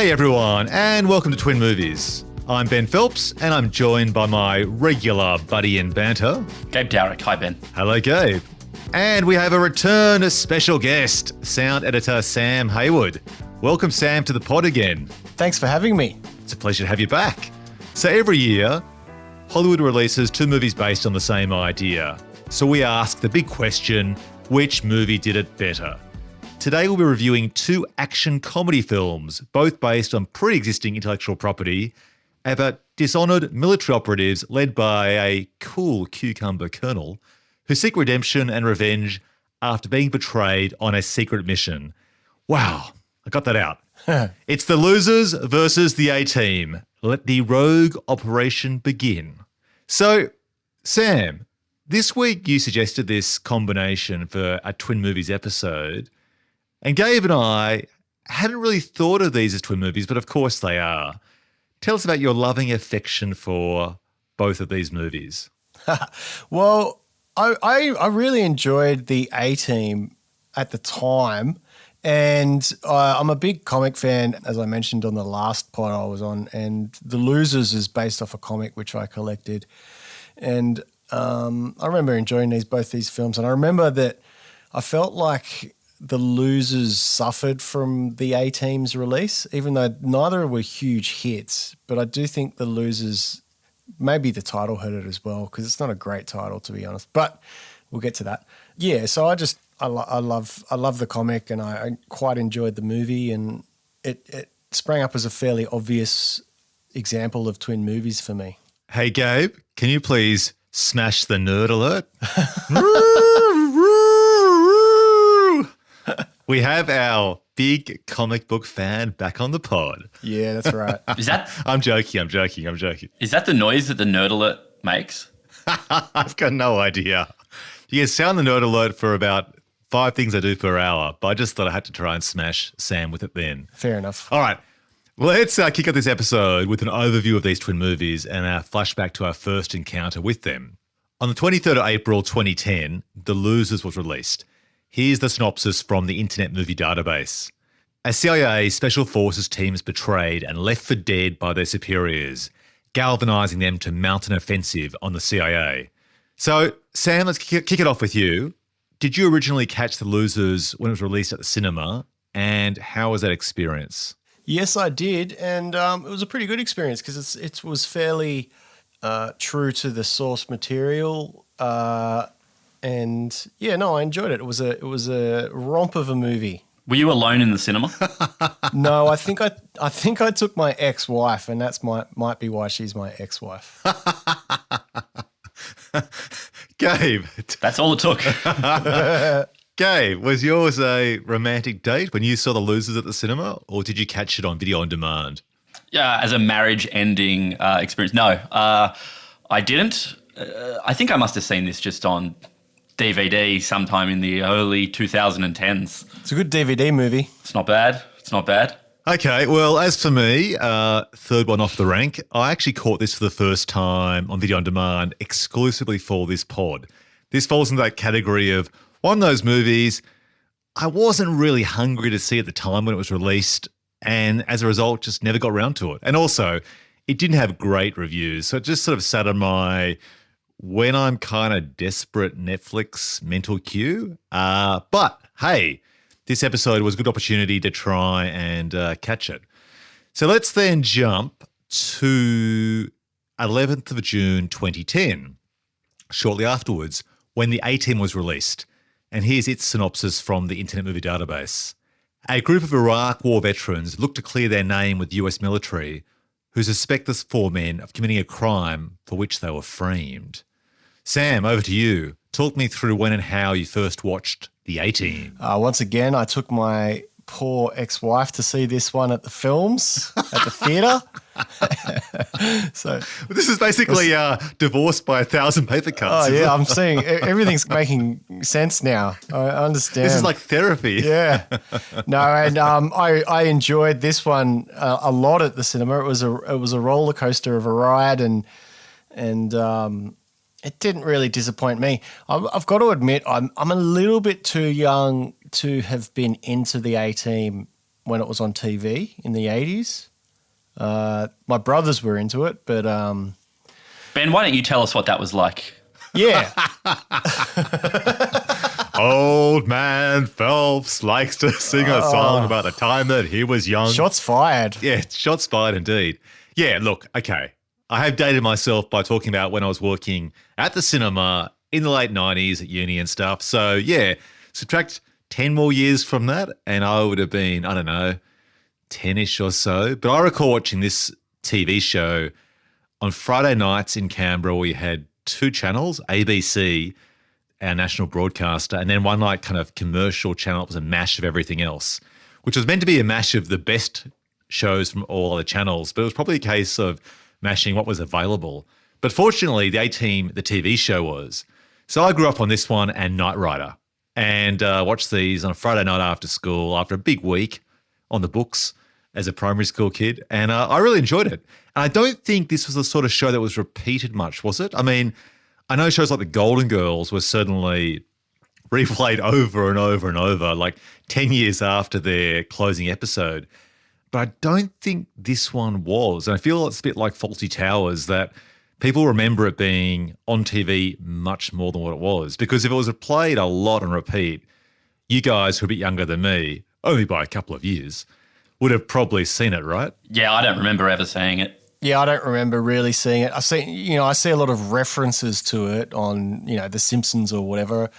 Hey everyone, and welcome to Twin Movies. I'm Ben Phelps, and I'm joined by my regular buddy in banter, Gabe Dowrick. Hi, Ben. Hello, Gabe. And we have a return, a special guest, sound editor Sam Haywood. Welcome, Sam, to the pod again. Thanks for having me. It's a pleasure to have you back. So every year, Hollywood releases two movies based on the same idea. So we ask the big question, which movie did it better? Today we'll be reviewing two action comedy films, both based on pre-existing intellectual property, about dishonoured military operatives led by a cool cucumber colonel who seek redemption and revenge after being betrayed on a secret mission. Wow, I got that out. It's The Losers versus the A-Team. Let the rogue operation begin. So, Sam, this week you suggested this combination for a Twin Movies episode, and Gabe and I hadn't really thought of these as twin movies, but of course they are. Tell us about your loving affection for both of these movies. Well, I really enjoyed the A-Team at the time, and I'm a big comic fan, as I mentioned on the last pod I was on, and The Losers is based off a comic which I collected. And I remember enjoying both these films, and I remember that I felt like The Losers suffered from the A-Team's release, even though neither were huge hits. But I do think The Losers, maybe the title hurt it as well, because it's not a great title, to be honest. But we'll get to that. Yeah, so I love the comic, and I quite enjoyed the movie, and it sprang up as a fairly obvious example of twin movies for me. Hey, Gabe, can you please smash the nerd alert? We have our big comic book fan back on the pod. Yeah, that's right. Is that I'm joking. is that the noise that the nerd alert makes? I've got no idea. You can sound the nerd alert for about 5 things I do per hour, but I just thought I had to try and smash Sam with it then. Fair enough. All right. Let's kick off this episode with an overview of these twin movies and a flashback to our first encounter with them. On the 23rd of April 2010, The Losers was released. Here's the synopsis from the Internet Movie Database. A CIA Special Forces team is betrayed and left for dead by their superiors, galvanising them to mount an offensive on the CIA. So, Sam, let's kick it off with you. Did you originally catch The Losers when it was released at the cinema, and how was that experience? Yes, I did, and it was a pretty good experience because it was fairly true to the source material, and yeah, no, I enjoyed it. It was a romp of a movie. Were you alone in the cinema? No, I think I took my ex-wife, and might be why she's my ex-wife. Gabe. That's all it took. Gabe, was yours a romantic date when you saw The Losers at the cinema, or did you catch it on video on demand? Yeah, as a marriage-ending experience. No, I didn't. I think I must have seen this just on DVD sometime in the early 2010s. It's a good DVD movie. It's not bad. Okay, well, as for me, third one off the rank, I actually caught this for the first time on video on demand exclusively for this pod. This falls into that category of one of those movies I wasn't really hungry to see at the time when it was released, and as a result, just never got around to it. And also, it didn't have great reviews, so it just sort of sat on my when I'm kind of desperate Netflix mental queue. But hey, this episode was a good opportunity to try and catch it. So let's then jump to 11th of June 2010, shortly afterwards, when the A-Team was released. And here's its synopsis from the Internet Movie Database. A group of Iraq War veterans look to clear their name with the US military, who suspect the 4 men of committing a crime for which they were framed. Sam, over to you. Talk me through when and how you first watched the A-Team. Once again, I took my poor ex-wife to see this one at the films, at the theatre. So this is basically divorced by 1,000 paper cuts. Oh, yeah, I'm seeing everything's making sense now. I understand. This is like therapy. Yeah. No, and I enjoyed this one a lot at the cinema. It was a roller coaster of a ride, and it didn't really disappoint me. I've got to admit, I'm a little bit too young to have been into the A-Team when it was on TV in the 80s. My brothers were into it, but Ben, why don't you tell us what that was like? yeah. Old man Phelps likes to sing a song about the time that he was young. Shots fired. Yeah, shots fired indeed. Yeah, look, okay. I have dated myself by talking about when I was working at the cinema in the late 90s at uni and stuff. So, yeah, subtract 10 more years from that and I would have been, I don't know, 10-ish or so. But I recall watching this TV show on Friday nights in Canberra. We had two channels, ABC, our national broadcaster, and then one like kind of commercial channel. It was a mash of everything else, which was meant to be a mash of the best shows from all other channels, but it was probably a case of mashing what was available. But fortunately, the A-Team, the TV show was. So I grew up on this one and Knight Rider and watched these on a Friday night after school after a big week on the books as a primary school kid, and I really enjoyed it. And I don't think this was the sort of show that was repeated much, was it? I mean, I know shows like The Golden Girls were certainly replayed over and over and over, like 10 years after their closing episode. But I don't think this one was. And I feel it's a bit like Fawlty Towers, that people remember it being on TV much more than what it was. Because if it was played a lot and repeat, you guys who are a bit younger than me, only by a couple of years, would have probably seen it, right? Yeah, I don't remember ever seeing it. Yeah, I don't remember really seeing it. I see a lot of references to it on, The Simpsons or whatever,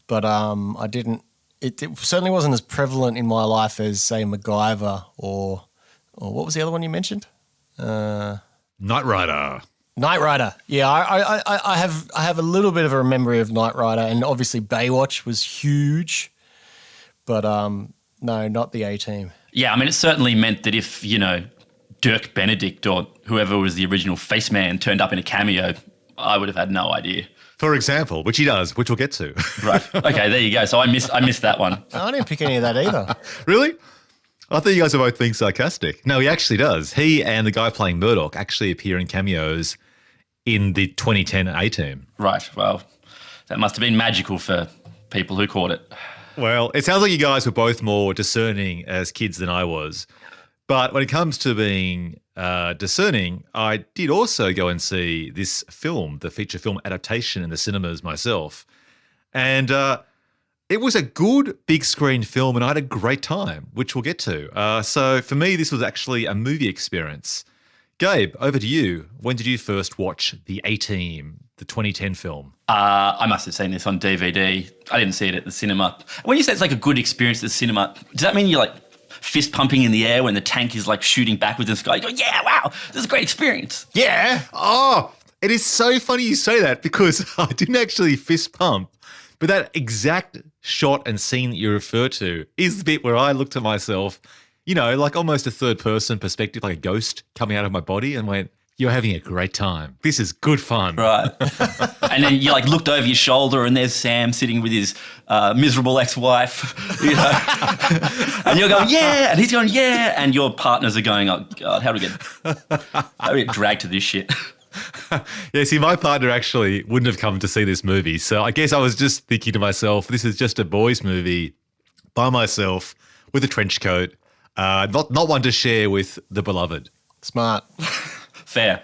but I didn't. It certainly wasn't as prevalent in my life as, say, MacGyver or what was the other one you mentioned? Knight Rider. Knight Rider. Yeah, I have a little bit of a memory of Knight Rider, and obviously Baywatch was huge, but no, not the A-Team. Yeah, I mean, it certainly meant that if, Dirk Benedict or whoever was the original Face Man turned up in a cameo, I would have had no idea. For example, which he does, which we'll get to. Right. Okay, there you go. So I missed that one. I didn't pick any of that either. Really? I thought you guys were both being sarcastic. No, he actually does. He and the guy playing Murdoch actually appear in cameos in the 2010 A-Team. Right. Well, that must have been magical for people who caught it. Well, it sounds like you guys were both more discerning as kids than I was. But when it comes to being discerning, I did also go and see this film, the feature film adaptation in the cinemas myself. And it was a good big screen film and I had a great time, which we'll get to. So for me, this was actually a movie experience. Gabe, over to you. When did you first watch The A-Team, the 2010 film? I must have seen this on DVD. I didn't see it at the cinema. When you say it's like a good experience at the cinema, does that mean you're like fist pumping in the air when the tank is like shooting backwards in the sky? You go, yeah, wow, this is a great experience. Yeah. Oh, it is so funny you say that because I didn't actually fist pump, but that exact shot and scene that you refer to is the bit where I looked at myself, like almost a third person perspective, like a ghost coming out of my body and went, you're having a great time. This is good fun. Right. And then you like looked over your shoulder and there's Sam sitting with his miserable ex-wife, and you're going, yeah, and he's going, yeah, and your partners are going, oh God, how do we get dragged to this shit? Yeah, see, my partner actually wouldn't have come to see this movie. So I guess I was just thinking to myself, this is just a boys' movie by myself with a trench coat, not one to share with the beloved. Smart. Fair.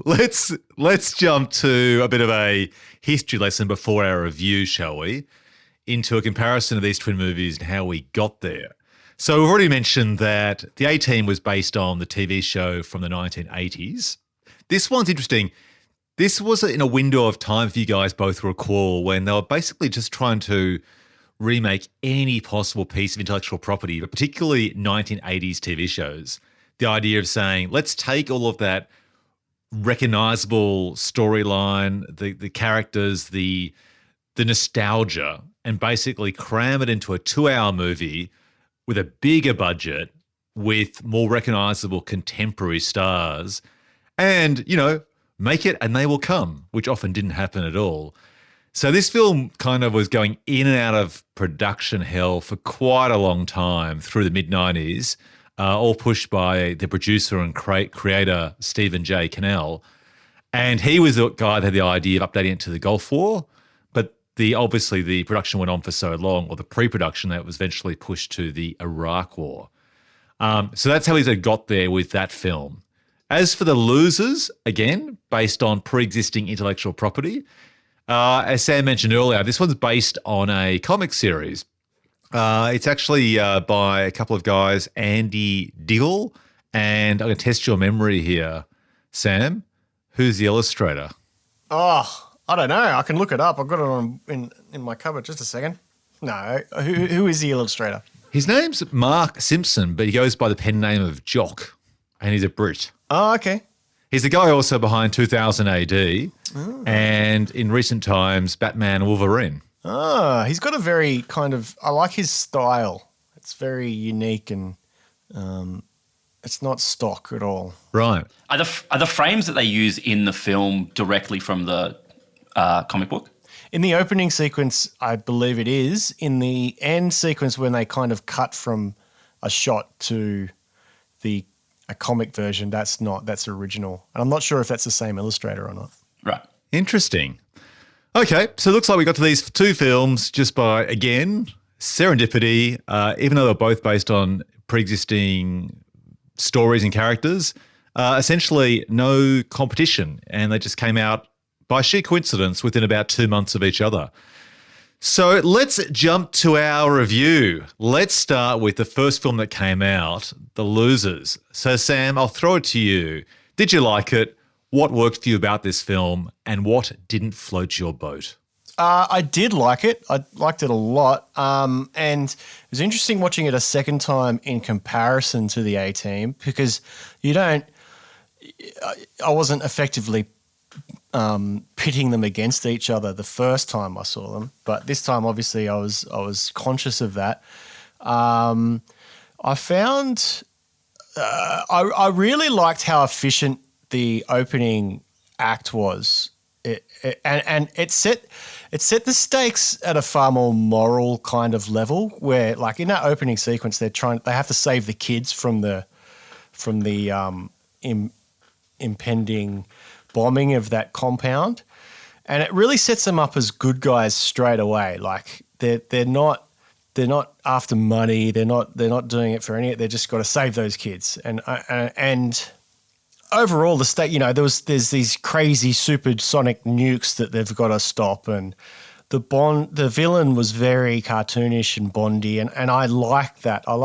Let's jump to a bit of a history lesson before our review, shall we? Into a comparison of these twin movies and how we got there. So we've already mentioned that The A-Team was based on the TV show from the 1980s. This one's interesting. This was in a window of time, if you guys both recall, when they were basically just trying to remake any possible piece of intellectual property, but particularly 1980s TV shows. The idea of saying, let's take all of that recognizable storyline, the characters, the nostalgia, and basically cram it into a 2-hour movie with a bigger budget, with more recognizable contemporary stars, and, make it and they will come, which often didn't happen at all. So this film kind of was going in and out of production hell for quite a long time through the mid-90s. All pushed by the producer and creator, Stephen J. Cannell. And he was the guy that had the idea of updating it to the Gulf War. But obviously the production went on for so long, or the pre-production, that was eventually pushed to the Iraq War. So that's how he's got there with that film. As for The Losers, again, based on pre-existing intellectual property, as Sam mentioned earlier, this one's based on a comic series. It's actually by a couple of guys, Andy Diggle, and I'm going to test your memory here, Sam. Who's the illustrator? Oh, I don't know. I can look it up. I've got it in my cupboard. Just a second. No, who is the illustrator? His name's Mark Simpson, but he goes by the pen name of Jock, and he's a Brit. Oh, okay. He's the guy also behind 2000 AD and in recent times, Batman and Wolverine. Ah, he's got a very kind of, I like his style. It's very unique and it's not stock at all. Right. Are the frames that they use in the film directly from the comic book? In the opening sequence, I believe it is. In the end sequence, when they kind of cut from a shot to a comic version, that's original. And I'm not sure if that's the same illustrator or not. Right. Interesting. Okay, so it looks like we got to these two films just by, again, serendipity, even though they're both based on pre-existing stories and characters, essentially no competition, and they just came out by sheer coincidence within about 2 months of each other. So let's jump to our review. Let's start with the first film that came out, The Losers. So Sam, I'll throw it to you. Did you like it? What worked for you about this film, and what didn't float your boat? I did like it. I liked it a lot. And it was interesting watching it a second time in comparison to the A-Team because I wasn't effectively pitting them against each other the first time I saw them. But this time, obviously, I was conscious of that. I found I really liked how efficient the opening act was. And it set the stakes at a far more moral kind of level where, like in that opening sequence, they have to save the kids from the impending bombing of that compound, and it really sets them up as good guys straight away. Like they're not after money. They're not doing it for any. They just got to save those kids. And overall, the state, there's these crazy supersonic nukes that they've got to stop, and the villain was very cartoonish and Bondy, and I like that. I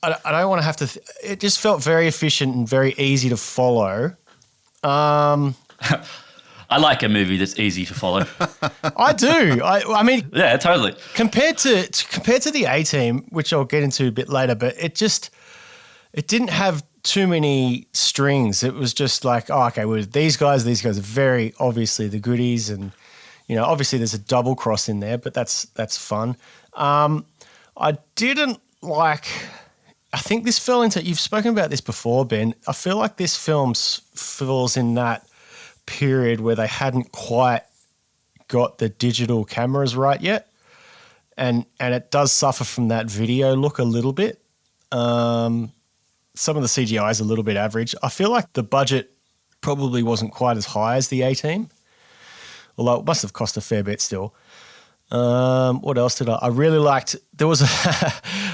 don't want to have to. It just felt very efficient and very easy to follow. I like a movie that's easy to follow. I do. I mean, yeah, totally. Compared to the A-Team, which I'll get into a bit later, but it didn't have too many strings. It was just like, oh, okay, well, these guys are very obviously the goodies, and obviously there's a double cross in there, but that's fun. I didn't like. I think this fell into. You've spoken about this before, Ben. I feel like this film falls in that period where they hadn't quite got the digital cameras right yet, and it does suffer from that video look a little bit. Some of the CGI is a little bit average. I feel like the budget probably wasn't quite as high as the A-Team, although it must have cost a fair bit still. What else did I really liked? There was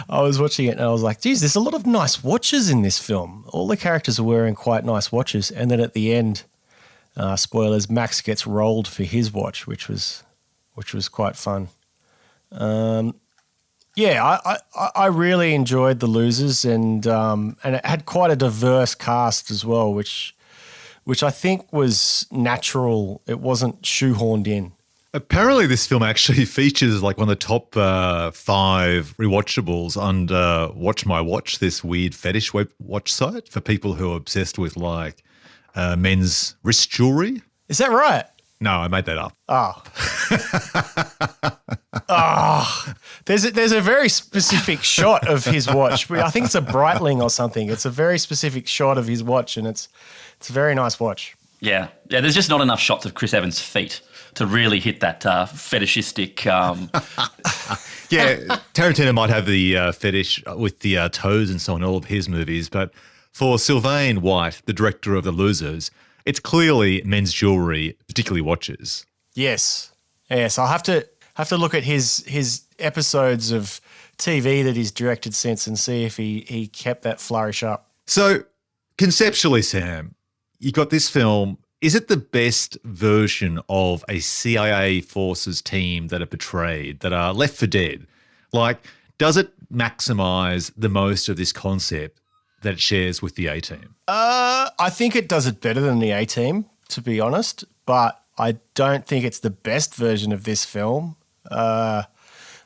I was watching it and I was like, geez, there's a lot of nice watches in this film. All the characters are wearing quite nice watches. And then at the end, spoilers, Max gets rolled for his watch, which was quite fun. Yeah, I really enjoyed The Losers, and it had quite a diverse cast as well, which I think was natural. It wasn't shoehorned in. Apparently, this film actually features like one of the top 5 rewatchables on Watch My Watch, this weird fetish watch site for people who are obsessed with like men's wrist jewelry. Is that right? No, I made that up. Oh. There's a very specific shot of his watch. I think it's a Breitling or something. It's a very specific shot of his watch, and it's a very nice watch. Yeah. There's just not enough shots of Chris Evans' feet to really hit that fetishistic. Yeah, Tarantino might have the fetish with the toes and so on in all of his movies, but for Sylvain White, the director of The Losers, it's clearly men's jewelry, particularly watches. Yes. I'll have to look at his episodes of TV that he's directed since and see if he kept that flourish up. So conceptually, Sam, you got this film. Is it the best version of a CIA forces team that are portrayed, that are left for dead? Like, does it maximize the most of this concept that it shares with the A-Team? I think it does it better than the A-Team, to be honest, but I don't think it's the best version of this film. I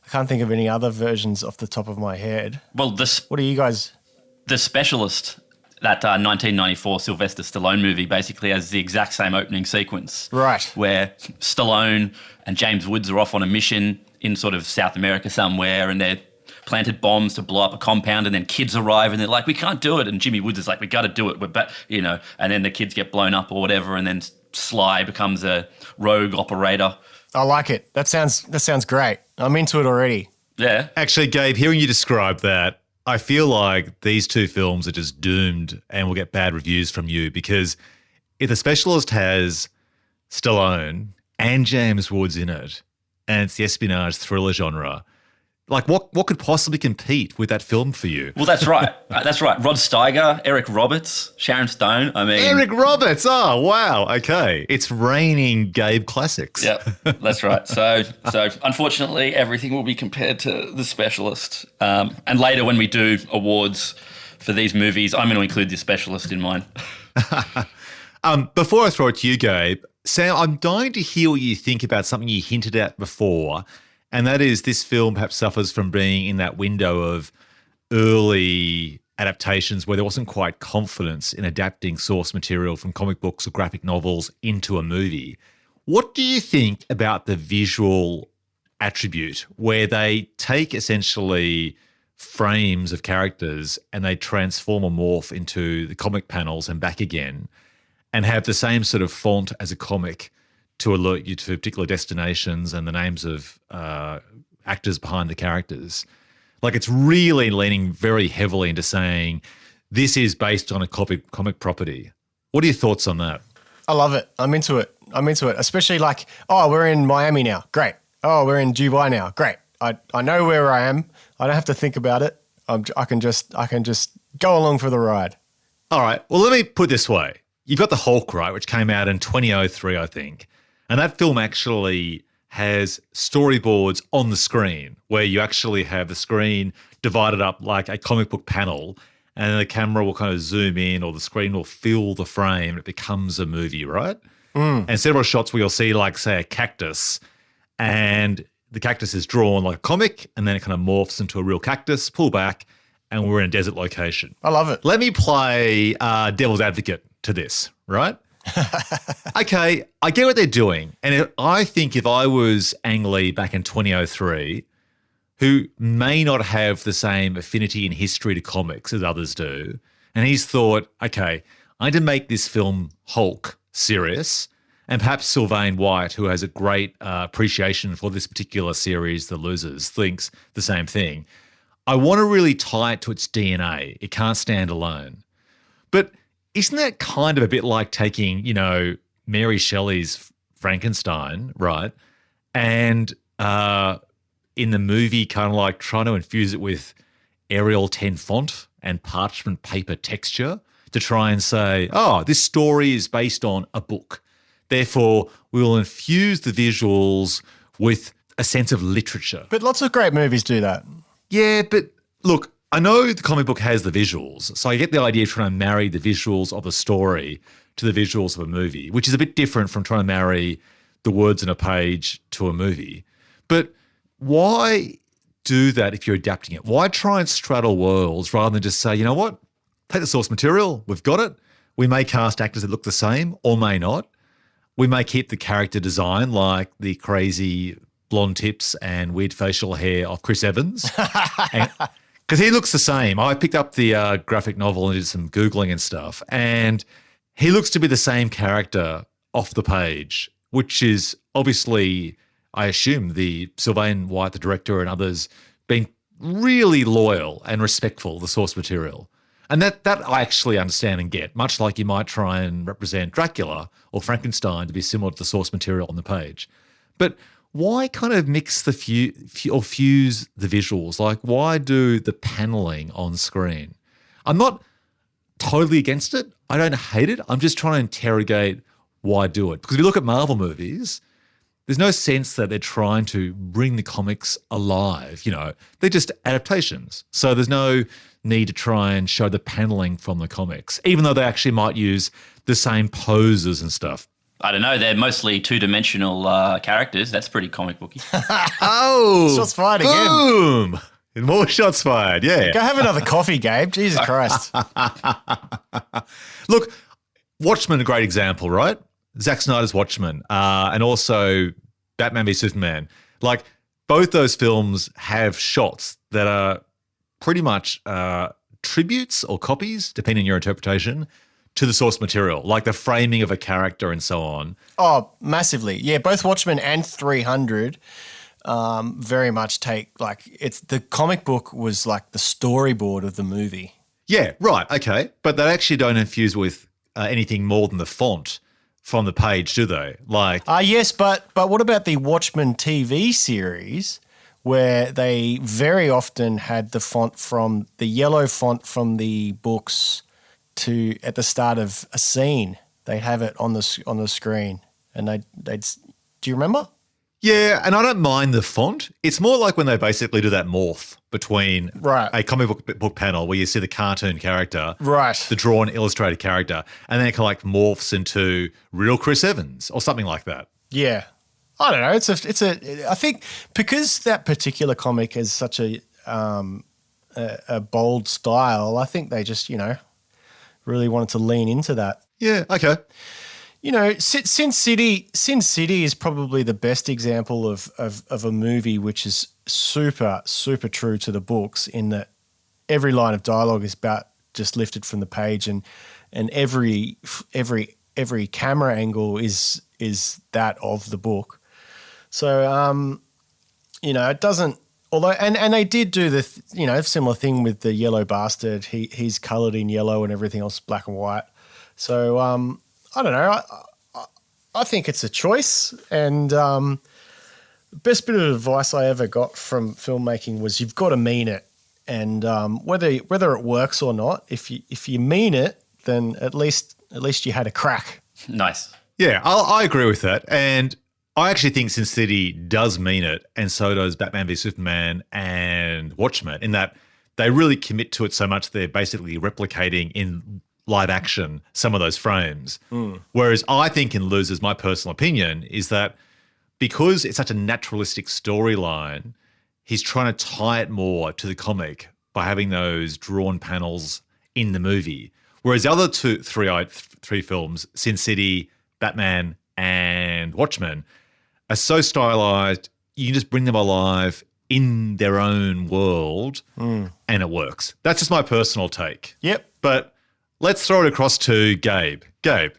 can't think of any other versions off the top of my head. Well, what do you guys... The Specialist, that 1994 Sylvester Stallone movie, basically has the exact same opening sequence. Right. Where Stallone and James Woods are off on a mission in sort of South America somewhere, and they're planted bombs to blow up a compound, and then kids arrive and they're like, we can't do it. And Jimmy Woods is like, we got to do it. And then the kids get blown up or whatever, and then Sly becomes a rogue operator. I like it. That sounds great. I'm into it already. Yeah. Actually, Gabe, hearing you describe that, I feel like these two films are just doomed and will get bad reviews from you, because if The Specialist has Stallone and James Woods in it, and it's the espionage thriller genre, like what could possibly compete with that film for you? Well, that's right. That's right. Rod Steiger, Eric Roberts, Sharon Stone. I mean, Eric Roberts. Oh, wow. Okay. It's raining Gabe classics. Yeah, that's right. So unfortunately, everything will be compared to The Specialist. And later when we do awards for these movies, I'm going to include The Specialist in mine. Before I throw it to you, Gabe, Sam, I'm dying to hear what you think about something you hinted at before, and that is this film perhaps suffers from being in that window of early adaptations where there wasn't quite confidence in adapting source material from comic books or graphic novels into a movie. What do you think about the visual attribute where they take essentially frames of characters and they transform or morph into the comic panels and back again, and have the same sort of font as a comic to alert you to particular destinations and the names of actors behind the characters? Like, it's really leaning very heavily into saying this is based on a comic property. What are your thoughts on that? I love it. I'm into it. Especially like, oh, we're in Miami now. Great. Oh, we're in Dubai now. Great. I know where I am. I don't have to think about it. I can just go along for the ride. All right. Well, let me put it this way. You've got The Hulk, right, which came out in 2003, I think. And that film actually has storyboards on the screen where you actually have the screen divided up like a comic book panel, and the camera will kind of zoom in or the screen will fill the frame and it becomes a movie, right? And several shots where you'll see, like, say, a cactus, and the cactus is drawn like a comic, and then it kind of morphs into a real cactus, pull back, and we're in a desert location. I love it. Let me play devil's advocate to this, right? Okay, I get what they're doing. And I think if I was Ang Lee back in 2003, who may not have the same affinity in history to comics as others do, and he's thought, okay, I need to make this film Hulk serious, and perhaps Sylvain White, who has a great appreciation for this particular series, The Losers, thinks the same thing. I want to really tie it to its DNA. It can't stand alone. But isn't that kind of a bit like taking, Mary Shelley's Frankenstein, right? And in the movie, kind of like trying to infuse it with Arial 10 font and parchment paper texture to try and say, oh, this story is based on a book. Therefore, we will infuse the visuals with a sense of literature. But lots of great movies do that. Yeah, but look, I know the comic book has the visuals, so I get the idea of trying to marry the visuals of a story to the visuals of a movie, which is a bit different from trying to marry the words on a page to a movie. But why do that if you're adapting it? Why try and straddle worlds rather than just say, you know what, take the source material, we've got it. We may cast actors that look the same or may not. We may keep the character design like the crazy blonde tips and weird facial hair of Chris Evans. Because he looks the same. I picked up the graphic novel and did some Googling and stuff, and he looks to be the same character off the page, which is obviously, I assume, the Sylvain White, the director, and others being really loyal and respectful of the source material. And that I actually understand and get, much like you might try and represent Dracula or Frankenstein to be similar to the source material on the page. But why kind of mix the or fuse the visuals? Like, why do the paneling on screen? I'm not totally against it. I don't hate it. I'm just trying to interrogate why do it. Because if you look at Marvel movies, there's no sense that they're trying to bring the comics alive. You know, they're just adaptations. So there's no need to try and show the paneling from the comics, even though they actually might use the same poses and stuff. I don't know. They're mostly two-dimensional characters. That's pretty comic booky. Oh, Shots fired again. Boom! More shots fired. Yeah. Go have another coffee, Gabe. Jesus Christ. Look, Watchmen, a great example, right? Zack Snyder's Watchmen, and also Batman v Superman. Like, both those films have shots that are pretty much tributes or copies, depending on your interpretation, to the source material, like the framing of a character and so on. Oh, massively. Yeah, both Watchmen and 300 very much take, like, it's the comic book was like the storyboard of the movie. Yeah, right, okay. But they actually don't infuse with anything more than the font from the page, do they? Like, Yes, but what about the Watchmen TV series where they very often had the font from the yellow font from the books to at the start of a scene, they'd have it on the screen, and they'd. Do you remember? yeah, and I don't mind the font. It's more like when they basically do that morph between Right. a comic book panel where you see the cartoon character, Right. the drawn illustrated character, and then it kind of like morphs into real Chris Evans or something like that. Yeah, I don't know. It's a. I think because that particular comic has such a bold style, I think they just really wanted to lean into that. Yeah, okay. Sin City is probably the best example of a movie which is super, super true to the books in that every line of dialogue is about just lifted from the page, and every camera angle is that of the book. So it doesn't. Although and they did do the similar thing with the Yellow Bastard. He's coloured in yellow and everything else black and white. So I don't know. I think it's a choice, and the best bit of advice I ever got from filmmaking was you've got to mean it, and whether it works or not, if you mean it, then at least you had a crack. Nice. Yeah, I agree with that. And I actually think Sin City does mean it, and so does Batman v Superman and Watchmen, in that they really commit to it so much they're basically replicating in live action some of those frames. Whereas I think in Losers, my personal opinion is that because it's such a naturalistic storyline, he's trying to tie it more to the comic by having those drawn panels in the movie. Whereas the other three films, Sin City, Batman, and Watchmen, are so stylized, you can just bring them alive in their own world and it works. That's just my personal take. Yep. But let's throw it across to Gabe. Gabe,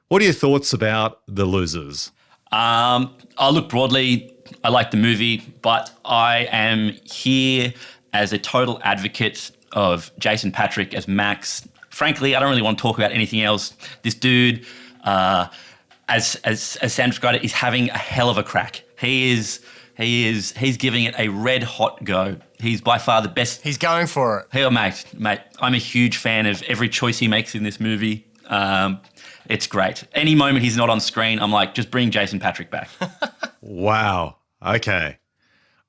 what are your thoughts about The Losers? I'll look broadly. I like the movie, but I am here as a total advocate of Jason Patric as Max. Frankly, I don't really want to talk about anything else. This dude, as Sam described it, is having a hell of a crack. He's giving it a red hot go. He's by far the best. He's going for it. Hey, mate, I'm a huge fan of every choice he makes in this movie. It's great. Any moment he's not on screen, I'm like, just bring Jason Patric back. Wow. Okay.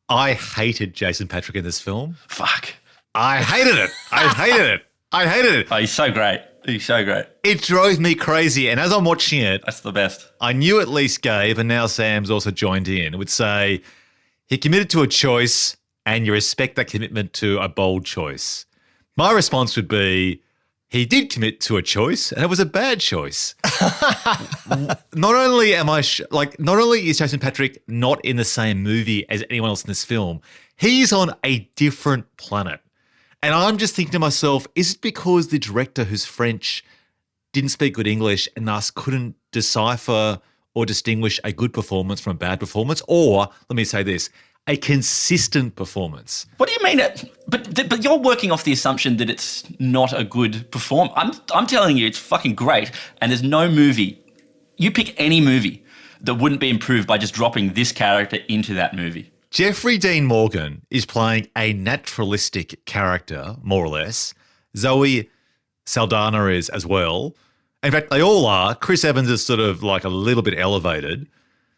I hated Jason Patric in this film. Fuck. I hated it. I hated it. Oh, he's so great. He's so great. It drove me crazy. And as I'm watching it, That's the best. I knew at least Gabe, and now Sam's also joined in, would say he committed to a choice and you respect that commitment to a bold choice. My response would be he did commit to a choice and it was a bad choice. Not only is Jason Patric not in the same movie as anyone else in this film, he's on a different planet. And I'm just thinking to myself, is it because the director, who's French, didn't speak good English and thus couldn't decipher or distinguish a good performance from a bad performance? Or, let me say this, a consistent performance. What do you mean? But you're working off the assumption that it's not a good performance. I'm telling you, it's fucking great. And there's no movie. You pick any movie that wouldn't be improved by just dropping this character into that movie. Jeffrey Dean Morgan is playing a naturalistic character, more or less. Zoe Saldana is as well. In fact, they all are. Chris Evans is sort of like a little bit elevated.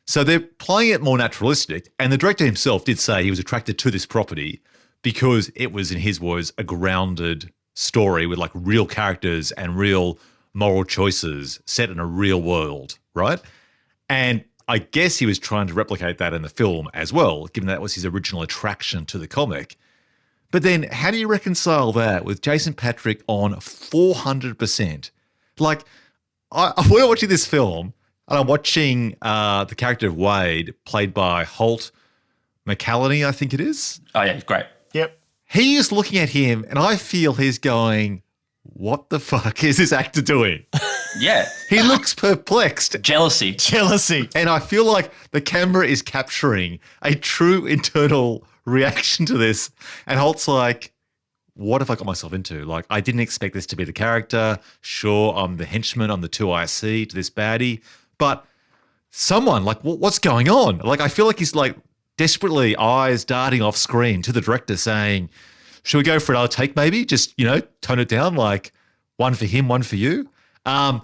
So they're playing it more naturalistic. And the director himself did say he was attracted to this property because it was, in his words, a grounded story with like real characters and real moral choices set in a real world, right? And I guess he was trying to replicate that in the film as well, given that was his original attraction to the comic. But then how do you reconcile that with Jason Patric on 400%? Like, we're watching this film and I'm watching the character of Wade, played by Holt McCallany, I think it is. Oh, yeah, great. Yep. He is looking at him and I feel he's going, what the fuck is this actor doing? Yeah. He looks perplexed. Jealousy. Jealousy. And I feel like the camera is capturing a true internal reaction to this. And Holt's like, what have I got myself into? Like, I didn't expect this to be the character. Sure, I'm the henchman, I'm the 2IC to this baddie. But someone, like, what's going on? Like, I feel like he's like desperately eyes darting off screen to the director saying, should we go for another take maybe? Just, tone it down, like one for him, one for you. I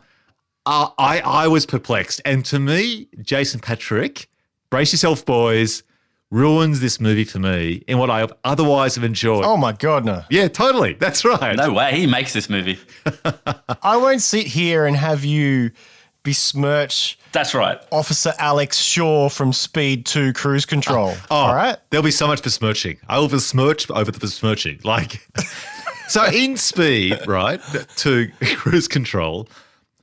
was perplexed. And to me, Jason Patric, brace yourself, boys, ruins this movie for me in what I otherwise have enjoyed. Oh, my God, no. Yeah, totally. That's right. No way. He makes this movie. I won't sit here and have you besmirch That's right. Officer Alex Shaw from Speed 2 Cruise Control. All right? There'll be so much besmirching. I will besmirch over the besmirching. Like, so in Speed, right, to Cruise Control,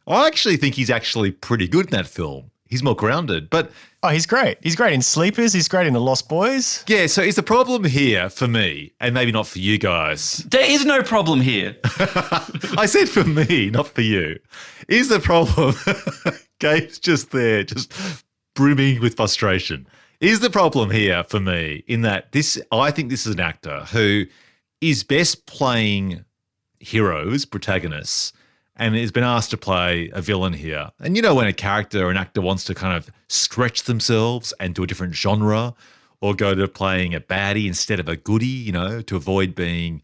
I actually think he's actually pretty good in that film. He's more grounded, but... Oh, he's great. He's great in Sleepers. He's great in The Lost Boys. Yeah, so is the problem here for me, and maybe not for you guys? There is no problem here. I said for me, not for you. Is the problem... Gabe's just there, just brimming with frustration. Is the problem here for me in that I think this is an actor who is best playing heroes, protagonists, and has been asked to play a villain here. And when a character or an actor wants to kind of stretch themselves and do a different genre or go to playing a baddie instead of a goodie, to avoid being,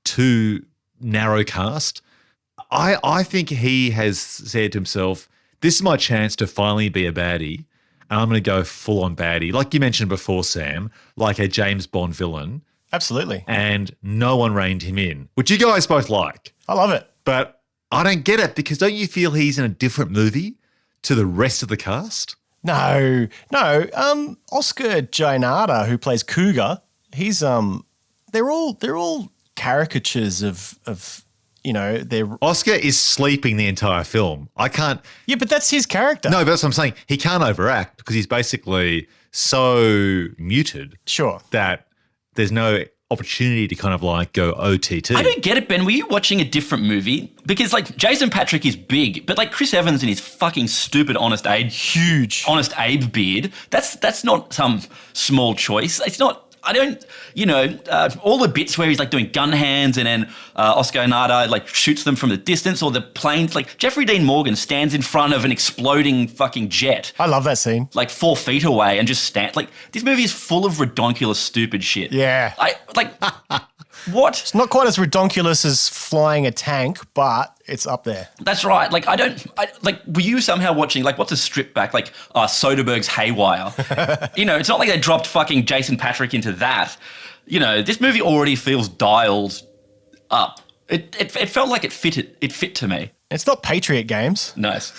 too narrow cast. I think he has said to himself, this is my chance to finally be a baddie, and I'm going to go full on baddie. Like you mentioned before, Sam, like a James Bond villain. Absolutely. And no one reined him in, which you guys both like. I love it. But I don't get it because don't you feel he's in a different movie to the rest of the cast? No. Oscar Giannato, who plays Cougar, he's they're all caricatures of their. Oscar is sleeping the entire film. I can't. Yeah, but that's his character. No, but that's what I'm saying. He can't overact because he's basically so muted. Sure. That there's no opportunity to kind of like go OTT. I don't get it, Ben. Were you watching a different movie? Because like Jason Patric is big, but like Chris Evans and his fucking stupid Honest Abe beard, that's not some small choice. It's not. I don't, all the bits where he's like doing gun hands and then Oscar Nada like shoots them from the distance, or the planes, like Jeffrey Dean Morgan stands in front of an exploding fucking jet. I love that scene. Like 4 feet away and just stand, like this movie is full of redonkulous stupid shit. Yeah. What? It's not quite as redonkulous as flying a tank, but it's up there. That's right. Were you somehow watching, like, what's a strip back? Like, Soderbergh's Haywire. It's not like they dropped fucking Jason Patric into that. This movie already feels dialed up. It felt like it fit to me. It's not Patriot Games. Nice.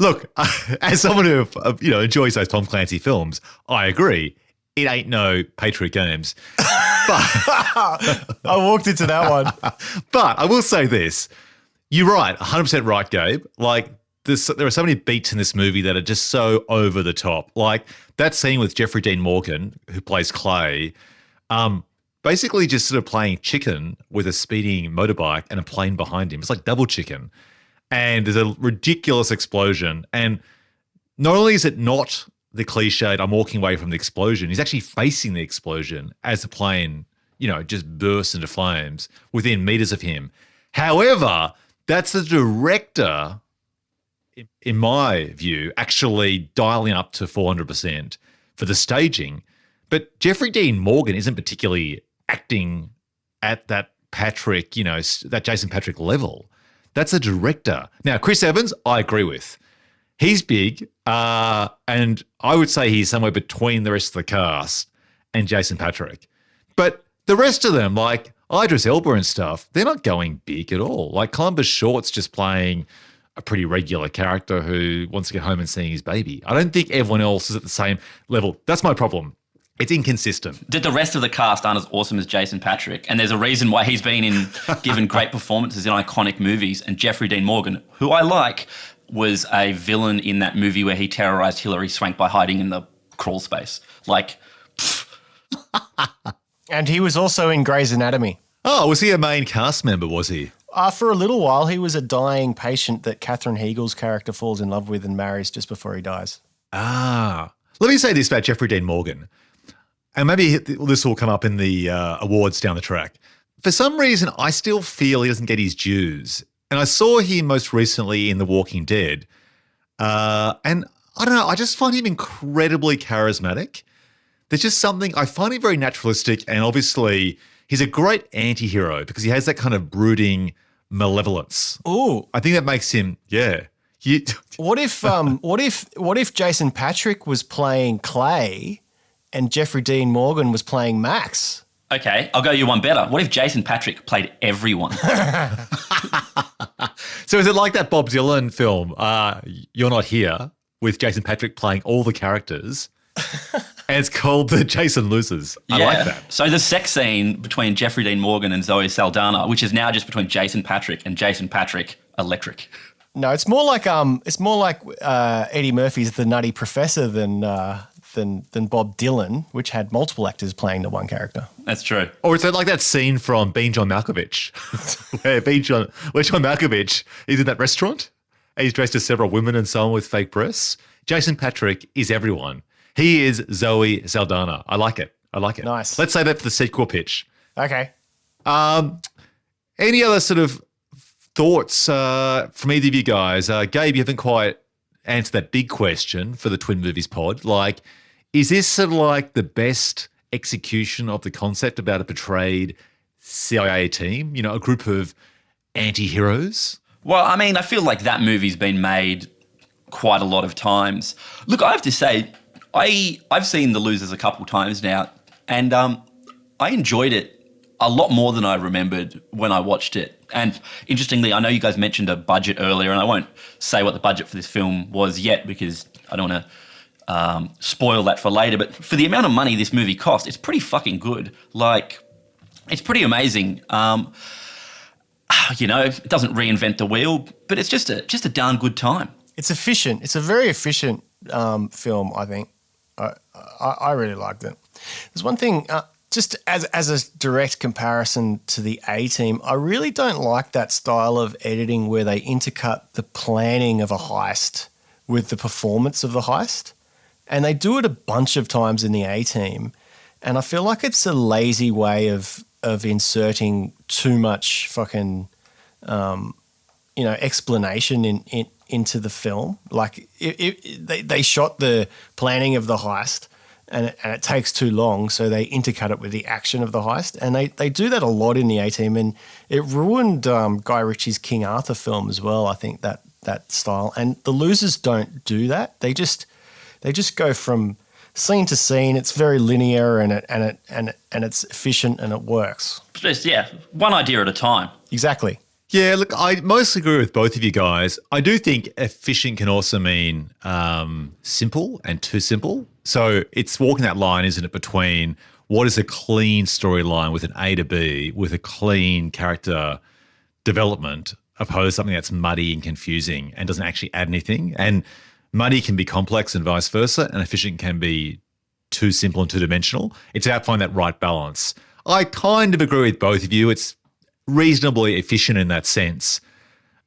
Look, as someone who enjoys those Tom Clancy films, I agree. It ain't no Patriot Games. But I walked into that one. But I will say this. You're right, 100% right, Gabe. Like, there are so many beats in this movie that are just so over the top. Like, that scene with Jeffrey Dean Morgan, who plays Clay, basically just sort of playing chicken with a speeding motorbike and a plane behind him. It's like double chicken. And there's a ridiculous explosion. And not only is it not the cliched, I'm walking away from the explosion, he's actually facing the explosion as the plane, just bursts into flames within meters of him. However, that's the director in my view, actually dialing up to 400% for the staging. But Jeffrey Dean Morgan isn't particularly acting at that Patrick, that Jason Patrick level. That's a director. Now, Chris Evans, I agree with. He's big, and I would say he's somewhere between the rest of the cast and Jason Patrick. But the rest of them, like Idris Elba and stuff, they're not going big at all. Like Columbus Short's just playing a pretty regular character who wants to get home and seeing his baby. I don't think everyone else is at the same level. That's my problem. It's inconsistent. The rest of the cast aren't as awesome as Jason Patrick, and there's a reason why he's been given great performances in iconic movies. And Jeffrey Dean Morgan, who I like, was a villain in that movie where he terrorized Hilary Swank by hiding in the crawl space. Like, And he was also in Grey's Anatomy. Oh, was he a main cast member, was he? For a little while, he was a dying patient that Katherine Heigl's character falls in love with and marries just before he dies. Let me say this about Jeffrey Dean Morgan. And maybe this will come up in the awards down the track. For some reason, I still feel he doesn't get his dues. And I saw him most recently in The Walking Dead. And I don't know, I just find him incredibly charismatic. There's just something, I find him very naturalistic. And obviously, he's a great anti-hero because he has that kind of brooding malevolence. Ooh. I think that makes him, What if Jason Patrick was playing Clay and Jeffrey Dean Morgan was playing Max? okay, I'll go you one better. What if Jason Patrick played everyone? So is it like that Bob Dylan film, You're Not Here, with Jason Patrick playing all the characters? And it's called The Jason Loses. I like that. So the sex scene between Jeffrey Dean Morgan and Zoe Saldana, which is now just between Jason Patrick and Jason Patrick Electric. No, it's more like Eddie Murphy's The Nutty Professor than Bob Dylan, which had multiple actors playing the one character. That's true. Or is it like that scene from Being John Malkovich, where John Malkovich is in that restaurant? He's dressed as several women and so on with fake breasts. Jason Patrick is everyone. He is Zoe Saldana. I like it. Nice. Let's say that for the sequel pitch. Okay. Any other sort of thoughts from either of you guys? Gabe, you haven't quite answered that big question for the Twin Movies pod. Like, is this sort of like the best execution of the concept about a betrayed CIA team? You know, a group of anti-heroes? Well, I mean, I feel like that movie's been made quite a lot of times. Look, I have to say, I've seen The Losers a couple times now, and I enjoyed it a lot more than I remembered when I watched it. And interestingly, I know you guys mentioned a budget earlier, and I won't say what the budget for this film was yet because I don't want to spoil that for later. But for the amount of money this movie cost, it's pretty fucking good. Like, it's pretty amazing. You know, it doesn't reinvent the wheel, but it's just a darn good time. It's efficient. It's a very efficient film, I think. I really liked it. There's one thing, just as a direct comparison to the A-Team, I really don't like that style of editing where they intercut the planning of a heist with the performance of the heist. And they do it a bunch of times in the A-Team. And I feel like it's a lazy way of inserting too much fucking, explanation into the film. Like they shot the planning of the heist and it takes too long, so they intercut it with the action of the heist. And they do that a lot in the A-Team, and it ruined Guy Ritchie's King Arthur film as well, I think, that style. And The Losers don't do that. They just go from scene to scene. It's very linear and it's efficient and it works. Just, one idea at a time. Exactly. Yeah, look, I mostly agree with both of you guys. I do think efficient can also mean simple and too simple. So it's walking that line, isn't it, between what is a clean storyline with an A to B, with a clean character development, opposed to something that's muddy and confusing and doesn't actually add anything. And muddy can be complex and vice versa, and efficient can be too simple and two-dimensional. It's about finding that right balance. I kind of agree with both of you. It's reasonably efficient in that sense.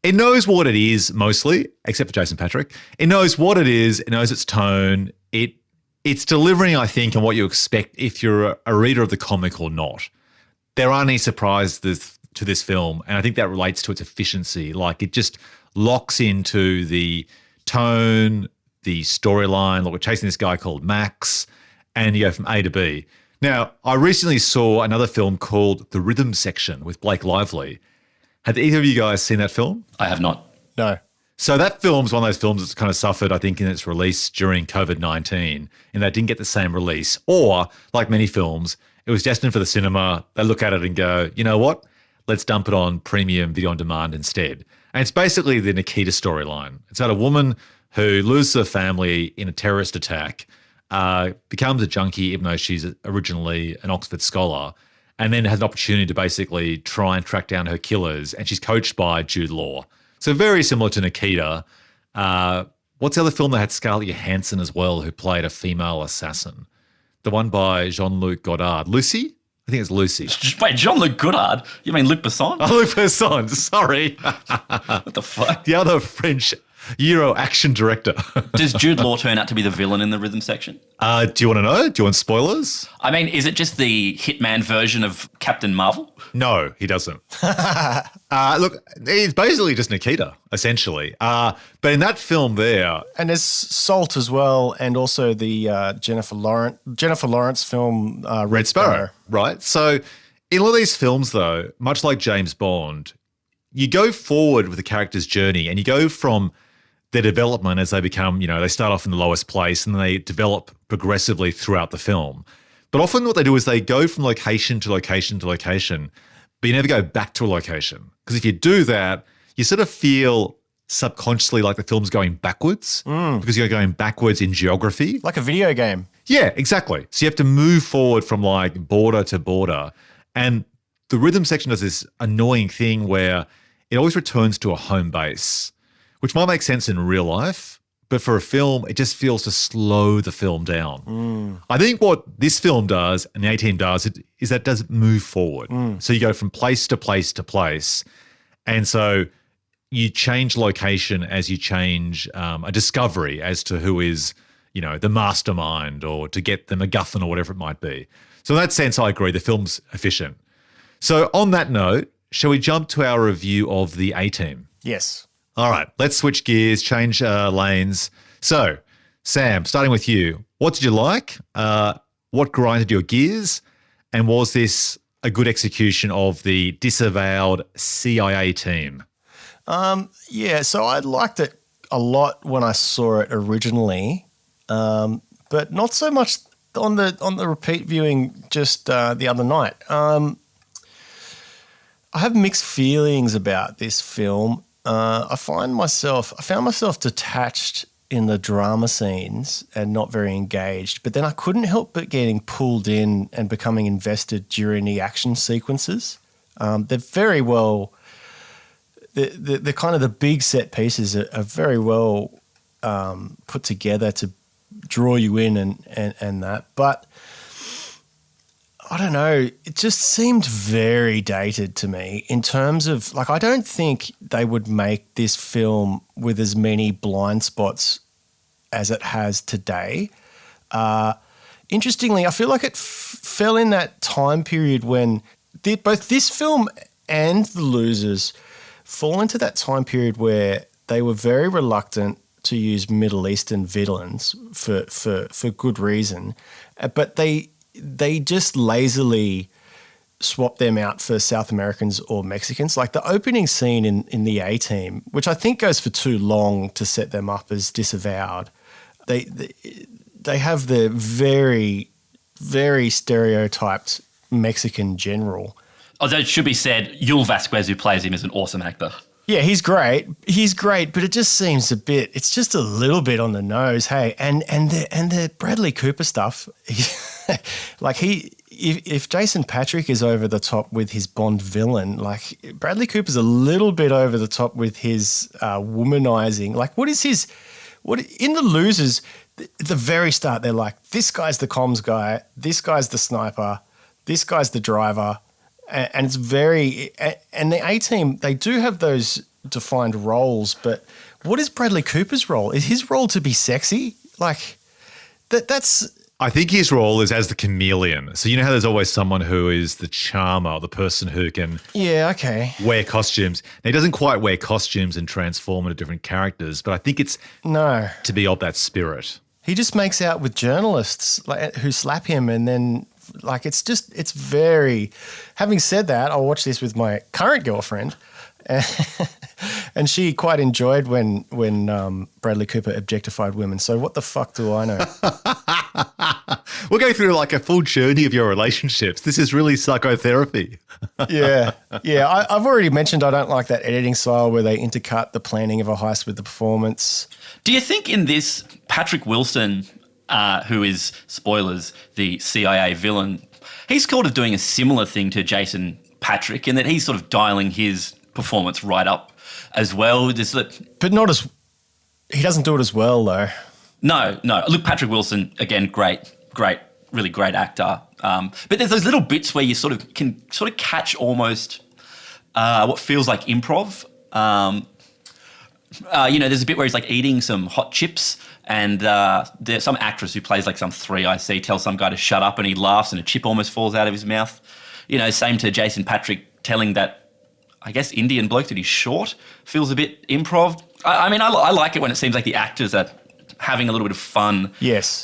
It knows what it is mostly, except for Jason Patrick. It knows what it is. It knows its tone. It's delivering, I think, on what you expect if you're a reader of the comic or not. There aren't any surprises to this film, and I think that relates to its efficiency. Like, it just locks into the tone, the storyline. Look, we're chasing this guy called Max, and you go from A to B. Now, I recently saw another film called The Rhythm Section with Blake Lively. Have either of you guys seen that film? I have not. No. So that film's one of those films that's kind of suffered, I think, in its release during COVID-19, and that didn't get the same release. Or, like many films, it was destined for the cinema. They look at it and go, you know what? Let's dump it on premium video on demand instead. And it's basically the Nikita storyline. It's about a woman who loses her family in a terrorist attack, becomes a junkie even though she's originally an Oxford scholar, and then has an opportunity to basically try and track down her killers. And she's coached by Jude Law. So very similar to Nikita. What's the other film that had Scarlett Johansson as well, who played a female assassin? The one by Jean-Luc Godard. Lucy? I think it's Lucy. Wait, Jean-Luc Godard? You mean Luc Besson? Oh, Luc Besson. Sorry. What the fuck? The other French Euro action director. Does Jude Law turn out to be the villain in the Rhythm Section? Do you want to know? Do you want spoilers? I mean, is it just the Hitman version of Captain Marvel? No, he doesn't. Look, it's basically just Nikita, essentially. But in that film there... And there's Salt as well, and also the Jennifer Lawrence film Red Sparrow. Right. So in all these films, though, much like James Bond, you go forward with the character's journey and you go from their development as they become, they start off in the lowest place and they develop progressively throughout the film. But often what they do is they go from location to location to location, but you never go back to a location. Because if you do that, you sort of feel subconsciously like the film's going backwards because you're going backwards in geography. Like a video game. Yeah, exactly. So you have to move forward from like border to border. And the Rhythm Section does this annoying thing where it always returns to a home base, which might make sense in real life, but for a film, it just feels to slow the film down. I think what this film does and the A-Team does is that it does move forward. So you go from place to place to place. And so you change location as you change a discovery as to who is, the mastermind or to get the MacGuffin or whatever it might be. So in that sense, I agree, the film's efficient. So on that note, shall we jump to our review of the A-Team? Yes. All right, let's switch gears, change lanes. So, Sam, starting with you, what did you like? What grinded your gears? And was this a good execution of the disavowed CIA team? Yeah, so I liked it a lot when I saw it originally, but not so much on the repeat viewing just the other night. I have mixed feelings about this film. I found myself detached in the drama scenes and not very engaged, but then I couldn't help but getting pulled in and becoming invested during the action sequences. They're very well, the kind of the big set pieces are very well put together to draw you in and that, but I don't know, it just seemed very dated to me in terms of, I don't think they would make this film with as many blind spots as it has today. Interestingly, I feel like it fell in that time period when both this film and The Losers fall into that time period where they were very reluctant to use Middle Eastern villains for good reason, but they just lazily swap them out for South Americans or Mexicans. Like the opening scene in the A-Team, which I think goes for too long to set them up as disavowed. They have the very, very stereotyped Mexican general. Although it should be said, Yul Vasquez, who plays him, is an awesome actor. Yeah, he's great. He's great, but it just seems it's just a little bit on the nose, hey. And the Bradley Cooper stuff, if Jason Patrick is over the top with his Bond villain, like Bradley Cooper's a little bit over the top with his womanizing. Like, in The Losers, at the very start, they're like, this guy's the comms guy, this guy's the sniper, this guy's the driver. And it's and the A-Team, they do have those defined roles, but what is Bradley Cooper's role? Is his role to be sexy? Like, that's I think his role is as the chameleon. So you know how there's always someone who is the charmer, the person who can Yeah, okay. wear costumes. Now, he doesn't quite wear costumes and transform into different characters, but I think it's No. to be of that spirit. He just makes out with journalists who slap him, and then it's very. Having said that, I watched this with my current girlfriend, and she quite enjoyed when Bradley Cooper objectified women. So what the fuck do I know? We'll go through like a full journey of your relationships. This is really psychotherapy. Yeah. I've already mentioned I don't like that editing style where they intercut the planning of a heist with the performance. Do you think in this, Patrick Wilson, who is, spoilers, the CIA villain, he's sort of doing a similar thing to Jason Patrick in that he's sort of dialing his performance right up as well? But not as... He doesn't do it as well, though. No. Look, Patrick Wilson, again, great, really great actor. But there's those little bits where you can catch almost what feels like improv. There's a bit where he's like eating some hot chips, and there's some actress who plays like some 3IC tells some guy to shut up, and he laughs and a chip almost falls out of his mouth. Same to Jason Patrick telling that, I guess, Indian bloke that he's short. Feels a bit improv. I like it when it seems like the actors are having a little bit of fun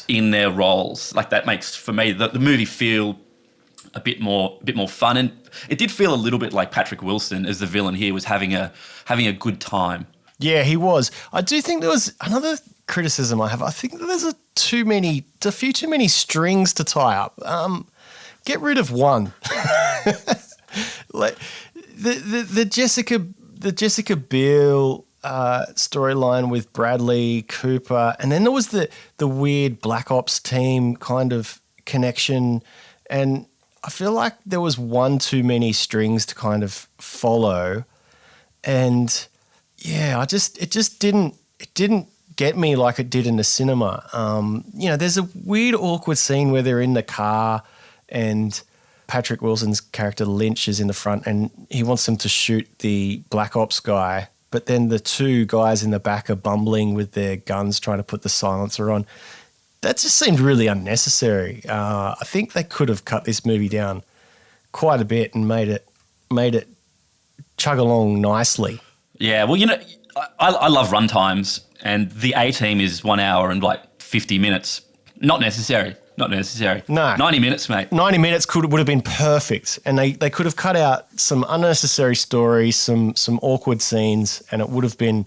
in their roles. Like that makes, for me, the movie feel a bit more fun. And it did feel a little bit like Patrick Wilson as the villain here was having a good time. Yeah, he was. I do think there was another criticism I have. I think that there's a few too many strings to tie up. Get rid of one. Like the Jessica Biel storyline with Bradley Cooper, and then there was the weird Black Ops team kind of connection, and I feel like there was one too many strings to kind of follow, and yeah, it just didn't get me like it did in the cinema. There's a weird awkward scene where they're in the car and Patrick Wilson's character Lynch is in the front and he wants them to shoot the Black Ops guy, but then the two guys in the back are bumbling with their guns trying to put the silencer on. That just seemed really unnecessary. I think they could have cut this movie down quite a bit and made it chug along nicely. Yeah, well, I love runtimes, and the A-Team is 1 hour and like 50 minutes. Not necessary. No. 90 minutes, mate. 90 minutes would have been perfect, and they could have cut out some unnecessary stories, some awkward scenes, and it would have been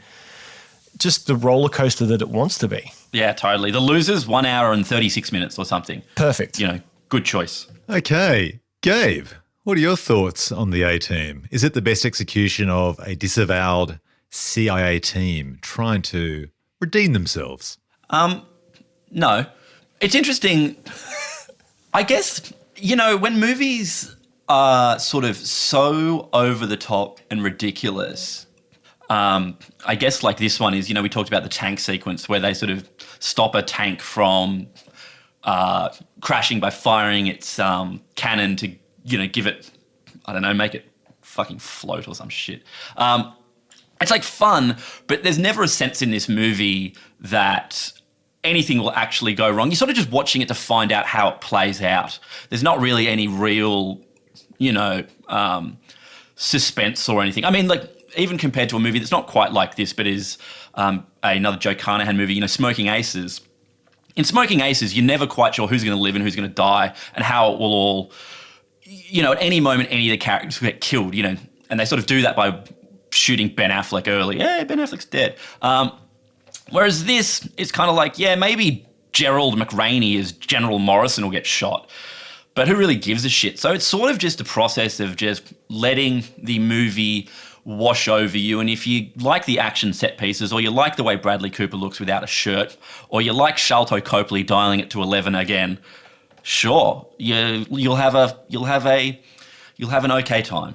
just the roller coaster that it wants to be. Yeah, totally. The Losers, 1 hour and 36 minutes or something. Perfect. Good choice. Okay, Gabe, what are your thoughts on the A-Team? Is it the best execution of a disavowed CIA team trying to redeem themselves? No. It's interesting. I guess, when movies are sort of so over the top and ridiculous, I guess like this one is, we talked about the tank sequence where they sort of stop a tank from crashing by firing its cannon to, give it, I don't know, make it fucking float or some shit. It's like fun, but there's never a sense in this movie that anything will actually go wrong. You're sort of just watching it to find out how it plays out. There's not really any real, suspense or anything. I mean, like, even compared to a movie that's not quite like this, but is another Joe Carnahan movie, Smoking Aces. In Smoking Aces, you're never quite sure who's going to live and who's going to die and how it will all, at any moment, any of the characters will get killed, and they sort of do that by shooting Ben Affleck early. Yeah, Ben Affleck's dead. Whereas this, it's kind of like, yeah, maybe Gerald McRaney as General Morrison will get shot, but who really gives a shit? So it's sort of just a process of just letting the movie wash over you. And if you like the action set pieces, or you like the way Bradley Cooper looks without a shirt, or you like Sharlto Copley dialing it to 11 again, sure, you'll have an okay time.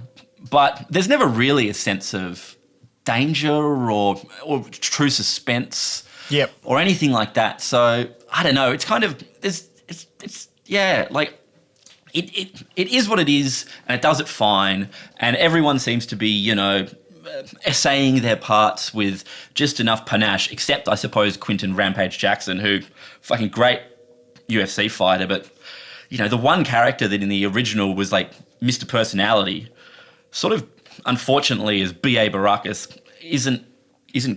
But there's never really a sense of danger or true suspense, or anything like that. So I don't know. It's kind of it is what it is, and it does it fine. And everyone seems to be essaying their parts with just enough panache, except I suppose Quentin Rampage Jackson, who fucking great UFC fighter, but the one character that in the original was like Mr. Personality, sort of unfortunately as B.A. Baracus isn't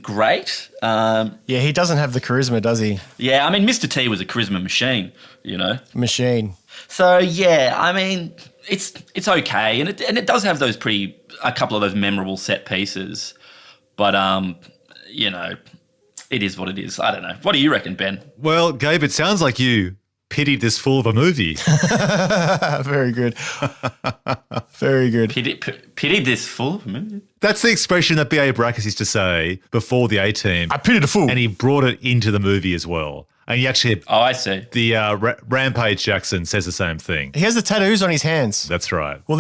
great. Yeah, he doesn't have the charisma, does he? Yeah, I mean, Mr. T was a charisma machine, Machine. So yeah, I mean, it's okay, and it does have a couple of those memorable set pieces, but it is what it is. I don't know. What do you reckon, Ben? Well, Gabe, it sounds like you pitied this fool of a movie. Very good. Very good. Pitied this fool of a movie? That's the expression that B.A. Baracus used to say before the A-Team. I pitied a fool. And he brought it into the movie as well. And he actually... Oh, I see. The Rampage Jackson says the same thing. He has the tattoos on his hands. That's right. Well,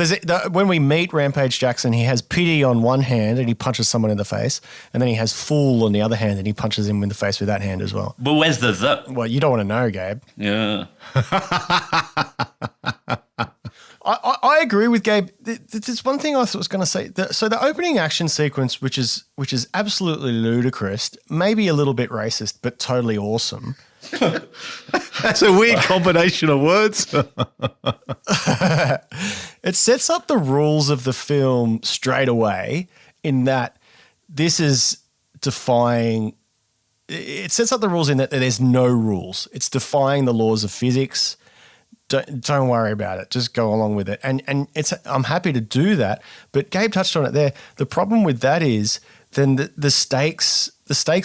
when we meet Rampage Jackson, he has pity on one hand and he punches someone in the face. And then he has fool on the other hand and he punches him in the face with that hand as well. But where's the? Well, you don't want to know, Gabe. Yeah. I agree with Gabe. There's one thing I was going to say. So the opening action sequence, which is absolutely ludicrous, maybe a little bit racist, but totally awesome. That's a weird combination of words. It sets up the rules of the film straight away in that this is defying. It sets up the rules in that there's no rules. It's defying the laws of physics. Don't worry about it. Just go along with it. And I'm happy to do that. But Gabe touched on it there. The problem with that is then the stakes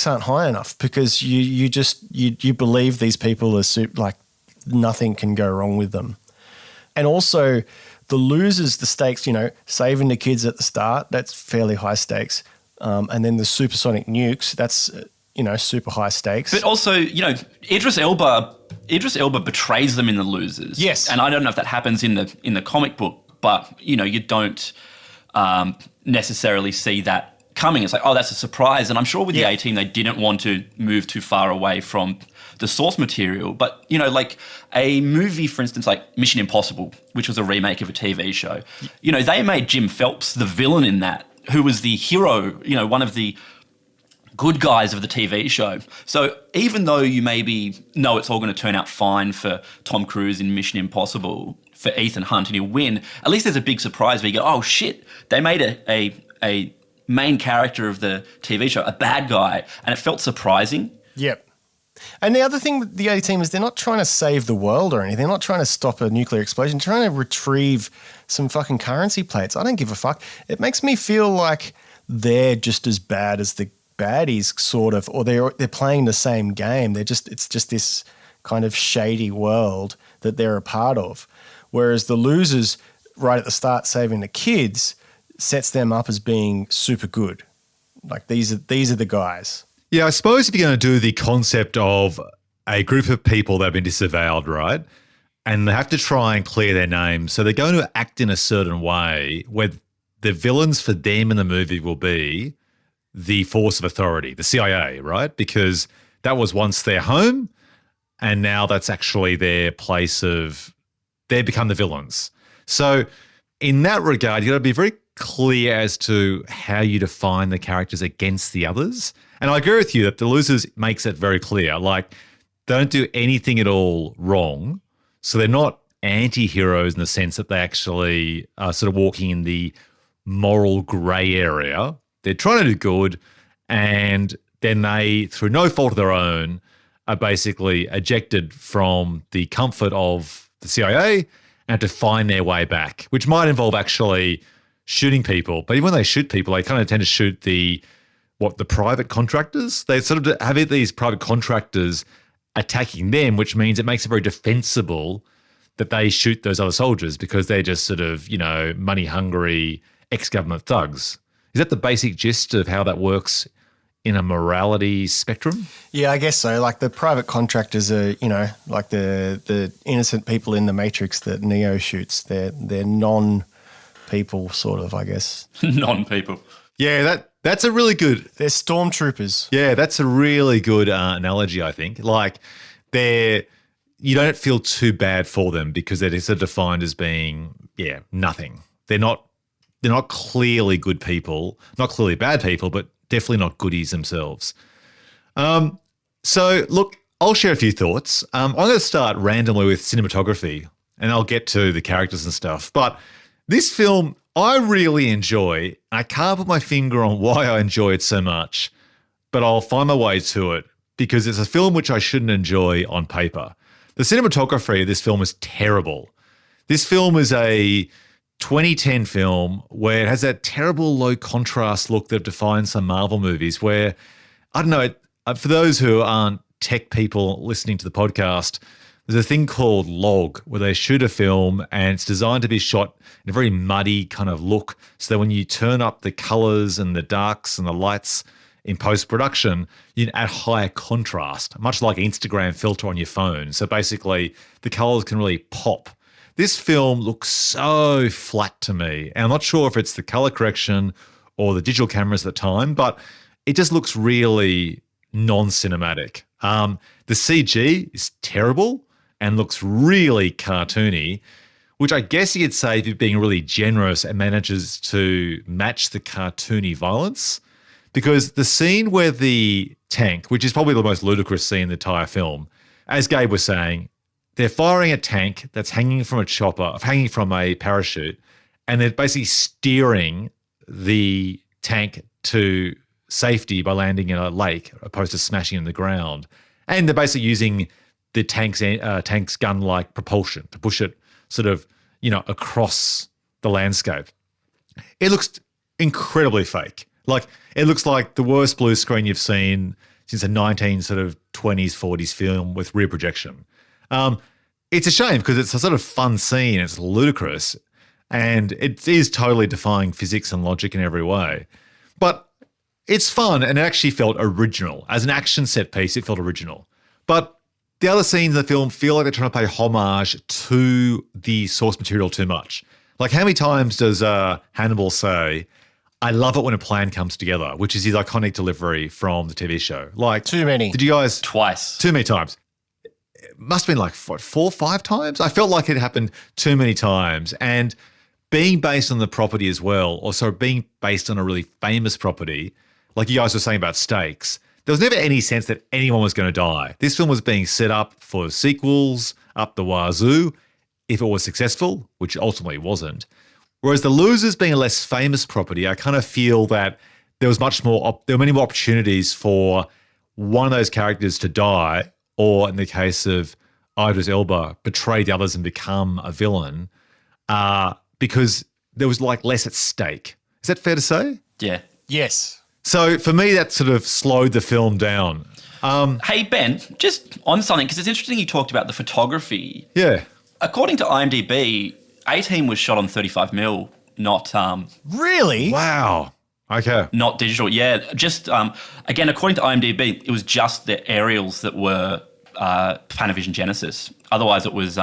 aren't high enough because you believe these people are like nothing can go wrong with them. And also the losers, the stakes, saving the kids at the start, that's fairly high stakes. And then the supersonic nukes, that's super high stakes. But also, Idris Elba betrays them in The Losers. Yes. And I don't know if that happens in the comic book, but you don't necessarily see that coming. It's like, oh, that's a surprise. And I'm sure with the A-Team, they didn't want to move too far away from the source material. But, like a movie, for instance, like Mission Impossible, which was a remake of a TV show, they made Jim Phelps the villain in that, who was the hero, one of the good guys of the TV show. So even though you maybe know it's all going to turn out fine for Tom Cruise in Mission Impossible, for Ethan Hunt, and he'll win, at least there's a big surprise where you go, oh shit, they made a main character of the TV show a bad guy, and it felt surprising. Yep. And the other thing with the A-Team is they're not trying to save the world or anything. They're not trying to stop a nuclear explosion. They're trying to retrieve some fucking currency plates. I don't give a fuck. It makes me feel like they're just as bad as the baddies, sort of, or they're playing the same game. It's just this kind of shady world that they're a part of. Whereas the losers, right at the start, saving the kids, sets them up as being super good. Like these are the guys. Yeah, I suppose if you're going to do the concept of a group of people that have been disavowed, right, and they have to try and clear their names, so they're going to act in a certain way where the villains for them in the movie will be the force of authority, the CIA, right? Because that was once their home, and now that's actually their place of, they become the villains. So in that regard, you've got to be very clear as to how you define the characters against the others. And I agree with you that The Losers makes it very clear. Like, they don't do anything at all wrong. So they're not anti-heroes in the sense that they actually are sort of walking in the moral grey area. They're trying to do good, and then they, through no fault of their own, are basically ejected from the comfort of the CIA and to find their way back, which might involve actually shooting people. But even when they shoot people, they kind of tend to shoot the private contractors. They sort of have these private contractors attacking them, which means it makes it very defensible that they shoot those other soldiers because they're just sort of, money-hungry ex-government thugs. Is that the basic gist of how that works in a morality spectrum? Yeah, I guess so. Like the private contractors are, like the innocent people in the Matrix that Neo shoots. They're non-people sort of, I guess. Non-people. Yeah, that's a really good... They're stormtroopers. Yeah, that's a really good analogy, I think. Like you don't feel too bad for them because they're sort of defined as being, nothing. They're not clearly good people, not clearly bad people, but definitely not goodies themselves. So, look, I'll share a few thoughts. I'm going to start randomly with cinematography, and I'll get to the characters and stuff. But this film, I really enjoy. I can't put my finger on why I enjoy it so much, but I'll find my way to it because it's a film which I shouldn't enjoy on paper. The cinematography of this film is terrible. This film is a 2010 film where it has that terrible low contrast look that defines some Marvel movies where, I don't know, for those who aren't tech people listening to the podcast, there's a thing called log where they shoot a film and it's designed to be shot in a very muddy kind of look so that when you turn up the colors and the darks and the lights in post-production, you can add higher contrast, much like an Instagram filter on your phone. So basically the colors can really pop. This film looks so flat to me. And I'm not sure if it's the color correction or the digital cameras at the time, but it just looks really non-cinematic. The CG is terrible and looks really cartoony, which I guess you could say if you're being really generous and manages to match the cartoony violence. Because the scene where the tank, which is probably the most ludicrous scene in the entire film, as Gabe was saying, they're firing a tank that's hanging from a chopper, hanging from a parachute, and they're basically steering the tank to safety by landing in a lake opposed to smashing in the ground. And they're basically using the tank's gun-like propulsion to push it sort of, across the landscape. It looks incredibly fake. Like, it looks like the worst blue screen you've seen since a 1920s, 40s film with rear projection. It's a shame because it's a sort of fun scene. It's ludicrous and it is totally defying physics and logic in every way. But it's fun and it actually felt original. As an action set piece, it felt original. But the other scenes in the film feel like they're trying to pay homage to the source material too much. Like, how many times does Hannibal say, "I love it when a plan comes together," which is his iconic delivery from the TV show? Like, too many. Did you guys? Twice. Too many times. It must have been like, 4 or 5 times? I felt like it happened too many times. And being based on the property as well, also being based on a really famous property, like you guys were saying about stakes, there was never any sense that anyone was going to die. This film was being set up for sequels up the wazoo if it was successful, which ultimately wasn't. Whereas the Losers being a less famous property, I kind of feel that there were many more opportunities for one of those characters to die, or in the case of Idris Elba, betray the others and become a villain, because there was like less at stake. Is that fair to say? Yeah. Yes. So for me, that sort of slowed the film down. Hey, Ben, just on something, because it's interesting you talked about the photography. Yeah. According to IMDb, A-Team was shot on 35mm, not Really? Wow. Okay. not digital. Yeah, just again, according to IMDb, it was just the aerials that were Panavision Genesis. Otherwise, it was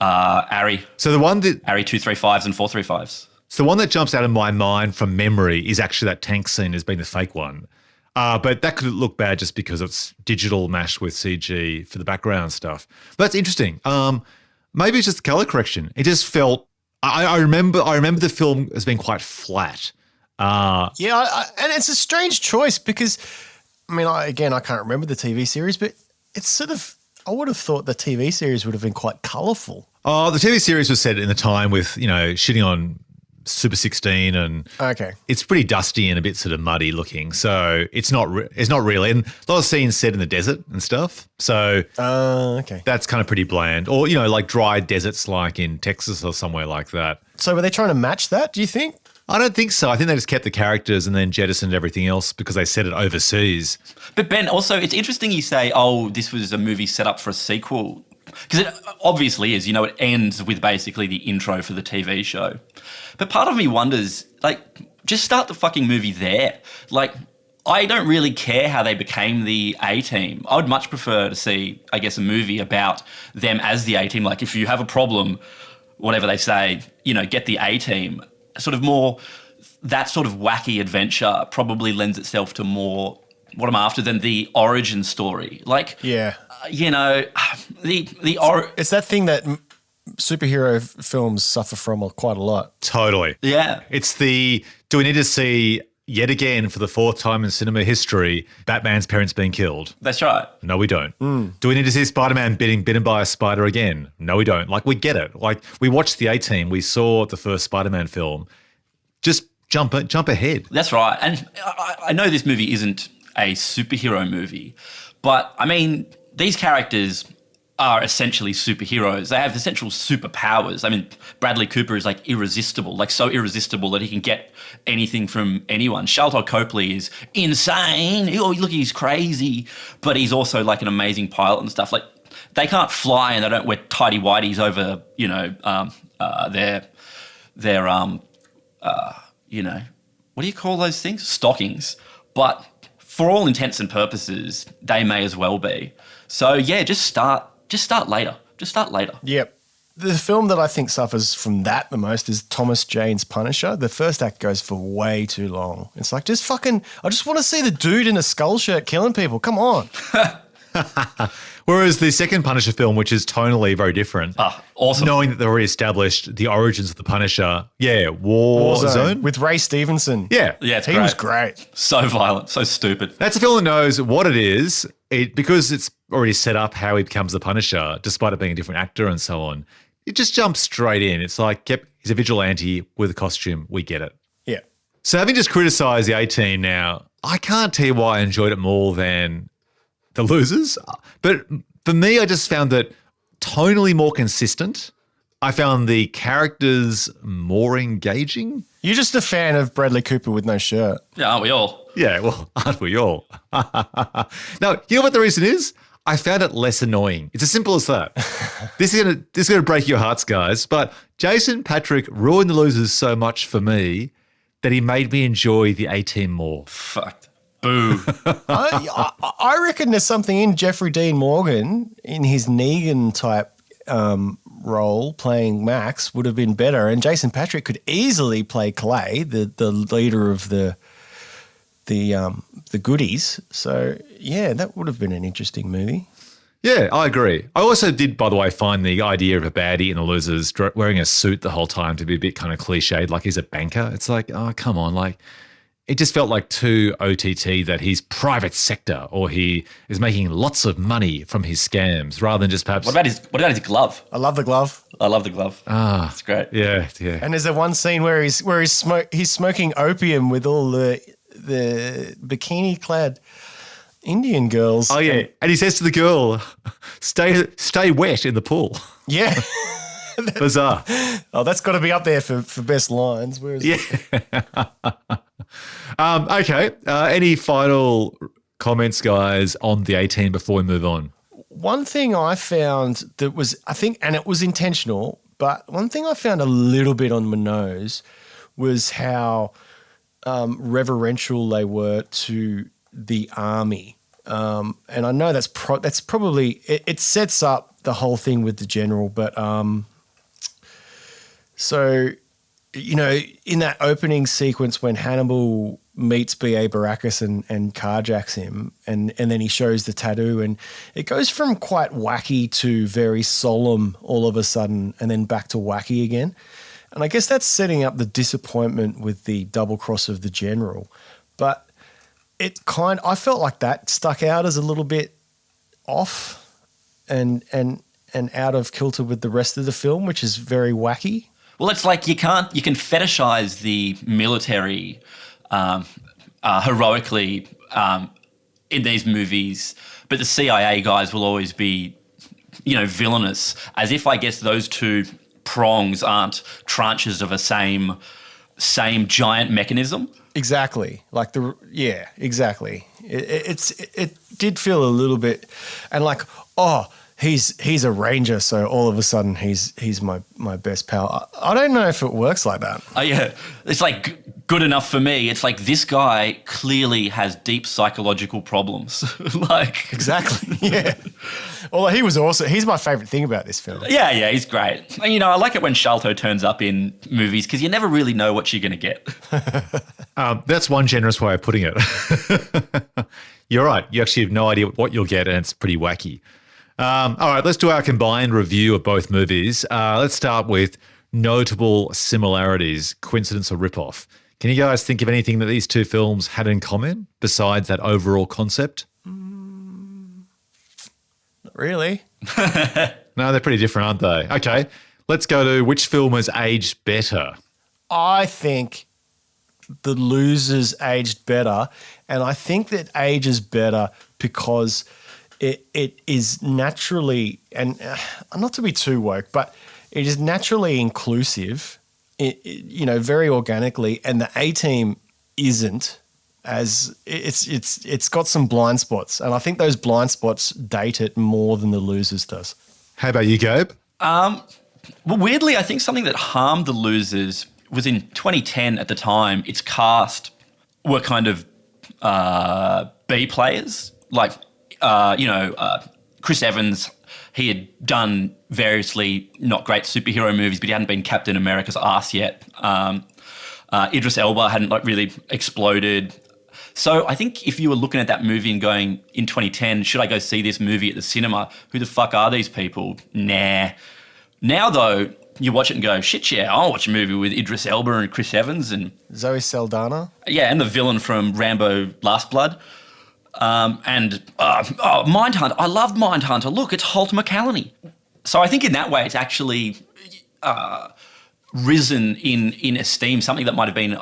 ARRI. So the one that ARRI 235s and 435s. So the one that jumps out of my mind from memory is actually that tank scene as being the fake one. But that could look bad just because it's digital mashed with CG for the background stuff. But that's interesting. Maybe it's just the color correction. It just felt. I remember the film as being quite flat. And it's a strange choice because, I can't remember the TV series, but it's sort of. I would have thought the TV series would have been quite colourful. Oh, the TV series was set in the time with shooting on Super 16 and Okay. it's pretty dusty and a bit sort of muddy looking. So it's not really. And a lot of scenes set in the desert and stuff. So Okay. that's kind of pretty bland. Or, like dry deserts like in Texas or somewhere like that. So were they trying to match that, do you think? I don't think so. I think they just kept the characters and then jettisoned everything else because they set it overseas. But Ben, also, it's interesting you say, this was a movie set up for a sequel. Because it obviously is. It ends with basically the intro for the TV show. But part of me wonders, just start the fucking movie there. I don't really care how they became the A-Team. I would much prefer to see, I guess, a movie about them as the A-Team. Like, if you have a problem, whatever they say, get the A-Team. Sort of more, that sort of wacky adventure probably lends itself to more what I'm after than the origin story. Yeah. It's that thing that superhero films suffer from quite a lot. Totally. Yeah. It's do we need to see yet again, for the fourth time in cinema history, Batman's parents being killed. That's right. No, we don't. Do we need to see Spider-Man bitten by a spider again? No, we don't. Like, we get it. Like, we watched the A-Team. We saw the first Spider-Man film. Just jump ahead. That's right. And I know this movie isn't a superhero movie, but I mean, these characters are essentially superheroes. They have essential superpowers. I mean, Bradley Cooper is like irresistible, like so irresistible that he can get anything from anyone. Sharlto Copley is insane. Oh, look, he's crazy, but he's also like an amazing pilot and stuff. Like, they can't fly and they don't wear tidy whities over, their what do you call those things? Stockings. But for all intents and purposes, they may as well be. So yeah, just start later. Just start later. Yep. The film that I think suffers from that the most is Thomas Jane's Punisher. The first act goes for way too long. It's like, I just want to see the dude in a skull shirt killing people. Come on. Whereas the second Punisher film, which is tonally very different, awesome. Knowing that they've already established the origins of the Punisher, Warzone. With Ray Stevenson. Yeah. Yeah, He was great. So violent, so stupid. That's a film that knows what it is. Because it's already set up how he becomes the Punisher, despite it being a different actor and so on. It just jumps straight in. It's like, yep, he's a vigilante with a costume. We get it. Yeah. So having just criticised the A-Team now, I can't tell you why I enjoyed it more than The Losers. But for me, I just found that tonally more consistent. I found the characters more engaging. You're just a fan of Bradley Cooper with no shirt. Yeah, aren't we all? Yeah, well, aren't we all? Now, you know what the reason is? I found it less annoying. It's as simple as that. This is gonna break your hearts, guys. But Jason Patric ruined The Losers so much for me that he made me enjoy the A-Team more. Fucked. Boo. I reckon there's something in Jeffrey Dean Morgan in his Negan type role playing Max would have been better, and Jason Patric could easily play Clay, the leader of the goodies. So yeah, that would have been an interesting movie. Yeah, I agree. I also did, by the way, find the idea of a baddie in The Losers wearing a suit the whole time to be a bit kind of cliched, like he's a banker. It's like, oh, come on, like it just felt like too OTT that he's private sector or he is making lots of money from his scams rather than just perhaps. What about his glove? I love the glove. I love the glove. It's great. Yeah. And there's that one scene where he's smoking opium with all the bikini clad Indian girls. Oh yeah, and he says to the girl, "Stay wet in the pool." Yeah. Bizarre. Oh, that's got to be up there for best lines. Where is it? Okay. Any final comments, guys, on the A-Team before we move on? One thing I found that was, I think, and it was intentional, but one thing I found a little bit on my nose was how reverential they were to the army. And I know that's probably, it sets up the whole thing with the general, but so, you know, in that opening sequence when Hannibal meets B.A. Baracus and carjacks him, and then he shows the tattoo, and it goes from quite wacky to very solemn all of a sudden, and then back to wacky again. And I guess that's setting up the disappointment with the double cross of the general. But I felt like that stuck out as a little bit off and out of kilter with the rest of the film, which is very wacky. Well, it's like you can fetishize the military heroically in these movies, but the CIA guys will always be, villainous, as if I guess those two prongs aren't tranches of a same giant mechanism. Exactly. Exactly. It did feel a little bit, and like, oh, he's a ranger, so all of a sudden he's my best pal. I don't know if it works like that. Oh yeah, it's like good enough for me. It's like this guy clearly has deep psychological problems. Like exactly, yeah. Although he was awesome. He's my favorite thing about this film. Yeah, he's great. And, I like it when Sharlto turns up in movies because you never really know what you're going to get. That's one generous way of putting it. You're right. You actually have no idea what you'll get, and it's pretty wacky. All right, let's do our combined review of both movies. Let's start with notable similarities, coincidence or ripoff. Can you guys think of anything that these two films had in common besides that overall concept? Not really. No, they're pretty different, aren't they? Okay, let's go to which film has aged better. I think The Losers aged better, and I think that ages better because it is naturally, and not to be too woke, but it is naturally inclusive, very organically, and the A-Team isn't. As it's got some blind spots, and I think those blind spots date it more than The Losers does. How about you, Gabe? Well, weirdly, I think something that harmed The Losers was in 2010 at the time, its cast were kind of B players. Like, Chris Evans, he had done variously not great superhero movies, but he hadn't been Captain America's ass yet. Idris Elba hadn't really exploded. So I think if you were looking at that movie and going, in 2010, should I go see this movie at the cinema? Who the fuck are these people? Nah. Now, though, you watch it and go, shit, yeah, I'll watch a movie with Idris Elba and Chris Evans and Zoe Saldana. Yeah, and the villain from Rambo Last Blood. Mindhunter. I loved Mindhunter. Look, it's Holt McCallany. So I think in that way it's actually risen in esteem, something that might have been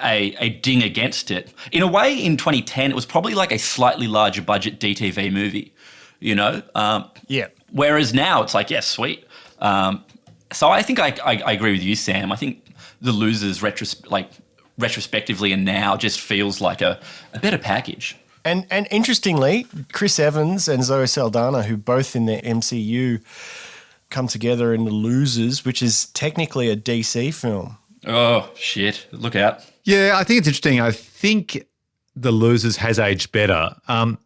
a ding against it. In a way, in 2010, it was probably like a slightly larger budget DTV movie, Yeah. Whereas now it's like, yeah, sweet. So I think I agree with you, Sam. I think The Losers retrospectively and now just feels like a better package. And interestingly, Chris Evans and Zoe Saldana, who both in the MCU come together in The Losers, which is technically a DC film. Oh, shit. Look out. Yeah, I think it's interesting. I think The Losers has aged better. I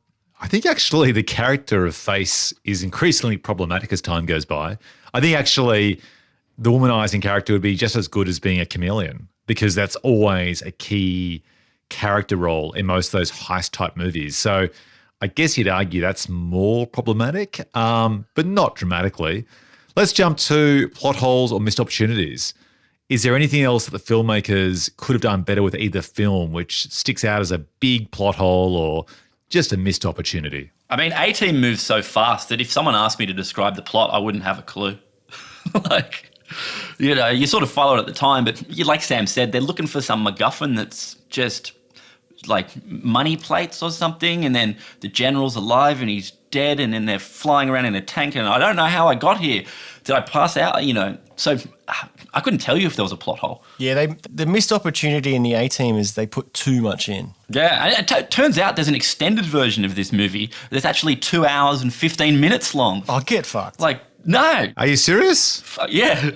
think actually the character of Face is increasingly problematic as time goes by. I think actually the womanizing character would be just as good as being a chameleon, because that's always a key character role in most of those heist-type movies. So I guess you'd argue that's more problematic, but not dramatically. Let's jump to plot holes or missed opportunities. Is there anything else that the filmmakers could have done better with either film which sticks out as a big plot hole or just a missed opportunity? I mean, A-Team moves so fast that if someone asked me to describe the plot, I wouldn't have a clue. You sort of follow it at the time, but like Sam said, they're looking for some MacGuffin that's just like money plates or something, and then the general's alive and he's dead, and then they're flying around in a tank, and I don't know how I got here. Did I pass out? So I couldn't tell you if there was a plot hole. Yeah, the missed opportunity in the A-Team is they put too much in. Yeah, and it turns out there's an extended version of this movie that's actually 2 hours and 15 minutes long. Oh, get fucked. No. Are you serious? Yeah.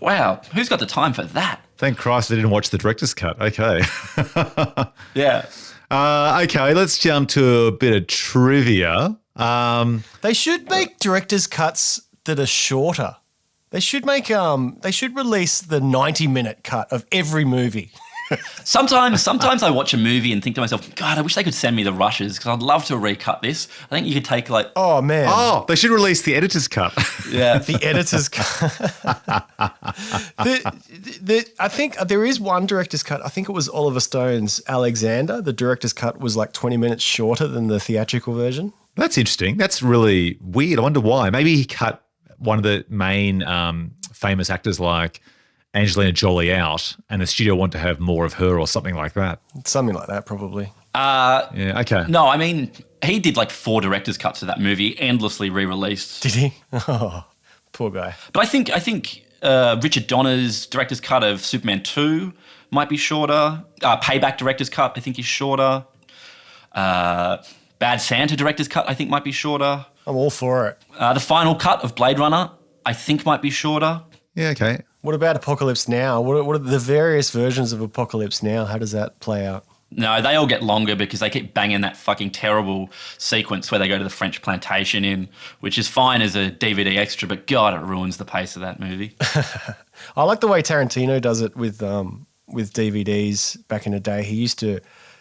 Wow. Who's got the time for that? Thank Christ I didn't watch the director's cut. Okay. Yeah. Okay, let's jump to a bit of trivia. They should make director's cuts that are shorter. They should make they should release the 90-minute cut of every movie. Sometimes I watch a movie and think to myself, God, I wish they could send me the rushes because I'd love to recut this. I think you could take Oh, man. Oh, they should release the editor's cut. Yeah. The editor's cut. I think there is one director's cut. I think it was Oliver Stone's Alexander. The director's cut was 20 minutes shorter than the theatrical version. That's interesting. That's really weird. I wonder why. Maybe he cut one of the main famous actors like Angelina Jolie out and the studio wanted to have more of her or something like that. Something like that, probably. Yeah, okay. No, I mean, he did 4 director's cuts of that movie, endlessly re-released. Did he? Oh, poor guy. But I think Richard Donner's director's cut of Superman 2 might be shorter. Payback director's cut, I think, is shorter. Bad Santa director's cut, I think, might be shorter. I'm all for it. The final cut of Blade Runner, I think, might be shorter. Yeah, okay. What about Apocalypse Now? What are the various versions of Apocalypse Now? How does that play out? No, they all get longer because they keep banging that fucking terrible sequence where they go to the French plantation in, which is fine as a DVD extra, but God, it ruins the pace of that movie. I like the way Tarantino does it with DVDs back in the day. He used to,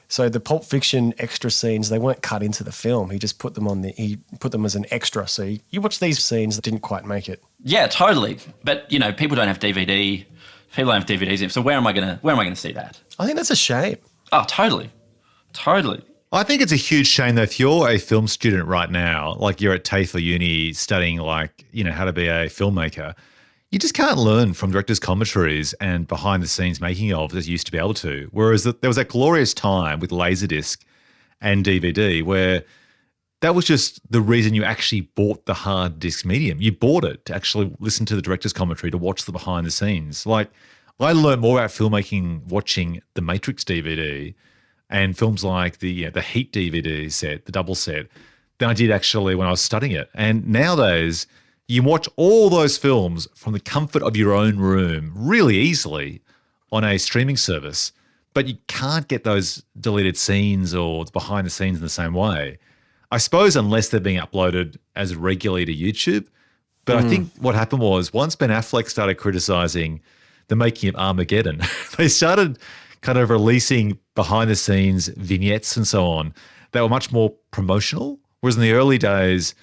so the Pulp Fiction extra scenes, they weren't cut into the film. He just put them he put them as an extra. So you watch these scenes that didn't quite make it. Yeah, totally. But, people don't have DVD People don't have DVDs in. So where am I gonna see that? I think that's a shame. Oh, totally. I think it's a huge shame that if you're a film student right now, like you're at TAFE or uni studying how to be a filmmaker, you just can't learn from directors' commentaries and behind the scenes making of as you used to be able to. Whereas there was that glorious time with Laserdisc and DVD where that was just the reason you actually bought the hard disc medium. You bought it to actually listen to the director's commentary, to watch the behind the scenes. Like, I learned more about filmmaking watching the Matrix DVD and films like the Heat DVD set, the double set, than I did actually when I was studying it. And nowadays, you watch all those films from the comfort of your own room really easily on a streaming service, but you can't get those deleted scenes or behind the scenes in the same way. I suppose unless they're being uploaded as regularly to YouTube. But I think what happened was once Ben Affleck started criticising the making of Armageddon, they started kind of releasing behind the scenes vignettes and so on that were much more promotional. Whereas in the early days,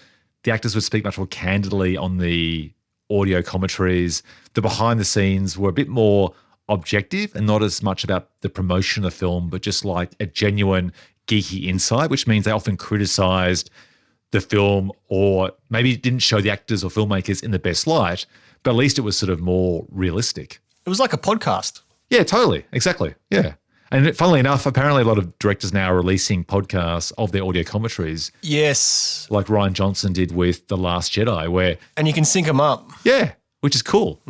the actors would speak much more candidly on the audio commentaries. The behind the scenes were a bit more objective and not as much about the promotion of the film, but just like a genuine geeky insight, which means they often criticised the film or maybe didn't show the actors or filmmakers in the best light, but at least it was sort of more realistic. It was like a podcast. Yeah, totally. Exactly. Yeah. And funnily enough, apparently a lot of directors now are releasing podcasts of their audio commentaries. Yes. Like Rian Johnson did with The Last Jedi, where... And you can sync them up. Yeah, which is cool.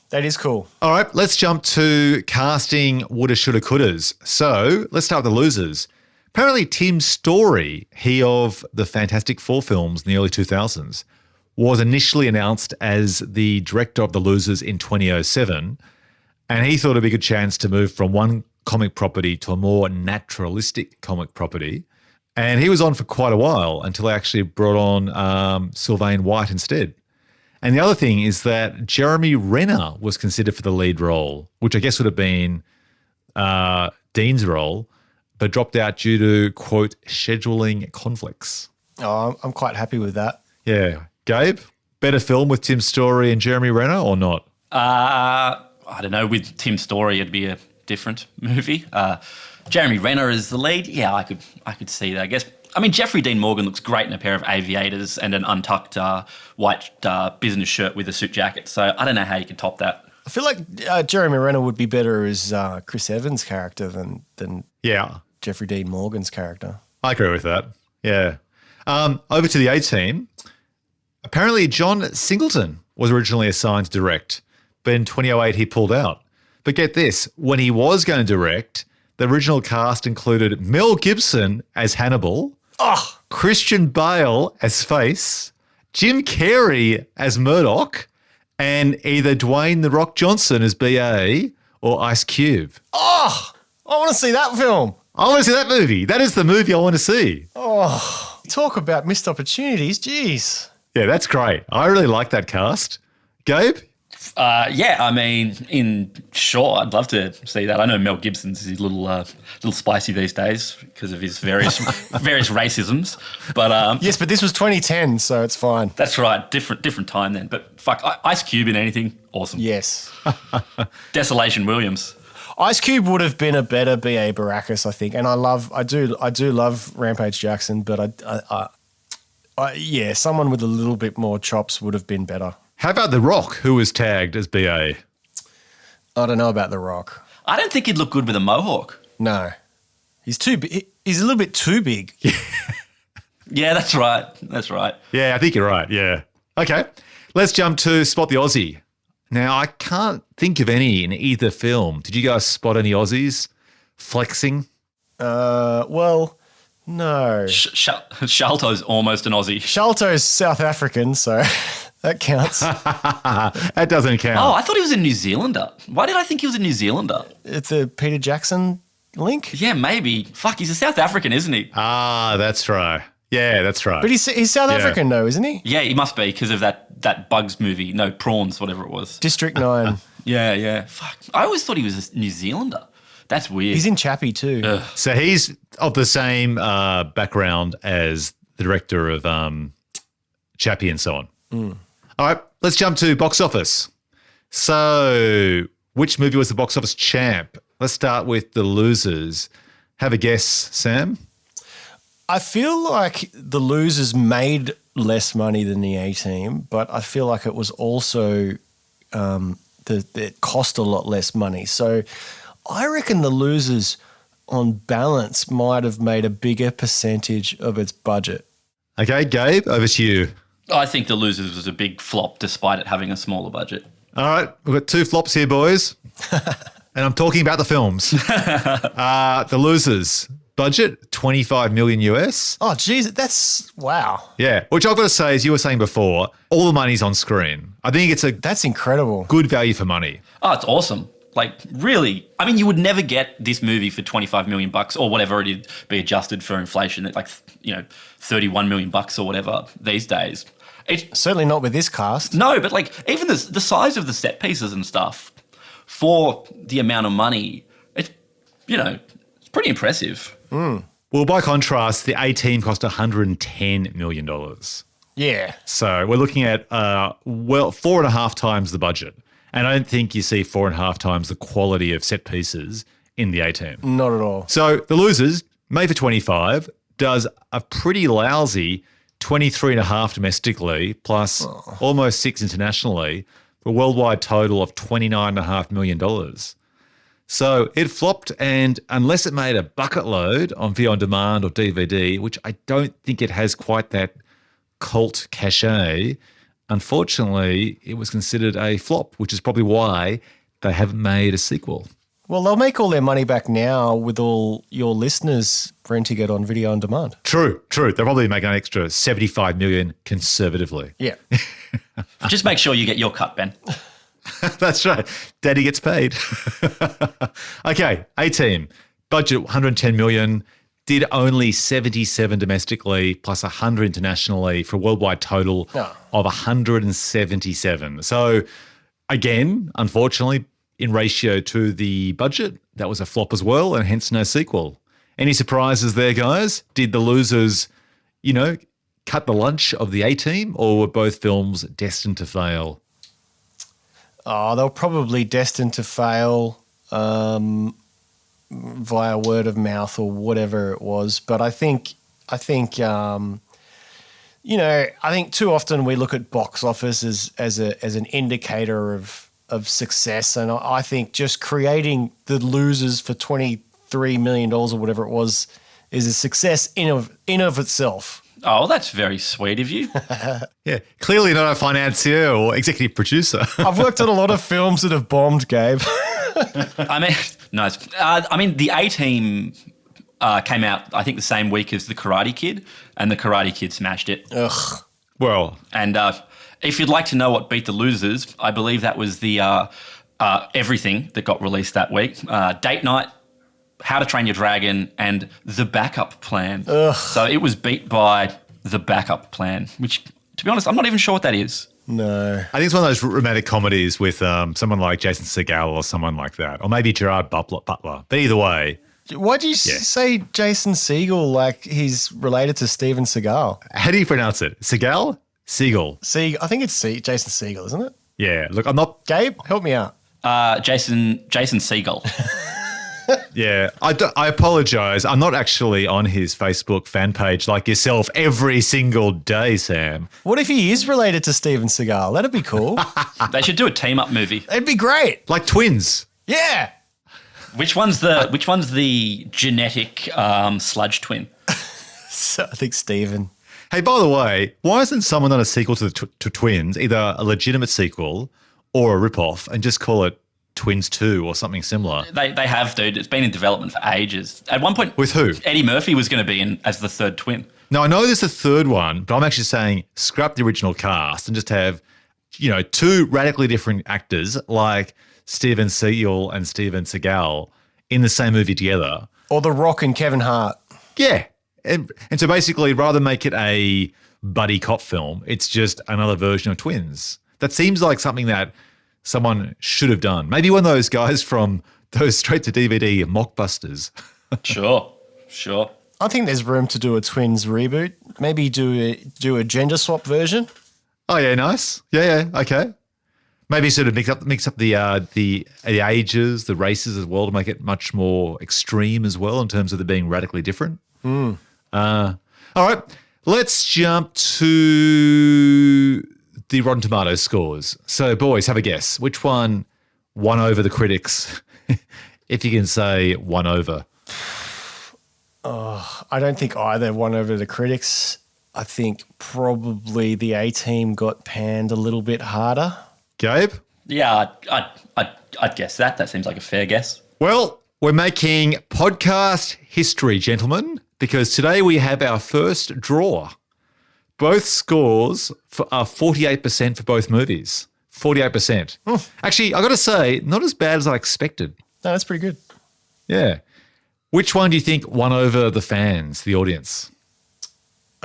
That is cool. All right, let's jump to casting woulda, shoulda, couldas. So let's start with the losers. Apparently, Tim Story, he of the Fantastic Four films in the early 2000s, was initially announced as the director of The Losers in 2007, and he thought it'd be a good chance to move from one comic property to a more naturalistic comic property. And he was on for quite a while until they actually brought on Sylvain White instead. And the other thing is that Jeremy Renner was considered for the lead role, which I guess would have been Dean's role, but dropped out due to, quote, scheduling conflicts. Oh, I'm quite happy with that. Yeah. Gabe, better film with Tim Story and Jeremy Renner or not? I don't know. With Tim Story, it'd be a different movie. Jeremy Renner is the lead. Yeah, I could see that, I guess. I mean, Jeffrey Dean Morgan looks great in a pair of aviators and an untucked white business shirt with a suit jacket. So I don't know how you can top that. I feel like Jeremy Renner would be better as Chris Evans' character than Jeffrey Dean Morgan's character. I agree with that. Yeah. Over to the A-Team. Apparently, John Singleton was originally assigned to direct, but in 2008 he pulled out. But get this, when he was going to direct, the original cast included Mel Gibson as Hannibal, Christian Bale as Face, Jim Carrey as Murdoch, and either Dwayne "The Rock" Johnson as BA or Ice Cube. Oh, I want to see that film. I want to see that movie. That is the movie I want to see. Oh, talk about missed opportunities. Jeez. Yeah, that's great. I really like that cast. Gabe? Yeah, I mean, I'd love to see that. I know Mel Gibson's is a little spicy these days because of his various racisms. But yes, but this was 2010, so it's fine. That's right, different time then. But fuck, Ice Cube in anything, awesome. Yes. Desolation Williams. Ice Cube would have been a better B.A. Baracus, I think, and I do love Rampage Jackson, but someone with a little bit more chops would have been better. How about The Rock, who was tagged as BA? I don't know about The Rock. I don't think he'd look good with a mohawk. No. He's too big. He's a little bit too big. Yeah, that's right. That's right. Yeah, I think you're right. Yeah. Okay. Let's jump to Spot the Aussie. Now, I can't think of any in either film. Did you guys spot any Aussies flexing? Well, no. Shalto's almost an Aussie. Shalto's South African, so that counts. That doesn't count. Oh, I thought he was a New Zealander. Why did I think he was a New Zealander? It's a Peter Jackson link? Yeah, maybe. Fuck, he's a South African, isn't he? Ah, that's right. Yeah, that's right. But he's South African, though, isn't he? Yeah, he must be because of that Bugs movie. No, Prawns, whatever it was. District 9. Yeah. Fuck. I always thought he was a New Zealander. That's weird. He's in Chappie too. Ugh. So he's of the same background as the director of Chappie and so on. All right, let's jump to box office. So Which movie was the box office champ? Let's start with The Losers. Have a guess, Sam. I feel like The Losers made less money than the A-Team, but I feel like it was also it cost a lot less money. So I reckon The Losers, on balance, might have made a bigger percentage of its budget. Okay, Gabe, over to you. I think The Losers was a big flop despite it having a smaller budget. All right, we've got 2 flops here, boys. And I'm talking about the films. The Losers, budget, 25 million US. Oh, geez, that's wow. Yeah, which I've got to say, as you were saying before, all the money's on screen. I think it's That's incredible. good value for money. Oh, it's awesome. Like, really. I mean, you would never get this movie for 25 million bucks or whatever it'd be adjusted for inflation at 31 million bucks or whatever these days. Certainly not with this cast. No, but even the size of the set pieces and stuff for the amount of money, it's pretty impressive. Well, by contrast, the A-Team cost $110 million. Yeah. So we're looking at, 4.5 times the budget. And I don't think you see 4.5 times the quality of set pieces in the A-Team. Not at all. So The Losers, made for 25, does a pretty lousy 23.5 domestically, plus almost 6 internationally, for a worldwide total of $29.5 million. So it flopped, and unless it made a bucket load on video on demand or DVD, which I don't think it has quite that cult cachet, unfortunately, it was considered a flop, which is probably why they haven't made a sequel. Well, they'll make all their money back now with all your listeners renting it on video on demand. True. They'll probably make an extra $75 million conservatively. Yeah. Just make sure you get your cut, Ben. That's right. Daddy gets paid. Okay, A-Team. Budget $110 million. Did only 77 domestically plus 100 internationally for a worldwide total of 177. So again, unfortunately, in ratio to the budget, that was a flop as well, and hence no sequel. Any surprises there, guys? Did The Losers, cut the lunch of the A-Team, or were both films destined to fail? Oh, they're probably destined to fail via word of mouth or whatever it was. But I think too often we look at box office as an indicator of success, and I think just creating The Losers for $23 million or whatever it was is a success in of itself. Oh, that's very sweet of you. Yeah, clearly not a financier or executive producer. I've worked on a lot of films that have bombed, Gabe. I mean, no. The A-Team came out, I think, the same week as The Karate Kid, and The Karate Kid smashed it. Ugh. Well, And if you'd like to know what beat The Losers, I believe that was the Everything that got released that week. Date Night, How to Train Your Dragon, and The Backup Plan. Ugh. So it was beat by The Backup Plan, which, to be honest, I'm not even sure what that is. No. I think it's one of those romantic comedies with someone like Jason Segel or someone like that, or maybe Gerard Butler. But either way. Why do you say Jason Segel like he's related to Steven Seagal? How do you pronounce it? Segel? Segel. I think it's Jason Segel, isn't it? Yeah, look, I'm not. Gabe, help me out. Jason Segel. Yeah, I apologise. I'm not actually on his Facebook fan page like yourself every single day, Sam. What if he is related to Steven Seagal? That'd be cool. They should do a team-up movie. It'd be great. Like twins. Yeah. Which one's the genetic sludge twin? So I think Steven. Hey, by the way, why isn't someone done a sequel to Twins, either a legitimate sequel or a rip-off, and just call it Twins 2 or something similar? They have, dude. It's been in development for ages. At one point, With who? Eddie Murphy was going to be in as the third twin. Now, I know there's a third one, but I'm actually saying scrap the original cast and just have, 2 radically different actors like Steven Seagal and Steven Seagal in the same movie together. Or The Rock and Kevin Hart. Yeah. And so basically, rather than make it a buddy cop film, it's just another version of Twins. That seems like something that someone should have done. Maybe one of those guys from those straight-to-DVD mockbusters. Sure. I think there's room to do a Twins reboot. Maybe do a gender swap version. Oh, yeah, nice. Yeah, okay. Maybe sort of mix up the ages, the races as well to make it much more extreme as well in terms of it being radically different. All right, let's jump to the Rotten Tomatoes scores. So, boys, have a guess. Which one won over the critics? If you can say won over. I don't think either won over the critics. I think probably the A-Team got panned a little bit harder. Gabe? Yeah, I'd guess that. That seems like a fair guess. Well, we're making podcast history, gentlemen, because today we have our first draw. Both scores are 48% for both movies. 48%. Actually, I got to say, not as bad as I expected. No, that's pretty good. Yeah. Which one do you think won over the fans, the audience?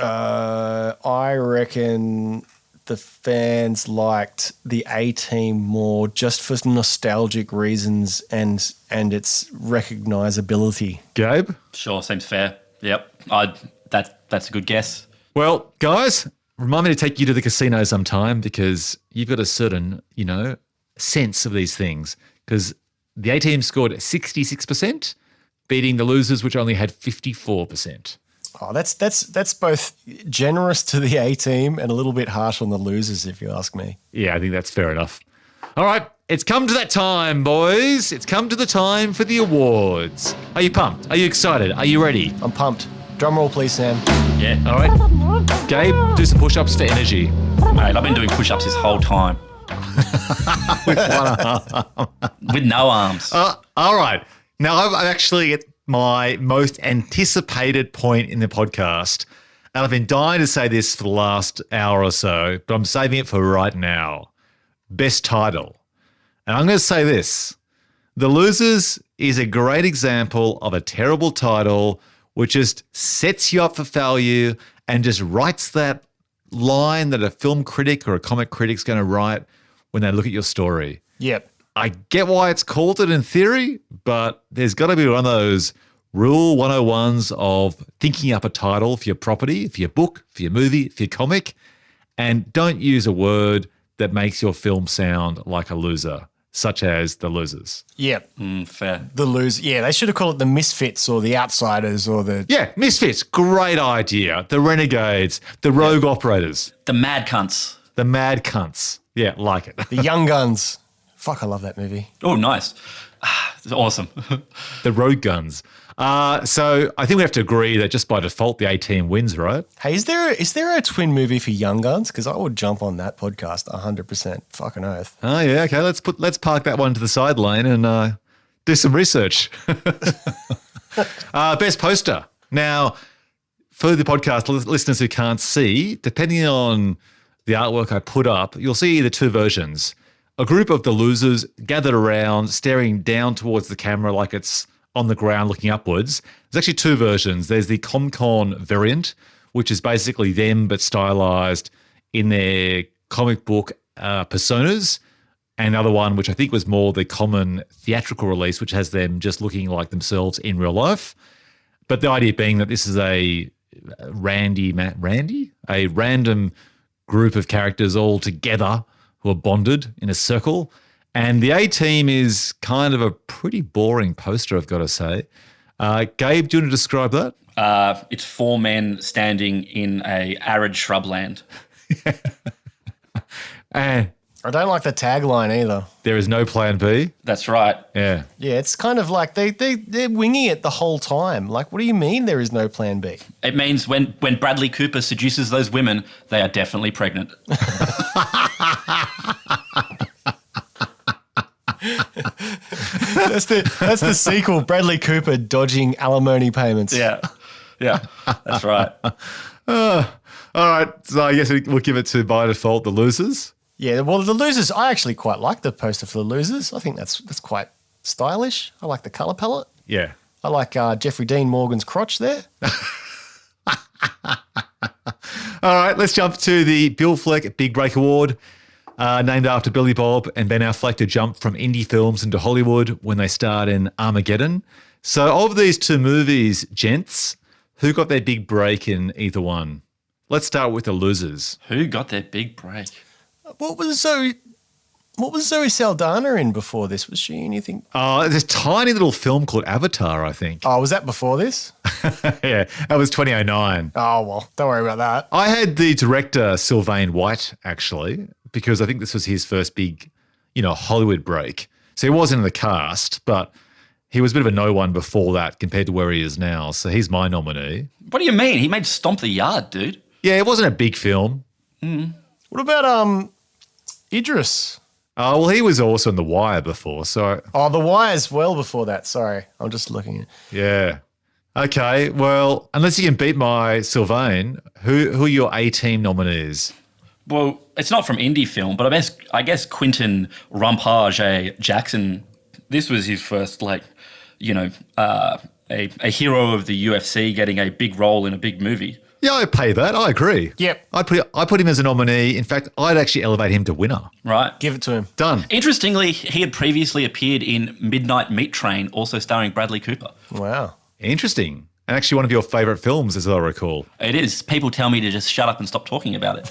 I reckon the fans liked the A-Team more just for nostalgic reasons and its recognizability. Gabe? Sure, seems fair. Yep, that's a good guess. Well, guys, remind me to take you to the casino sometime because you've got a certain, sense of these things. Because the A-Team scored 66%, beating the Losers, which only had 54%. Oh, that's both generous to the A-Team and a little bit harsh on the Losers, if you ask me. Yeah, I think that's fair enough. All right, it's come to that time, boys. It's come to the time for the awards. Are you pumped? Are you excited? Are you ready? I'm pumped. Drum roll, please, Sam. Yeah. All right. Gabe, do some push-ups for energy. Mate, I've been doing push-ups this whole time. With one arm. With no arms. All right. Now, I'm actually at my most anticipated point in the podcast, and I've been dying to say this for the last hour or so, but I'm saving it for right now. Best title. And I'm going to say this. The Losers is a great example of a terrible title which just sets you up for failure and just writes that line that a film critic or a comic critic's going to write when they look at your story. Yep. I get why it's called it in theory, but there's got to be one of those Rule 101s of thinking up a title for your property, for your book, for your movie, for your comic, and don't use a word that makes your film sound like a loser, such as The Losers. Yep. Fair. The Losers. Yeah, they should have called it The Misfits or The Outsiders or the... Yeah, Misfits, great idea. The Renegades, the Rogue Operators. The Mad Cunts. The Mad Cunts. Yeah, like it. The Young Guns. Fuck, I love that movie. Oh, nice. It's awesome. The Rogue Guns. So I think we have to agree that just by default, the A-Team wins, right? Hey, is there a twin movie for Young Guns? Because I would jump on that podcast 100%. Fucking oath. Oh, yeah, okay. Let's park that one to the side lane and do some research. Best poster. Now, for the podcast listeners who can't see, depending on the artwork I put up, you'll see the two versions. A group of the Losers gathered around, staring down towards the camera like it's on the ground looking upwards. There's actually two versions. There's the ComCon variant, which is basically them but stylized in their comic book personas, and the other one, which I think was more the common theatrical release, which has them just looking like themselves in real life. But the idea being that this is a random group of characters all together who are bonded in a circle. And the A-Team is kind of a pretty boring poster, I've got to say. Gabe, do you want to describe that? It's four men standing in a arid shrubland. And I don't like the tagline either. there is no plan B. That's right. Yeah. Yeah, it's kind of like they're winging it the whole time. Like, what do you mean there is no plan B? It means when Bradley Cooper seduces those women, they are definitely pregnant. That's the sequel, Bradley Cooper dodging alimony payments. Yeah, that's right. All right. So I guess we'll give it to, by default, the Losers. Yeah, well, the Losers, I actually quite like the poster for the Losers. I think that's quite stylish. I like the colour palette. Yeah. I like Jeffrey Dean Morgan's crotch there. All right, let's jump to the Bill Fleck Big Break Award, named after Billy Bob and Ben Affleck to jump from indie films into Hollywood when they starred in Armageddon. So of these two movies, gents, who got their big break in either one? Let's start with the Losers. Who got their big break? What was so What was Zoe Saldana in before this? Was she anything? There's a tiny little film called Avatar, I think. Oh, was that before this? Yeah, that was 2009. Oh, well, don't worry about that. I had the director Sylvain White, actually, because I think this was his first big, Hollywood break. So he wasn't in the cast, but he was a bit of a no one before that compared to where he is now. So he's my nominee. What do you mean? He made Stomp the Yard, dude. Yeah, it wasn't a big film. What about Idris? Oh, well, he was also in The Wire before, so... Oh, The Wire's well before that. Sorry, I'm just looking at... Yeah. Okay, well, unless you can beat my Sylvain, who are your A-team nominees? Well, it's not from indie film, but I guess Quentin Rampage Jackson, this was his first, a hero of the UFC getting a big role in a big movie. Yeah, I pay that. I agree. Yep. I put him as a nominee. In fact, I'd actually elevate him to winner. Right. Give it to him. Done. Interestingly, he had previously appeared in Midnight Meat Train, also starring Bradley Cooper. Wow. Interesting. And actually one of your favourite films, as I recall. It is. People tell me to just shut up and stop talking about it.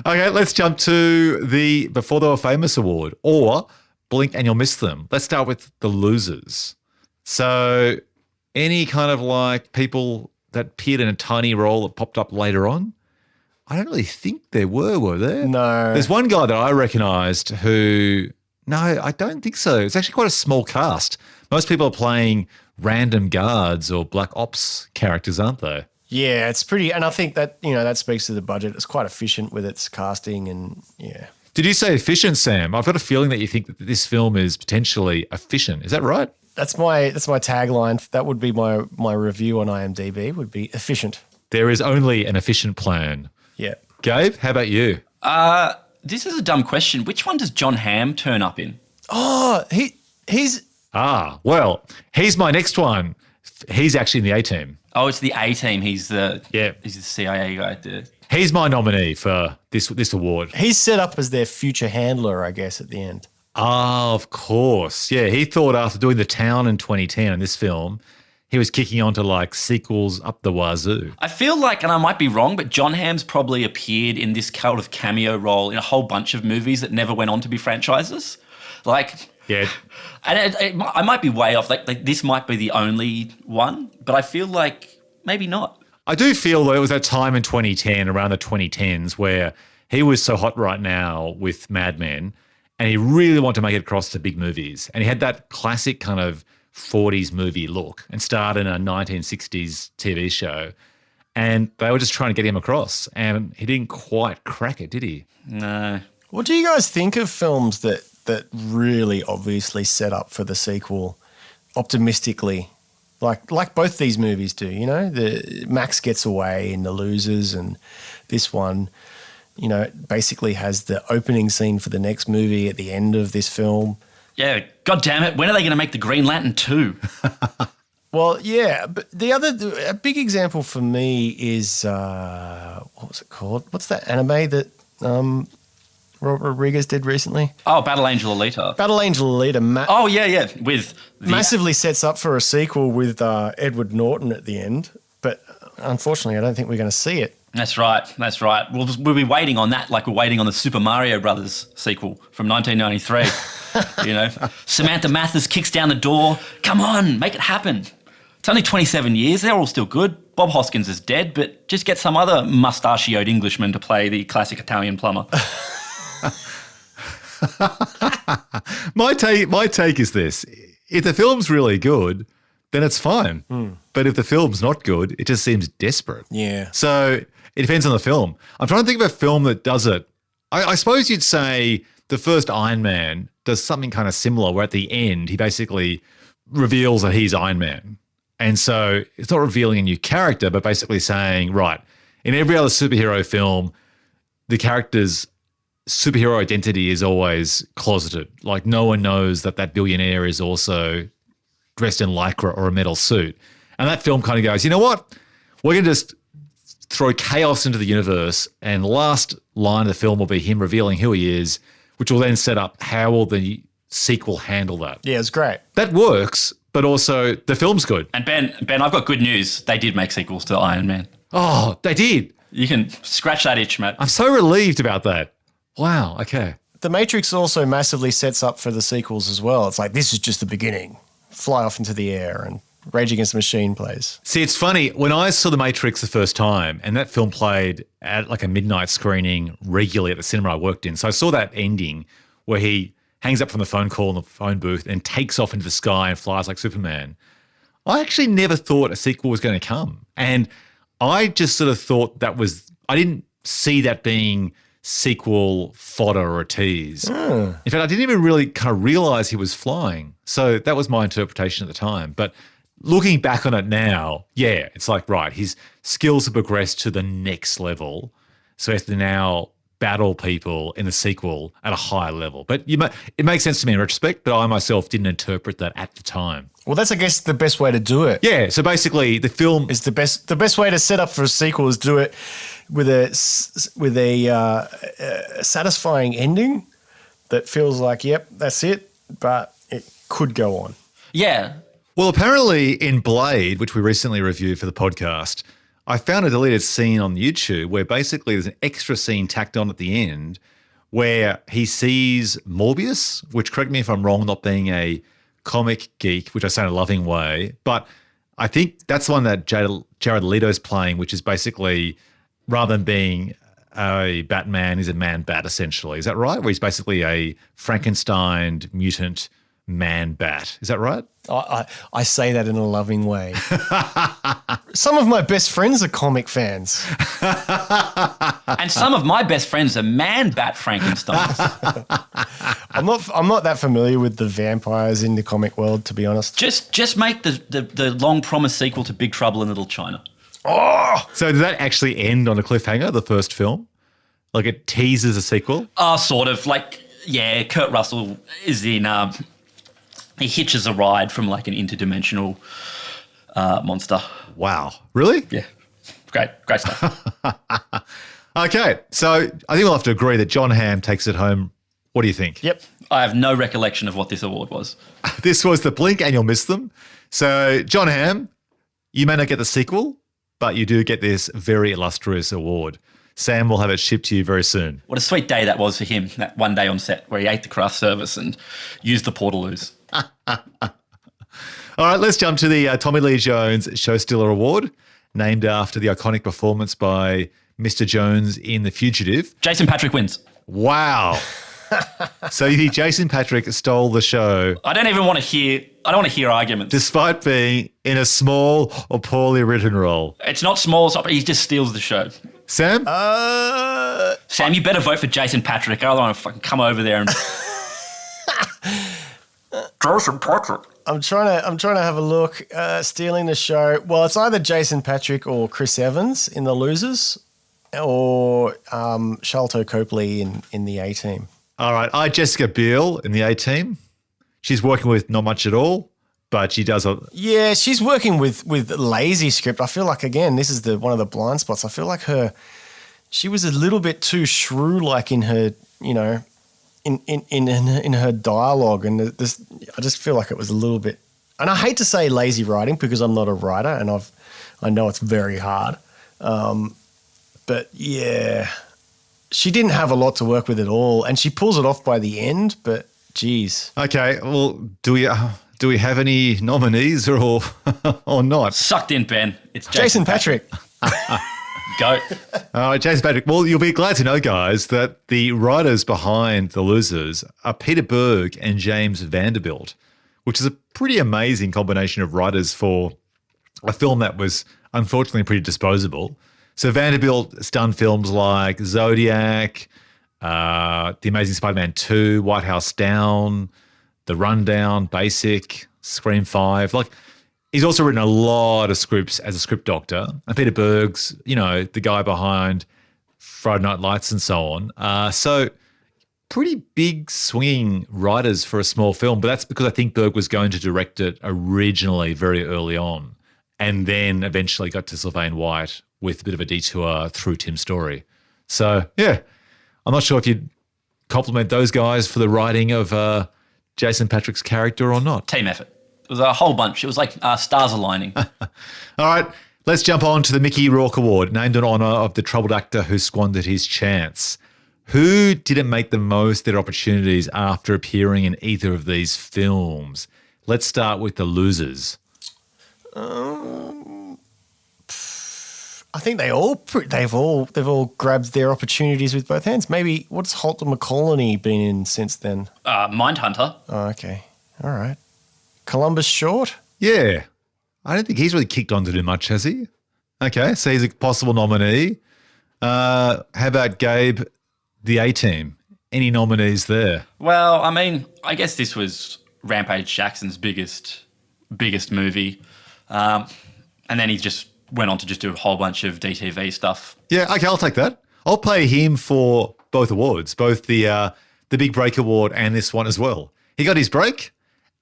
Okay, let's jump to the Before They Were Famous award, or Blink and You'll Miss Them. Let's start with the losers. So any kind of people that appeared in a tiny role that popped up later on? I don't really think there were there? No. There's one guy that I recognised who, no, I don't think so. It's actually quite a small cast. Most people are playing random guards or black ops characters, aren't they? Yeah, it's pretty, and I think that, that speaks to the budget. It's quite efficient with its casting and, yeah. Did you say efficient, Sam? I've got a feeling that you think that this film is potentially efficient. Is that right? That's my tagline. That would be my review on IMDb, would be efficient. There is only an efficient plan. Yeah. Gabe, how about you? This is a dumb question. Which one does John Hamm turn up in? Oh, he's... Well, he's my next one. He's actually in the A-team. Oh, it's the A-team. He's the CIA guy. He's my nominee for this award. He's set up as their future handler, I guess, at the end. Of course. Yeah, he thought after doing The Town in 2010 in this film, he was kicking on to sequels up the wazoo. I feel like, and I might be wrong, but John Hamm's probably appeared in this kind of cameo role in a whole bunch of movies that never went on to be franchises. Yeah. And I might be way off. This might be the only one, but I feel like maybe not. I do feel that it was that time in 2010, around the 2010s, where he was so hot right now with Mad Men, and he really wanted to make it across to big movies. And he had that classic kind of 40s movie look and starred in a 1960s TV show. And they were just trying to get him across. And he didn't quite crack it, did he? No. What do you guys think of films that really obviously set up for the sequel optimistically? Like both these movies do, the Max Gets Away in The Losers, and this one, basically has the opening scene for the next movie at the end of this film. Yeah, God damn it. When are they going to make the Green Lantern 2? Well, yeah, but a big example for me is, what was it called? What's that anime that Robert Rodriguez did recently? Oh, Battle Angel Alita. Battle Angel Alita. Yeah. With massively sets up for a sequel with Edward Norton at the end, but unfortunately, I don't think we're going to see it. That's right. We'll be waiting on that, like we're waiting on the Super Mario Brothers sequel from 1993. Samantha Mathis kicks down the door. Come on, make it happen. It's only 27 years. They're all still good. Bob Hoskins is dead, but just get some other mustachioed Englishman to play the classic Italian plumber. My take is this. If the film's really good, then it's fine. But if the film's not good, it just seems desperate. Yeah. So it depends on the film. I'm trying to think of a film that does it. I suppose you'd say the first Iron Man does something kind of similar, where at the end he basically reveals that he's Iron Man. And so it's not revealing a new character, but basically saying, right, in every other superhero film, the character's superhero identity is always closeted. Like no one knows that billionaire is also dressed in Lycra or a metal suit. And that film kind of goes, you know what? We're going to just throw chaos into the universe, and the last line of the film will be him revealing who he is, which will then set up how will the sequel handle that. Yeah, it's great. That works, but also the film's good. And Ben, I've got good news. They did make sequels to Iron Man. Oh, they did. You can scratch that itch, mate. I'm so relieved about that. Wow. Okay. The Matrix also massively sets up for the sequels as well. It's like, this is just the beginning. Fly off into the air and Rage Against the Machine plays. See, it's funny. When I saw The Matrix the first time, and that film played at like a midnight screening regularly at the cinema I worked in, so I saw that ending where he hangs up from the phone call in the phone booth and takes off into the sky and flies like Superman. I actually never thought a sequel was going to come. And I just sort of thought I didn't see that being sequel fodder or a tease. In fact, I didn't even really kind of realize he was flying. So that was my interpretation at the time. But looking back on it now, yeah, it's like, right, his skills have progressed to the next level. So he has to now battle people in the sequel at a higher level. But it makes sense to me in retrospect, but I myself didn't interpret that at the time. Well, that's, I guess, the best way to do it. Yeah, so basically the film is the best way to set up for a sequel is do it with a satisfying ending that feels like, yep, that's it, but it could go on. Yeah. Well, apparently in Blade, which we recently reviewed for the podcast, I found a deleted scene on YouTube where basically there's an extra scene tacked on at the end where he sees Morbius, which, correct me if I'm wrong, not being a comic geek, which I say in a loving way, but I think that's the one that Jared Leto's playing, which is basically, rather than being a Batman, he's a man-bat essentially. Is that right? Where he's basically a Frankenstein mutant man-bat. Is that right? I say that in a loving way. Some of my best friends are comic fans. And some of my best friends are man-bat Frankensteins. I'm not that familiar with the vampires in the comic world, to be honest. Just make the long-promised sequel to Big Trouble in Little China. Oh! So did that actually end on a cliffhanger, the first film? Like it teases a sequel? Sort of. Like, yeah, Kurt Russell is in... he hitches a ride from like an interdimensional monster. Wow. Really? Yeah. Great stuff. Okay. So I think we'll have to agree that John Hamm takes it home. What do you think? Yep. I have no recollection of what this award was. This was the blink and you'll miss them. So John Hamm, you may not get the sequel, but you do get this very illustrious award. Sam will have it shipped to you very soon. What a sweet day that was for him, that one day on set where he ate the craft service and used the Portaloos. All right, let's jump to the Tommy Lee Jones Show Stealer Award, named after the iconic performance by Mr. Jones in The Fugitive. Jason Patric wins. Wow. So you think Jason Patric stole the show? I don't want to hear arguments. Despite being in a small or poorly written role. It's not small, he just steals the show. Sam? Sam, you better vote for Jason Patric. I don't want to fucking come over there and... Jason Patric. I'm trying to have a look. Stealing the show. Well, it's either Jason Patric or Chris Evans in The Losers, or Sharlto Copley in the A-Team. All right, Jessica Biel in the A-Team. She's working with not much at all, but she does a... Yeah, she's working with lazy script. I feel like, again, this is one of the blind spots. I feel like she was a little bit too shrew-like in her, in her dialogue, and I just feel like it was a little bit... And I hate to say lazy writing because I'm not a writer, and I know it's very hard. But yeah, she didn't have a lot to work with at all, and she pulls it off by the end. But geez. Okay, well, do we have any nominees or not? Sucked in, Ben. It's Jason Patric. Go. All right, Jason Patric. Well, you'll be glad to know, guys, that the writers behind The Losers are Peter Berg and James Vanderbilt, which is a pretty amazing combination of writers for a film that was unfortunately pretty disposable. So Vanderbilt's done films like Zodiac, The Amazing Spider-Man 2, White House Down, The Rundown, Basic, Scream 5. Like, he's also written a lot of scripts as a script doctor. And Peter Berg's, the guy behind Friday Night Lights and so on. So pretty big swinging writers for a small film. But that's because I think Berg was going to direct it originally very early on, and then eventually got to Sylvain White with a bit of a detour through Tim Story. So, yeah, I'm not sure if you'd compliment those guys for the writing of Jason Patric's character or not. Team effort. It was a whole bunch. It was like stars aligning. All right, let's jump on to the Mickey Rourke Award, named in honour of the troubled actor who squandered his chance. Who didn't make the most of their opportunities after appearing in either of these films? Let's start with the losers. I think they've all grabbed their opportunities with both hands. Maybe what's Halter McColney been in since then? Mindhunter. Oh, okay, all right. Columbus Short. Yeah. I don't think he's really kicked on to do much, has he? Okay, so he's a possible nominee. How about Gabe, the A-Team? Any nominees there? Well, I mean, I guess this was Rampage Jackson's biggest movie. And then he just went on to just do a whole bunch of DTV stuff. Yeah, okay, I'll take that. I'll play him for both awards, both the Big Break Award and this one as well. He got his break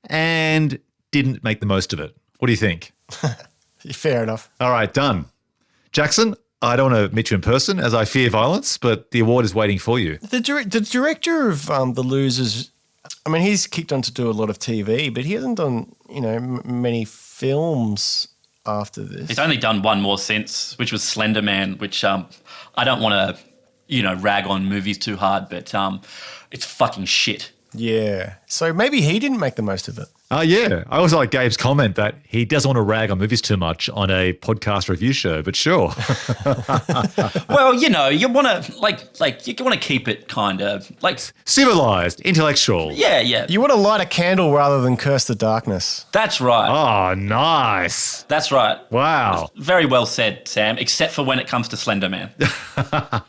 and didn't make the most of it. What do you think? Fair enough. All right, done. Jackson, I don't want to meet you in person as I fear violence, but the award is waiting for you. The director of The Losers, I mean, he's kicked on to do a lot of TV, but he hasn't done, many films after this. He's only done one more since, which was Slender Man, which I don't want to, rag on movies too hard, but it's fucking shit. Yeah. So maybe he didn't make the most of it. Yeah. I also like Gabe's comment that he doesn't want to rag on movies too much on a podcast review show, but sure. Well, you want to you want to keep it kind of like civilized, intellectual. Yeah. You want to light a candle rather than curse the darkness. That's right. Oh, nice. That's right. Wow. Very well said, Sam, except for when it comes to Slender Man. I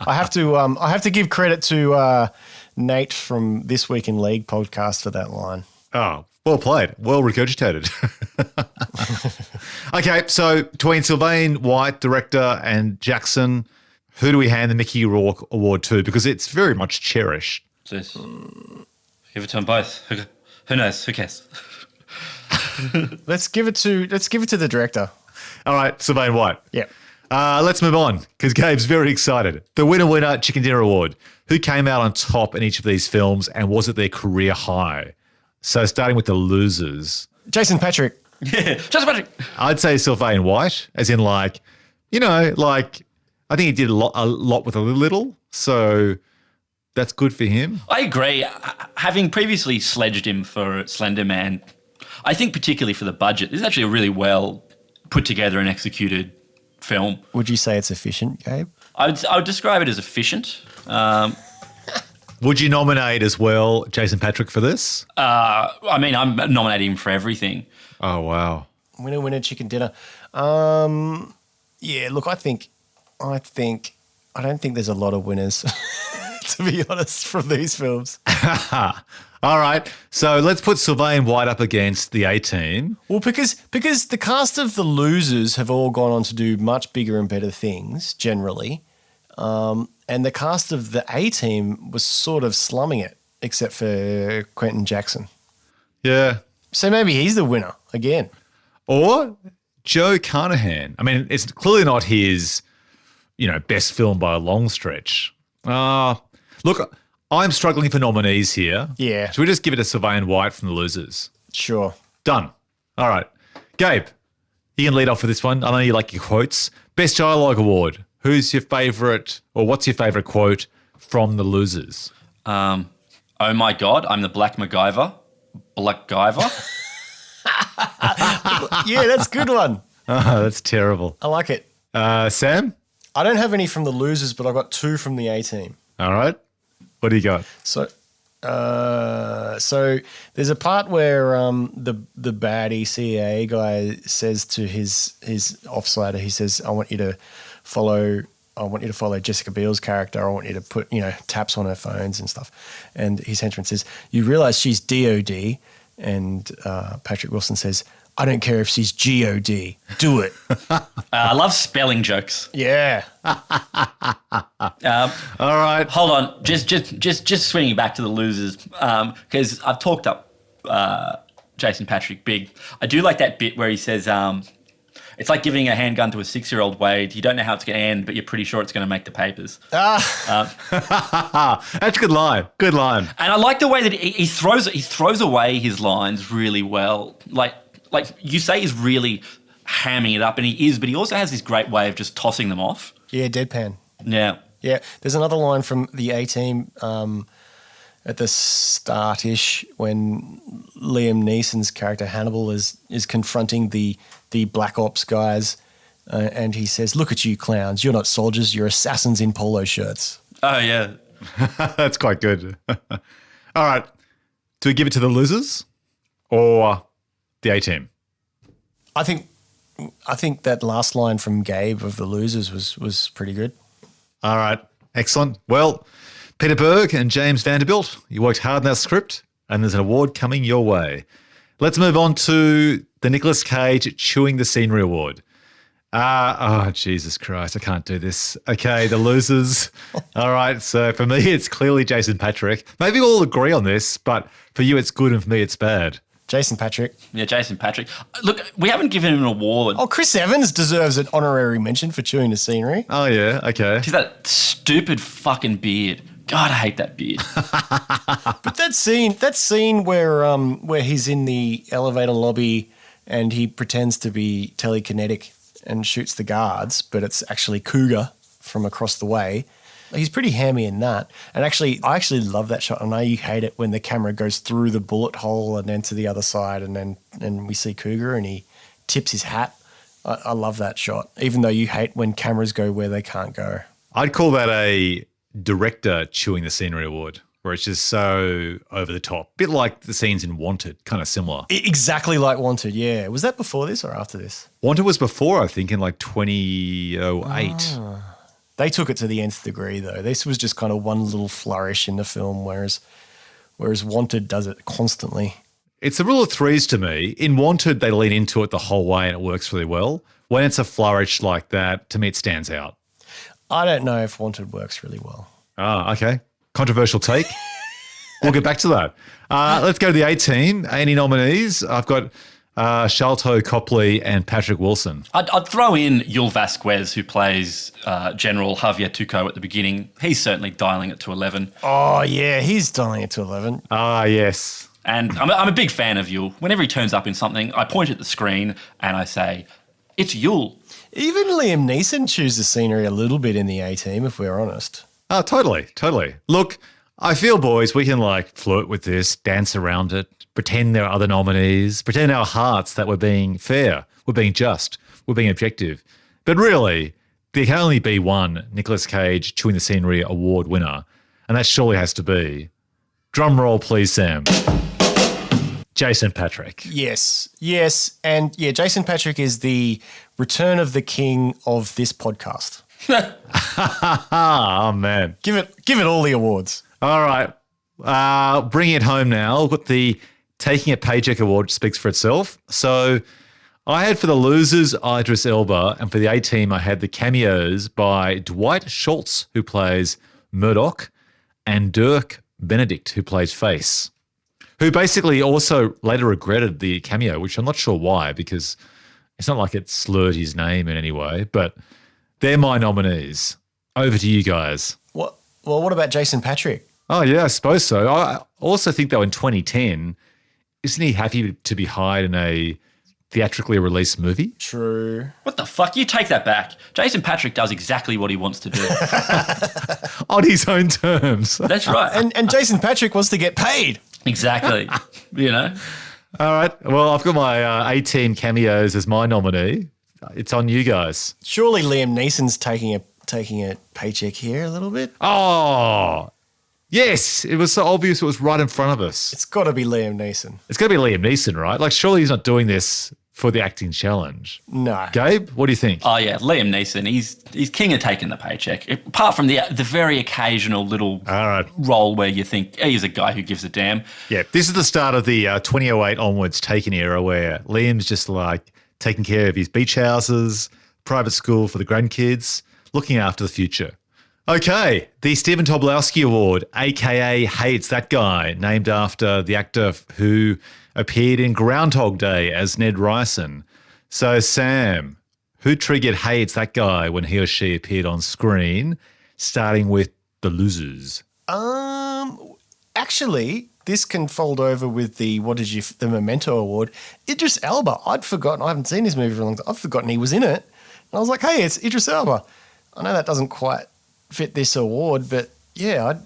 have to give credit to Nate from This Week in League podcast for that line. Oh, well played. Well regurgitated. Okay, so between Sylvain White, director, and Jackson, who do we hand the Mickey Rourke Award to? Because it's very much cherished. Give it to them both. Who knows? Who cares? Let's give it to the director. All right, Sylvain White. Yeah. Let's move on because Gabe's very excited. The winner, Chicken Dinner Award. Who came out on top in each of these films and was it their career high? So starting with the losers. Jason Patrick. Yeah, Jason Patrick. I'd say Sylvain White, as in I think he did a lot with a little, so that's good for him. I agree. Having previously sledged him for Slender Man, I think particularly for the budget, this is actually a really well put together and executed film. Would you say it's efficient, Gabe? I would describe it as efficient. Would you nominate as well Jason Patrick for this? I mean, I'm nominating him for everything. Oh, wow. Winner, chicken dinner. Yeah, look, I don't think there's a lot of winners, to be honest, from these films. All right. So let's put Sylvain White up against the A-Team. Well, because the cast of The Losers have all gone on to do much bigger and better things, generally. And the cast of the A-Team was sort of slumming it, except for Quentin Jackson. Yeah. So maybe he's the winner again. Or Joe Carnahan. I mean, it's clearly not his, best film by a long stretch. Look, I'm struggling for nominees here. Yeah. Should we just give it to Sylvain White from The Losers? Sure. Done. All right. Gabe, you can lead off with this one. I know you like your quotes. Best Dialogue Award. Who's your favourite, or what's your favourite quote from The Losers? Oh my God, I'm the Black MacGyver. Black Guyver. Yeah, that's a good one. Oh, that's terrible. I like it. Sam? I don't have any from The Losers, but I've got 2 from the A-Team. All right. What do you got? So there's a part where the baddie CIA guy says to his offsider, he says, I want you to follow Jessica Biel's character. I want you to put, taps on her phones and stuff. And his henchman says, you realize she's DOD? And Patrick Wilson says, I don't care if she's GOD. Do it. I love spelling jokes. Yeah. All right. Hold on. Just swinging back to The Losers, because I've talked up Jason Patrick big. I do like that bit where he says, it's like giving a handgun to a 6-year-old Wade. You don't know how it's going to end, but you're pretty sure it's going to make the papers. That's a good line. Good line. And I like the way that he throws away his lines really well. Like you say, he's really hamming it up, and he is, but he also has this great way of just tossing them off. Yeah, deadpan. Yeah. Yeah, there's another line from the A-Team at the start-ish when Liam Neeson's character Hannibal is confronting the Black Ops guys, and he says, "Look at you clowns! You're not soldiers. You're assassins in polo shirts." Oh, yeah. That's quite good. All right. Do we give it to the losers or the A-Team? I think that last line from Gabe of the losers was pretty good. All right. Excellent. Well, Peter Berg and James Vanderbilt, you worked hard on that script, and there's an award coming your way. Let's move on to the Nicolas Cage Chewing the Scenery Award. Jesus Christ, I can't do this. Okay, the losers. All right, so for me, it's clearly Jason Patrick. Maybe we'll all agree on this, but for you, it's good, and for me, it's bad. Jason Patrick. Yeah, Jason Patrick. Look, we haven't given him an award. Oh, Chris Evans deserves an honorary mention for chewing the scenery. Oh, yeah, okay. He's that stupid fucking beard. God, I hate that beard. But that scene where he's in the elevator lobby and he pretends to be telekinetic and shoots the guards, but it's actually Cougar from across the way. He's pretty hammy in that. And I actually love that shot. I know you hate it when the camera goes through the bullet hole and then to the other side and we see Cougar and he tips his hat. I love that shot, even though you hate when cameras go where they can't go. I'd call that a director chewing the scenery award, where it's just so over the top. Bit like the scenes in Wanted, kind of similar. Exactly like Wanted, yeah. Was that before this or after this? Wanted was before, I think, in like 2008. They took it to the nth degree, though. This was just kind of one little flourish in the film, whereas Wanted does it constantly. It's a rule of threes to me. In Wanted, they lean into it the whole way and it works really well. When it's a flourish like that, to me, it stands out. I don't know if Wanted works really well. Ah, okay. Controversial take. We'll get back to that. Let's go to the A-Team. Any nominees? I've got Sharlto Copley and Patrick Wilson. I'd throw in Yul Vasquez, who plays General Javier Tuco at the beginning. He's certainly dialing it to 11. Oh, yeah, he's dialing it to 11. Ah, yes. And I'm a big fan of Yul. Whenever he turns up in something, I point at the screen and I say, "It's Yul." Even Liam Neeson chews the scenery a little bit in the A-Team, if we're honest. Oh, totally. Look, I feel, boys, we can like flirt with this, dance around it, pretend there are other nominees, pretend in our hearts that we're being fair, we're being just, we're being objective. But really, there can only be one Nicolas Cage Chewing the Scenery award winner, and that surely has to be, drum roll please, Sam, Jason Patrick. Yes. And yeah, Jason Patrick is the return of the king of this podcast. Oh, man. Give it all the awards. All right. Bringing it home now. We've got the Taking a Paycheck Award, which speaks for itself. So I had for the losers Idris Elba, and for the A-Team I had the cameos by Dwight Schultz, who plays Murdoch, and Dirk Benedict, who plays Face, who basically also later regretted the cameo, which I'm not sure why, because it's not like it slurred his name in any way, but they're my nominees. Over to you guys. What about Jason Patrick? Oh, yeah, I suppose so. I also think, though, in 2010, isn't he happy to be hired in a theatrically released movie? True. What the fuck? You take that back. Jason Patrick does exactly what he wants to do. On his own terms. That's right. And Jason Patrick wants to get paid. Exactly. You know? All right. Well, I've got my A-Team cameos as my nominee. It's on you guys. Surely Liam Neeson's taking a paycheck here a little bit. Oh, yes. It was so obvious it was right in front of us. It's got to be Liam Neeson. It's got to be Liam Neeson, right? Like, surely he's not doing this for the acting challenge. No. Gabe, what do you think? Oh, yeah, Liam Neeson. He's king of taking the paycheck. Apart from the very occasional little role where you think he's a guy who gives a damn. Yeah, this is the start of the 2008 onwards Taken era, where Liam's just like taking care of his beach houses, private school for the grandkids, looking after the future. Okay, the Stephen Tobolowsky Award, a.k.a. Hey, It's That Guy, named after the actor who appeared in Groundhog Day as Ned Ryerson. So, Sam, who triggered Hey, It's That Guy when he or she appeared on screen, starting with the losers? Actually, this can fold over with the Memento Award. Idris Elba. I'd forgotten. I haven't seen this movie for a long time. I've forgotten he was in it. And I was like, hey, it's Idris Elba. I know that doesn't quite fit this award, but yeah,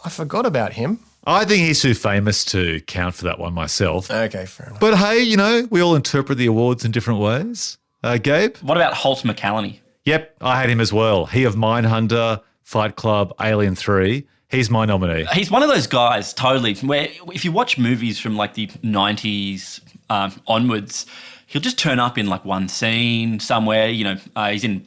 I forgot about him. I think he's too famous to count for that one myself. Okay, fair enough. But hey, we all interpret the awards in different ways. Gabe? What about Holt McCallany? Yep, I had him as well. He of Mindhunter, Fight Club, Alien 3. He's my nominee. He's one of those guys, totally, where if you watch movies from like the 90s onwards, he'll just turn up in like one scene somewhere, he's in,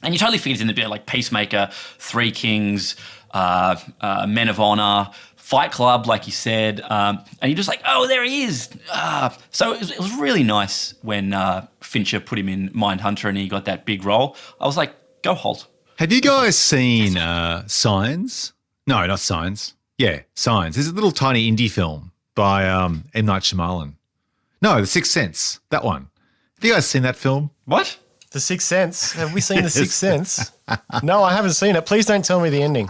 and you totally figure he's in the bit like Peacemaker, Three Kings, Men of Honor, Fight Club, like you said, and you're just like, oh, there he is. So it was really nice when Fincher put him in Mindhunter and he got that big role. I was like, go Holt. Have you guys seen Signs? No, not Signs. Yeah, Signs. It's a little tiny indie film by M. Night Shyamalan. No, The Sixth Sense, that one. Have you guys seen that film? What? The Sixth Sense. Have we seen The Sixth Sense? No, I haven't seen it. Please don't tell me the ending.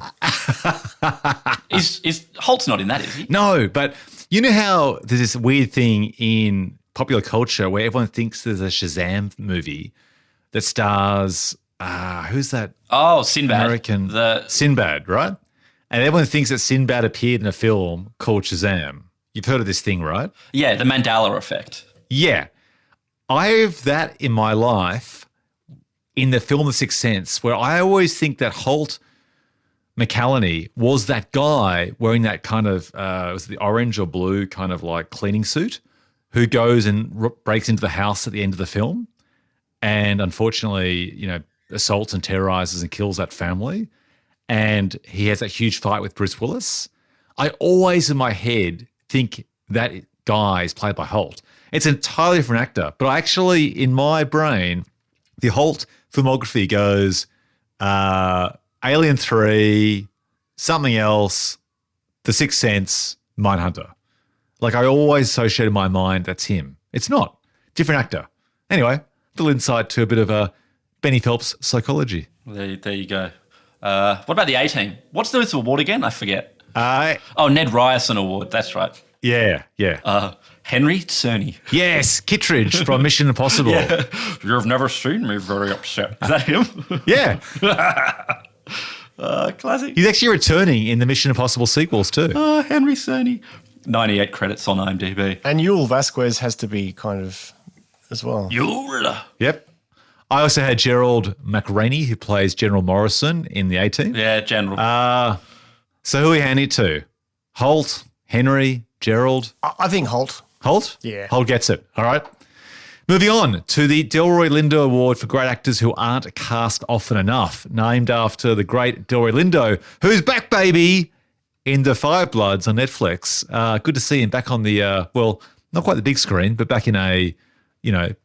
Is Holt's not in that, is he? No, but you know how there's this weird thing in popular culture where everyone thinks there's a Shazam movie that stars, who's that? Oh, Sinbad. American. Sinbad, right? And everyone thinks that Sinbad appeared in a film called Shazam. You've heard of this thing, right? Yeah, the Mandela effect. Yeah. I have that in my life in the film The Sixth Sense, where I always think that Holt McCallany was that guy wearing that kind of, was it the orange or blue kind of like cleaning suit, who goes and breaks into the house at the end of the film and unfortunately, assaults and terrorizes and kills that family. And he has that huge fight with Bruce Willis. I always in my head think that guy is played by Holt. It's an entirely different actor, but I actually, in my brain, the Holt filmography goes Alien 3, something else, The Sixth Sense, Mindhunter. Like I always associate in my mind that's him. It's not. Different actor. Anyway, little insight to a bit of Benny Phelps psychology. There you go. What about the A-Team? What's this award again? I forget. Ned Ryerson Award. That's right. Yeah. Henry Cerny. Yes, Kittredge from Mission Impossible. Yeah. You've never seen me very upset. Is that him? Yeah. Classic. He's actually returning in the Mission Impossible sequels too. Henry Cerny. 98 credits on IMDb. And Yul Vasquez has to be kind of as well. Yul. Yep. I also had Gerald McRaney, who plays General Morrison in the A-Team. Yeah, General. So who are we handing it to? Holt, Henry, Gerald? I think Holt. Holt? Yeah. Holt gets it. All right. Moving on to the Delroy Lindo Award for great actors who aren't cast often enough, named after the great Delroy Lindo, who's back, baby, in The Five Bloods on Netflix. Good to see him back on the, not quite the big screen, but back in a,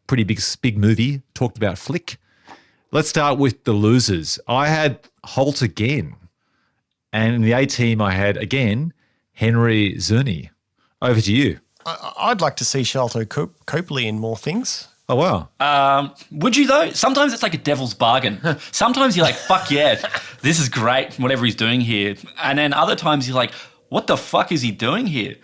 pretty big movie, talked about flick. Let's start with The Losers. I had Holt again. And in the A-Team, I had, again, Henry Czerny. Over to you. I'd like to see Sharlto Copley in more things. Oh, wow. Would you, though? Sometimes it's like a devil's bargain. Sometimes you're like, fuck yeah, this is great, whatever he's doing here. And then other times you're like, what the fuck is he doing here?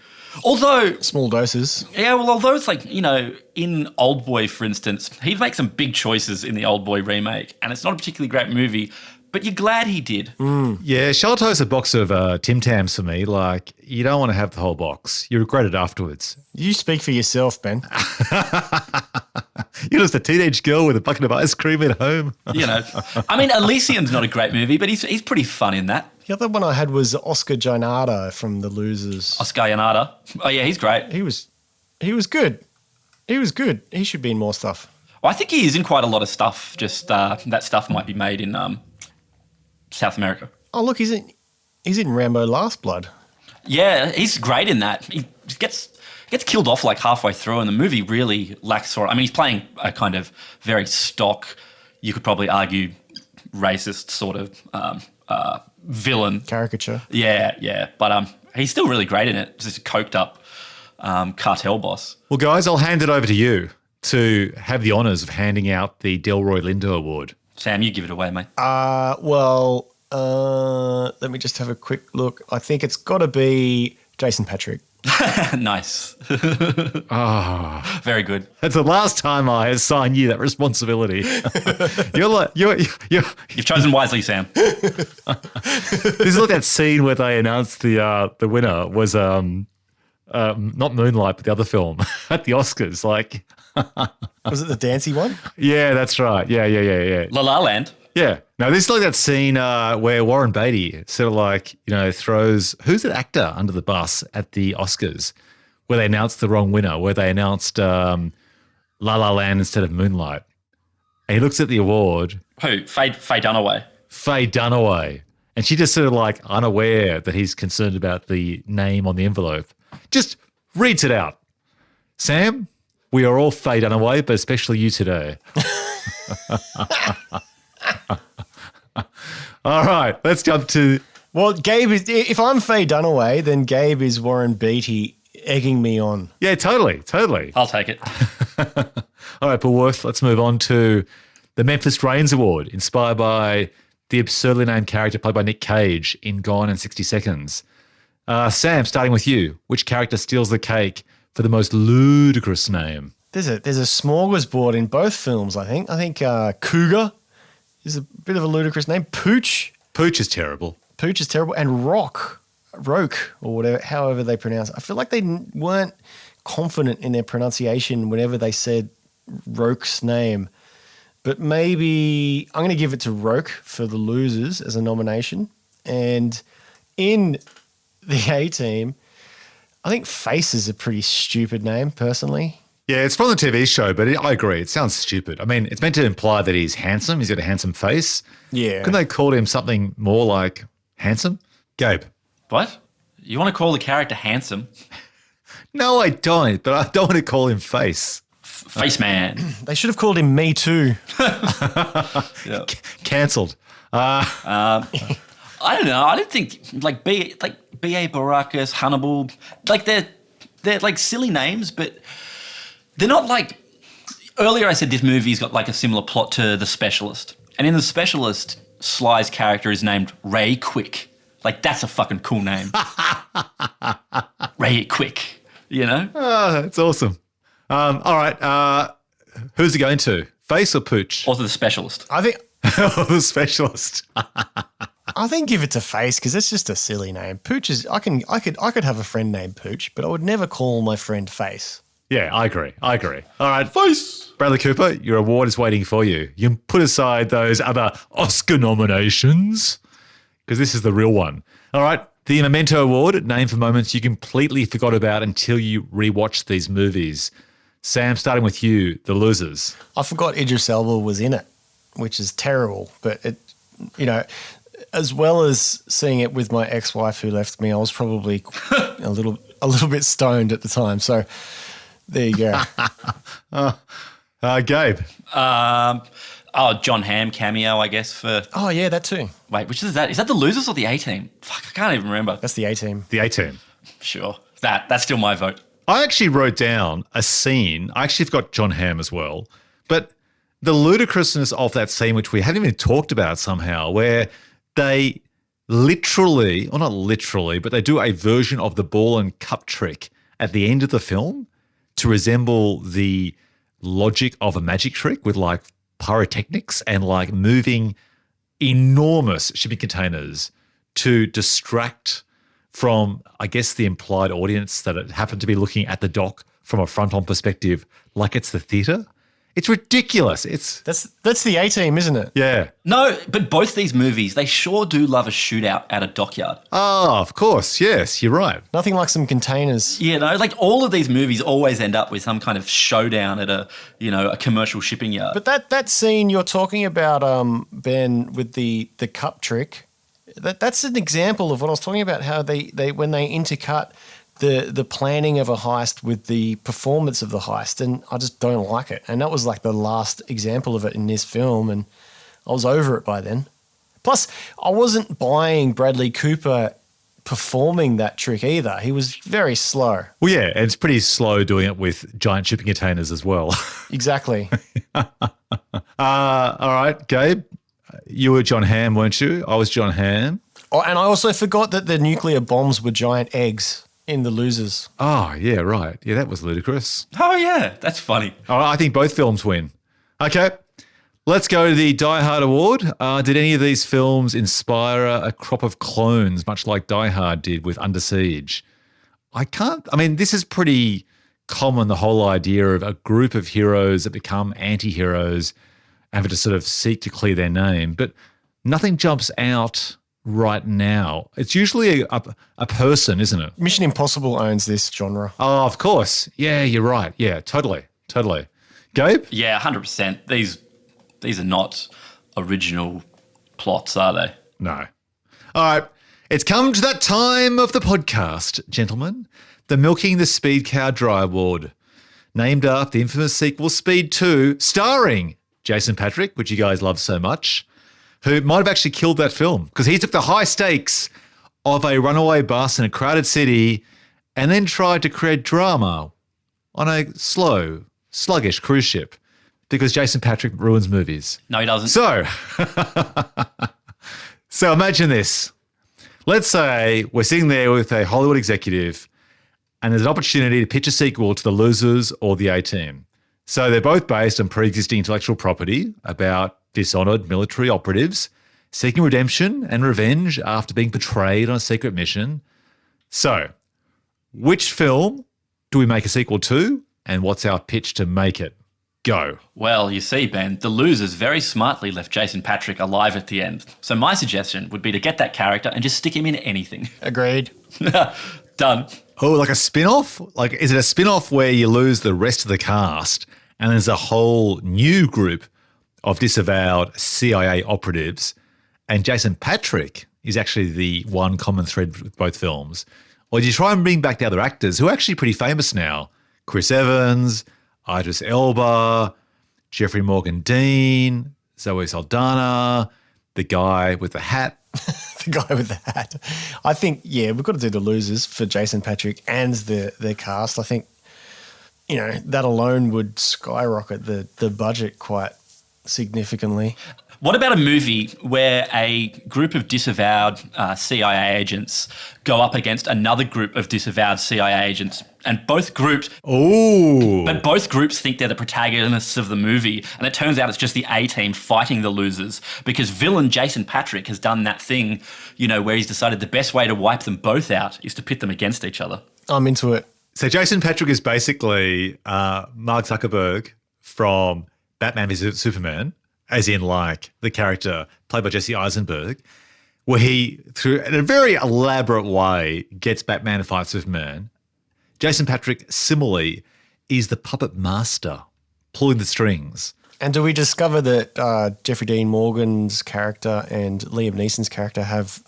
Although... Small doses. Yeah, well, although it's like, in Oldboy, for instance, he makes some big choices in the Oldboy remake, and it's not a particularly great movie, but you're glad he did. Yeah, Sharlto's a box of Tim Tams for me. Like, you don't want to have the whole box. You regret it afterwards. You speak for yourself, Ben. You're just a teenage girl with a bucket of ice cream at home. I mean, Elysium's not a great movie, but he's pretty fun in that. The other one I had was Oscar Giannato from The Losers. Oscar Giannato. Oh, yeah, he's great. He was good. He was good. He should be in more stuff. Well, I think he is in quite a lot of stuff. Just that stuff might be made in South America. Oh, look, he's in Rambo Last Blood. Yeah, he's great in that. He gets killed off like halfway through, and the movie really lacks for. I mean, he's playing a kind of very stock, you could probably argue, racist sort of villain. Caricature. Yeah. But he's still really great in it. Just a coked up cartel boss. Well, guys, I'll hand it over to you to have the honours of handing out the Delroy Lindo Award. Sam, you give it away, mate. Let me just have a quick look. I think it's got to be Jason Patric. Nice. Ah, Very good. that's the last time I assign you that responsibility. You've chosen wisely, Sam. This is like that scene where they announced the winner was not Moonlight, but the other film at the Oscars. Like, Was it the dancey one? yeah, that's right. Yeah. La La Land. Yeah. No, this is like that scene where Warren Beatty sort of like, throws who's that actor under the bus at the Oscars where they announced the wrong winner, where they announced La La Land instead of Moonlight. And he looks at the award. Who? Faye Dunaway. Faye Dunaway. And she just sort of like unaware that he's concerned about the name on the envelope. Just reads it out. Sam, we are all Faye Dunaway, but especially you today. All right, let's jump to... Well, Gabe is. If I'm Faye Dunaway, then Gabe is Warren Beatty egging me on. Yeah, totally. I'll take it. All right, Bullworth, let's move on to the Memphis Reigns Award, inspired by the absurdly named character played by Nick Cage in Gone in 60 Seconds. Sam, starting with you, which character steals the cake for the most ludicrous name? There's a smorgasbord in both films, I think. I think Cougar is a bit of a ludicrous name. Pooch Pooch is terrible. is terrible. And Roke, or whatever, however they pronounce it. I feel like they weren't confident in their pronunciation whenever they said Roke's name. But maybe I'm going to give it to Roke for the losers as a nomination. And in the A-Team, I think Face is a pretty stupid name, personally. Yeah, it's from the TV show, but I agree. It sounds stupid. I mean, it's meant to imply that he's handsome. He's got a handsome face. Yeah. Couldn't they call him something more like handsome? Gabe. What? You want to call the character handsome? No, I don't, but I don't want to call him Face. Face man. They should have called him Me Too. Yeah. Cancelled. I don't know. I don't think B.A. Baracus, Hannibal, they're like silly names, but they're not like. Earlier, I said this movie's got like a similar plot to The Specialist, and in The Specialist, Sly's character is named Ray Quick. Like that's a fucking cool name. Ray Quick. Oh, that's awesome. All right. Who's it going to? Face or Pooch? Or The Specialist. I think The Specialist. I think give it to Face because it's just a silly name. Pooch is. I could have a friend named Pooch, but I would never call my friend Face. Yeah, I agree. All right. Face. Bradley Cooper, your award is waiting for you. You can put aside those other Oscar nominations because this is the real one. All right. The Memento Award, named for moments you completely forgot about until you rewatched these movies. Sam, starting with you, the losers. I forgot Idris Elba was in it, which is terrible. But it, as well as seeing it with my ex-wife who left me, I was probably a little bit stoned at the time. So there you go. Gabe. John Hamm cameo, I guess, for... Oh, yeah, that too. Wait, which is that? Is that the losers or the A-Team? Fuck, I can't even remember. That's the A-Team. The A-Team. Sure. That's still my vote. I actually wrote down a scene. I actually forgot John Hamm as well. But the ludicrousness of that scene, which we haven't even talked about somehow, where they literally, or not literally, but they do a version of the ball and cup trick at the end of the film to resemble the logic of a magic trick with like pyrotechnics and like moving enormous shipping containers to distract from, I guess, the implied audience that it happened to be looking at the dock from a front-on perspective like it's the theatre. It's ridiculous. That's the A-Team, isn't it? Yeah. No, but both these movies, they sure do love a shootout at a dockyard. Oh, of course. Yes, you're right. Nothing like some containers. Like all of these movies always end up with some kind of showdown at a commercial shipping yard. But that scene you're talking about, Ben, with the cup trick, that's an example of what I was talking about, how they when they intercut the planning of a heist with the performance of the heist, and I just don't like it. And that was like the last example of it in this film, and I was over it by then. Plus, I wasn't buying Bradley Cooper performing that trick either. He was very slow. Well, yeah, and it's pretty slow doing it with giant shipping containers as well. Exactly. All right, Gabe, you were John Hamm, weren't you? I was John Hamm. Oh, and I also forgot that the nuclear bombs were giant eggs. in The Losers. Oh, yeah, right. Yeah, that was ludicrous. Oh, yeah, that's funny. All right, I think both films win. Okay, let's go to the Die Hard Award. Did any of these films inspire a crop of clones, much like Die Hard did with Under Siege? This is pretty common, the whole idea of a group of heroes that become anti-heroes and have to sort of seek to clear their name, but nothing jumps out right now. It's usually a person, isn't it? Mission Impossible owns this genre. Oh, of course. Yeah, you're right. Yeah, totally. Gabe? Yeah, 100%. These are not original plots, are they? No. All right. It's come to that time of the podcast, gentlemen. The Milking the Speed Cow Dry Award. Named after the infamous sequel Speed 2, starring Jason Patric, which you guys love so much, who might have actually killed that film because he took the high stakes of a runaway bus in a crowded city and then tried to create drama on a slow, sluggish cruise ship because Jason Patric ruins movies. No, he doesn't. So imagine this. Let's say we're sitting there with a Hollywood executive and there's an opportunity to pitch a sequel to The Losers or The A-Team. So they're both based on pre-existing intellectual property about dishonoured military operatives seeking redemption and revenge after being betrayed on a secret mission. So, which film do we make a sequel to, and what's our pitch to make it? Go. Well, you see, Ben, The Losers very smartly left Jason Patric alive at the end. So my suggestion would be to get that character and just stick him in anything. Agreed. Done. Oh, like a spin-off? Like, is it a spin-off where you lose the rest of the cast and there's a whole new group of disavowed CIA operatives and Jason Patric is actually the one common thread with both films? Or do you try and bring back the other actors who are actually pretty famous now? Chris Evans, Idris Elba, Jeffrey Morgan Dean, Zoe Saldana, the guy with the hat. The guy with the hat. I think, yeah, we've got to do The Losers for Jason Patric and their cast. I think, that alone would skyrocket the budget quite significantly. What about a movie where a group of disavowed CIA agents go up against another group of disavowed CIA agents, and both groups think they're the protagonists of the movie, and it turns out it's just the A-Team fighting the losers because villain Jason Patric has done that thing, where he's decided the best way to wipe them both out is to pit them against each other. I'm into it. So Jason Patric is basically Mark Zuckerberg from Batman v Superman, as in like the character played by Jesse Eisenberg, where he, through in a very elaborate way, gets Batman to fight Superman. Jason Patric, similarly, is the puppet master, pulling the strings. And do we discover that Jeffrey Dean Morgan's character and Liam Neeson's character have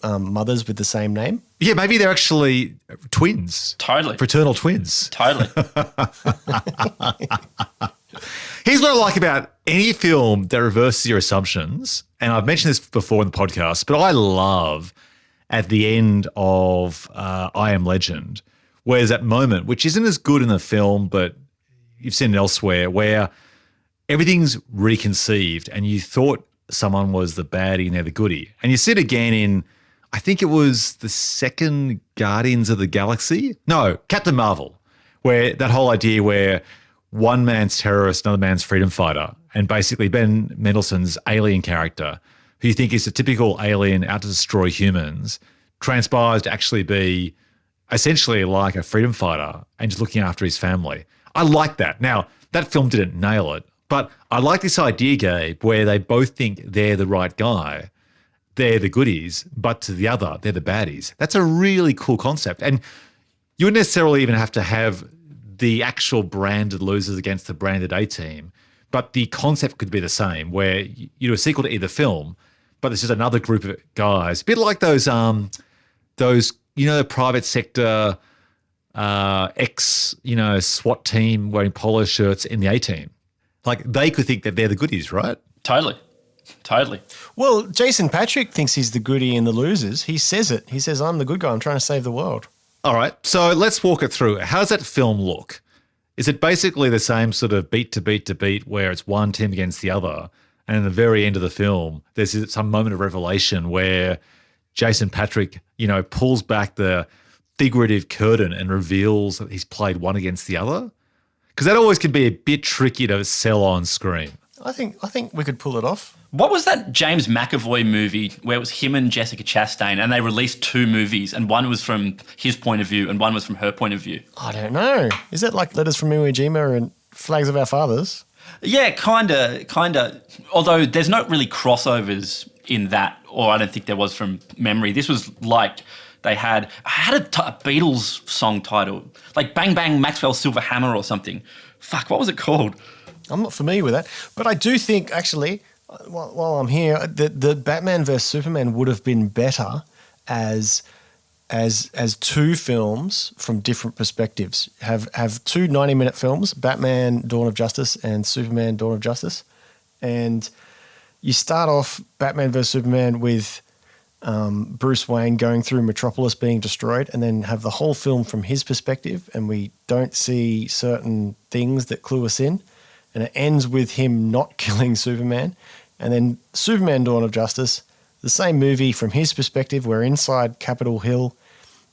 mothers with the same name? Yeah, maybe they're actually twins. Totally. Fraternal twins. Totally. Here's what I like about any film that reverses your assumptions, and I've mentioned this before in the podcast, but I love at the end of I Am Legend, where there's that moment, which isn't as good in the film, but you've seen it elsewhere, where everything's reconceived and you thought someone was the baddie and they're the goodie. And you see it again in, I think it was the second Guardians of the Galaxy? No, Captain Marvel, where that whole idea where one man's terrorist, another man's freedom fighter, and basically Ben Mendelsohn's alien character, who you think is a typical alien out to destroy humans, transpires to actually be essentially like a freedom fighter and just looking after his family. I like that. Now, that film didn't nail it, but I like this idea, Gabe, where they both think they're the right guy, they're the goodies, but to the other, they're the baddies. That's a really cool concept. And you wouldn't necessarily even have to have the actual branded losers against the branded A-Team, but the concept could be the same, where you do a sequel to either film, but there's just another group of guys, a bit like those private sector SWAT team wearing polo shirts in the A-Team. Like they could think that they're the goodies, right? Totally. Well, Jason Patric thinks he's the goodie in The Losers. He says it. He says, I'm the good guy. I'm trying to save the world. All right, so let's walk it through. How does that film look? Is it basically the same sort of beat to beat to beat where it's one team against the other, and in the very end of the film, there's some moment of revelation where Jason Patric, pulls back the figurative curtain and reveals that he's played one against the other? Because that always can be a bit tricky to sell on screen. I think we could pull it off. What was that James McAvoy movie where it was him and Jessica Chastain and they released 2 movies and one was from his point of view and one was from her point of view? I don't know. Is that like Letters from Iwo Jima and Flags of Our Fathers? Yeah, kind of. Although there's not really crossovers in that, or I don't think there was from memory. This was like they had a Beatles song title, like Bang Bang Maxwell's Silver Hammer or something. Fuck, what was it called? I'm not familiar with that. But I do think, actually, while I'm here, the Batman vs Superman would have been better as 2 films from different perspectives. Have 2 90-minute films, Batman Dawn of Justice and Superman Dawn of Justice. And you start off Batman vs Superman with Bruce Wayne going through Metropolis being destroyed, and then have the whole film from his perspective, and we don't see certain things that clue us in. And it ends with him not killing Superman. And then Superman Dawn of Justice, the same movie from his perspective. We're inside Capitol Hill.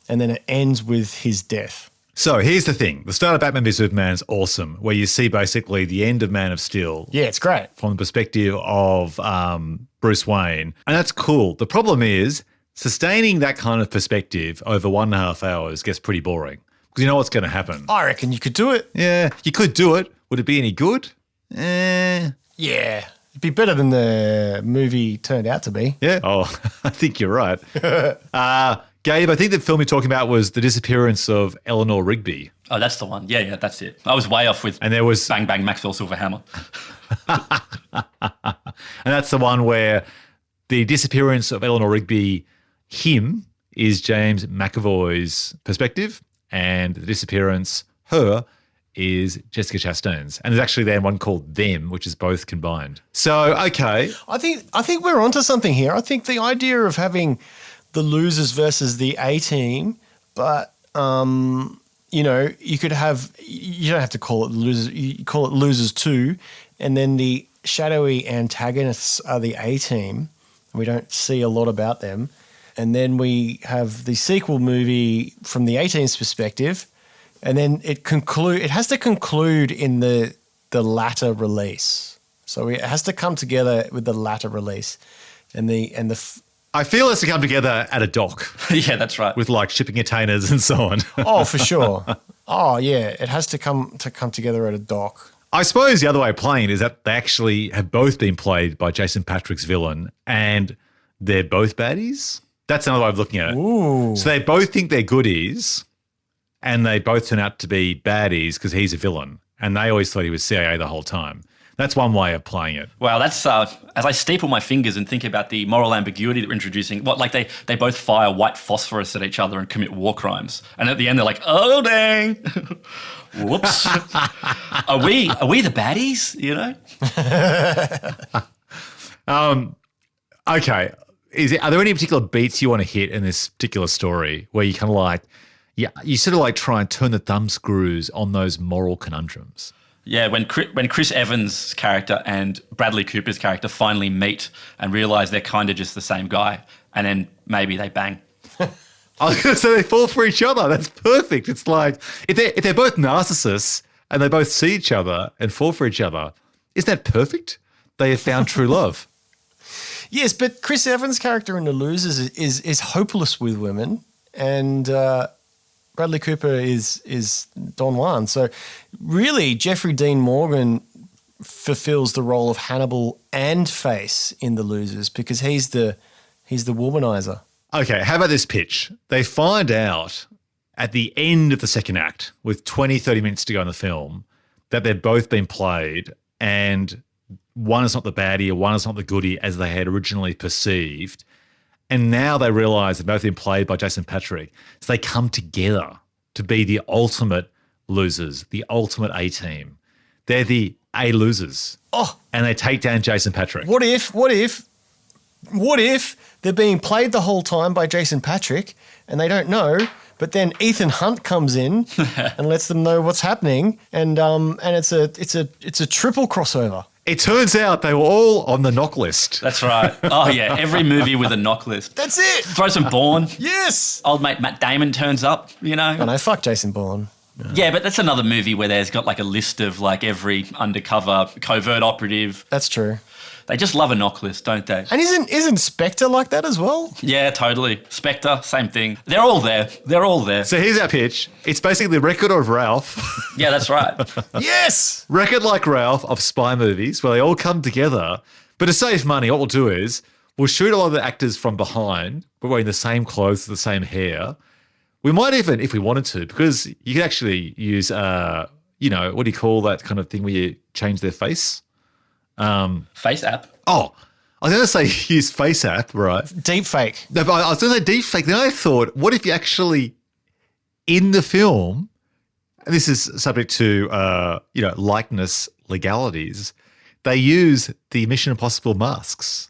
And then it ends with his death. So here's the thing. The start of Batman v Superman is awesome, where you see basically the end of Man of Steel. Yeah, it's great. From the perspective of Bruce Wayne. And that's cool. The problem is sustaining that kind of perspective over 1.5 hours gets pretty boring because you know what's going to happen. I reckon you could do it. Yeah, you could do it. Would it be any good? Yeah. It'd be better than the movie turned out to be. Yeah. Oh, I think you're right. Gabe, I think the film you're talking about was The Disappearance of Eleanor Rigby. Oh, that's the one. Yeah, that's it. I was way off with and there was Bang Bang Maxwell Silver Hammer. And that's the one where the disappearance of Eleanor Rigby, him, is James McAvoy's perspective, and the disappearance, her, is Jessica Chastain's. And there's actually then one called Them, which is both combined. So, okay. I think we're onto something here. I think the idea of having the losers versus the A-team, but, you could have – you don't have to call it losers. You call it losers 2, and then the shadowy antagonists are the A-team. We don't see a lot about them. And then we have the sequel movie from the A-team's perspective, and then it has to conclude in the latter release. So it has to come together with the latter release, I feel it's to come together at a dock. Yeah, that's right. With like shipping containers and so on. Oh, for sure. Oh, yeah. It has to come together at a dock. I suppose the other way of playing it is that they actually have both been played by Jason Patric's villain, and they're both baddies. That's another way of looking at it. Ooh. So they both think they're goodies, and they both turn out to be baddies because he's a villain, and they always thought he was CIA the whole time. That's one way of playing it. Wow, that's as I staple my fingers and think about the moral ambiguity that we're introducing. They both fire white phosphorus at each other and commit war crimes, and at the end they're like, "Oh dang, whoops, are we the baddies?" You know? Okay. Are there any particular beats you want to hit in this particular story where you kind of like, you sort of like try and turn the thumb screws on those moral conundrums? Yeah, when Chris Evans' character and Bradley Cooper's character finally meet and realise they're kind of just the same guy, and then maybe they bang. I was going to say they fall for each other. That's perfect. It's like if they're both narcissists and they both see each other and fall for each other, isn't that perfect? They have found true love. Yes, but Chris Evans' character in The Losers is hopeless with women, and Bradley Cooper is Don Juan. So really, Jeffrey Dean Morgan fulfills the role of Hannibal and Face in The Losers because he's the womanizer. Okay, how about this pitch? They find out at the end of the second act, with 20, 30 minutes to go in the film, that they've both been played and one is not the baddie or one is not the goodie as they had originally perceived. And now they realise they've both been played by Jason Patric. So they come together to be the ultimate losers, the ultimate A-team. They're the A-losers. Oh. And they take down Jason Patric. What if they're being played the whole time by Jason Patric and they don't know, but then Ethan Hunt comes in and lets them know what's happening, and it's a triple crossover. It turns out they were all on the knock list. That's right. Oh, yeah. Every movie with a knock list. That's it. Throw some Bourne. Yes. Old mate Matt Damon turns up, you know. I know, fuck Jason Bourne. Yeah, but that's another movie where there's got like a list of like every undercover covert operative. That's true. They just love a knock list, don't they? And isn't Spectre like that as well? Yeah, totally. Spectre, same thing. They're all there. They're all there. So here's our pitch. It's basically the Record of Ralph. Yeah, that's right. Yes. Record like Ralph of spy movies where they all come together. But to save money, what we'll do is we'll shoot a lot of the actors from behind, but wearing the same clothes, the same hair. We might even, if we wanted to, because you could actually use, what do you call that kind of thing where you change their face? Face app. Oh, I was going to say use face app, right? Deep fake. No, but I was going to say deep fake. Then I thought, what if you actually, in the film, and this is subject to, likeness legalities, they use the Mission Impossible masks.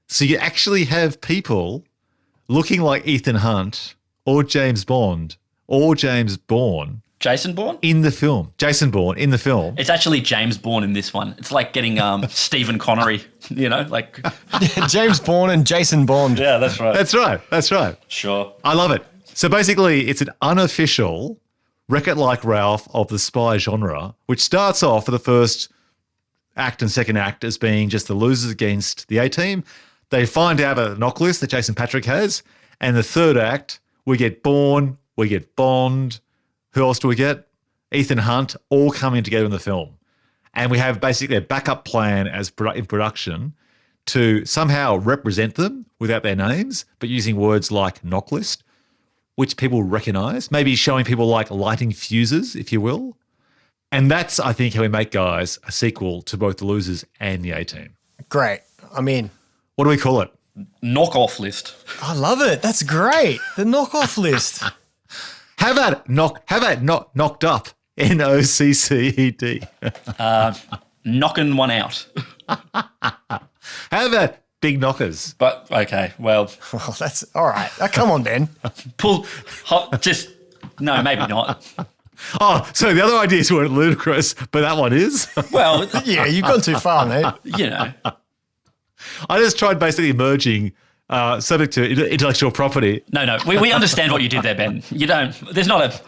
So you actually have people looking like Ethan Hunt or James Bond or James Bourne. Jason Bourne? In the film. Jason Bourne in the film. It's actually James Bourne in this one. It's like getting Stephen Connery, like... James Bourne and Jason Bond. Yeah, that's right. That's right. Sure. I love it. So basically, it's an unofficial Wreck-It Like Ralph of the spy genre, which starts off for the first act and second act as being just the losers against the A-team. They find out about the knock list that Jason Patrick has. And the third act, we get Bourne, we get Bond. Who else do we get? Ethan Hunt, all coming together in the film. And we have basically a backup plan in production to somehow represent them without their names, but using words like knock list, which people recognize, maybe showing people like lighting fuses, if you will. And that's, I think, how we make, guys, a sequel to both The Losers and The A-Team. Great. I'm in. What do we call it? Knockoff list. I love it. That's great. The knockoff list. How about knocked up? NOCCED. Knocking one out. How about big knockers? But, okay, well... Oh, that's all right. Come on, Ben. No, maybe not. Oh, so the other ideas weren't ludicrous, but that one is? Well... Yeah, you've gone too far, mate. You know. I just tried basically merging subject to intellectual property. No, we understand what you did there, Ben. You don't... There's not a...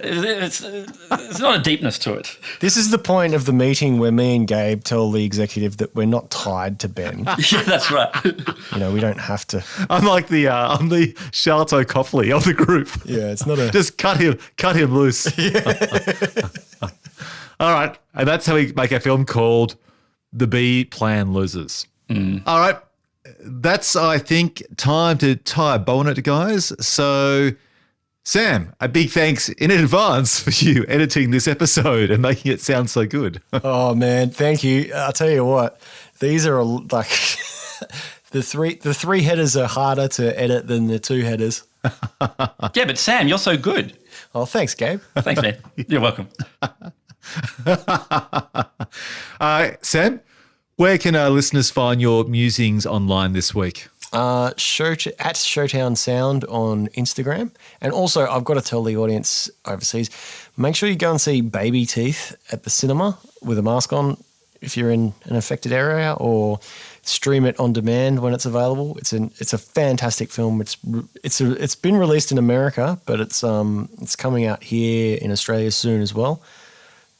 It's not a deepness to it. This is the point of the meeting where me and Gabe tell the executive that we're not tied to Ben. Yeah, that's right. We don't have to. I'm like I'm the Charlotte Copley of the group. Yeah, it's not a... Just cut him loose. Yeah. All right, and that's how we make a film called The B-Plan Losers. All right, that's, I think, time to tie a bow on it, guys. So... Sam, a big thanks in advance for you editing this episode and making it sound so good. Oh, man, thank you. I'll tell you what, these are like the three headers are harder to edit than the two headers. Yeah, but Sam, you're so good. Oh, thanks, Gabe. Thanks, man. You're welcome. Sam, where can our listeners find your musings online this week? At Showtown Sound on Instagram. And also, I've got to tell the audience overseas, make sure you go and see Baby Teeth at the cinema with a mask on if you're in an affected area, or stream it on demand when it's available. It's a fantastic film. It's been released in America, but it's coming out here in Australia soon as well.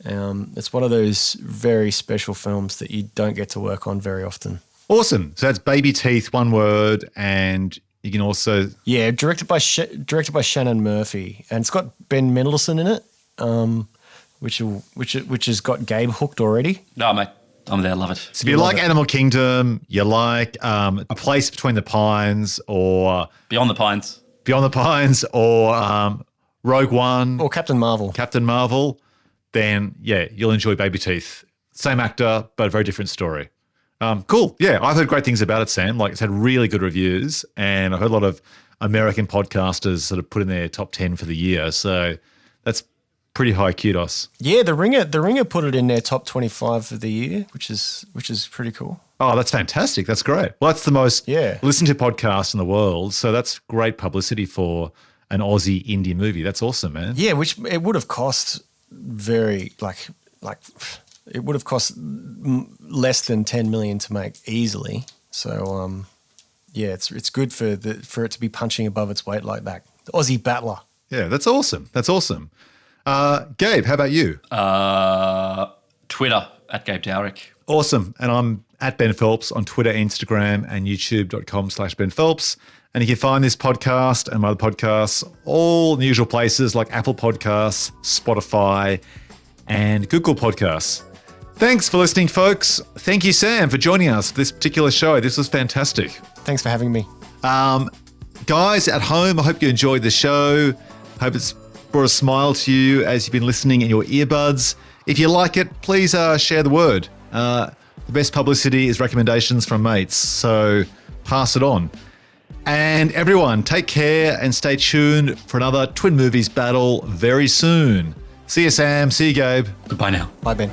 It's one of those very special films that you don't get to work on very often. Awesome. So that's Baby Teeth, one word, and you can also... Yeah, directed by Shannon Murphy, and it's got Ben Mendelsohn in it, which has got Gabe hooked already. No, mate, I'm there, love it. So if you like Animal Kingdom, you like A Place Between the Pines, or... Beyond the Pines, or Rogue One. Or Captain Marvel, then, yeah, you'll enjoy Baby Teeth. Same actor, but a very different story. Cool. Yeah, I've heard great things about it, Sam. Like, it's had really good reviews, and I've heard a lot of American podcasters sort of put in their top 10 for the year. So that's pretty high kudos. Yeah, the Ringer put it in their top 25 for the year, which is pretty cool. Oh, that's fantastic. That's great. Well, that's the most listened to podcast in the world. So that's great publicity for an Aussie indie movie. That's awesome, man. Yeah, which it would have cost very like it would have cost less than 10 million to make easily. So yeah, it's good for it to be punching above its weight like that. The Aussie battler. Yeah, that's awesome. That's awesome. Gabe, how about you? Twitter at Gabe Dowrick. Awesome. And I'm at Ben Phelps on Twitter, Instagram, and youtube.com/Ben Phelps. And you can find this podcast and my other podcasts all in the usual places like Apple Podcasts, Spotify, and Google Podcasts. Thanks for listening, folks. Thank you, Sam, for joining us for this particular show. This was fantastic. Thanks for having me. Guys at home, I hope you enjoyed the show. Hope it's brought a smile to you as you've been listening in your earbuds. If you like it, please share the word. The best publicity is recommendations from mates, so pass it on. And everyone, take care and stay tuned for another Twin Movies battle very soon. See you, Sam. See you, Gabe. Goodbye now. Bye, Ben.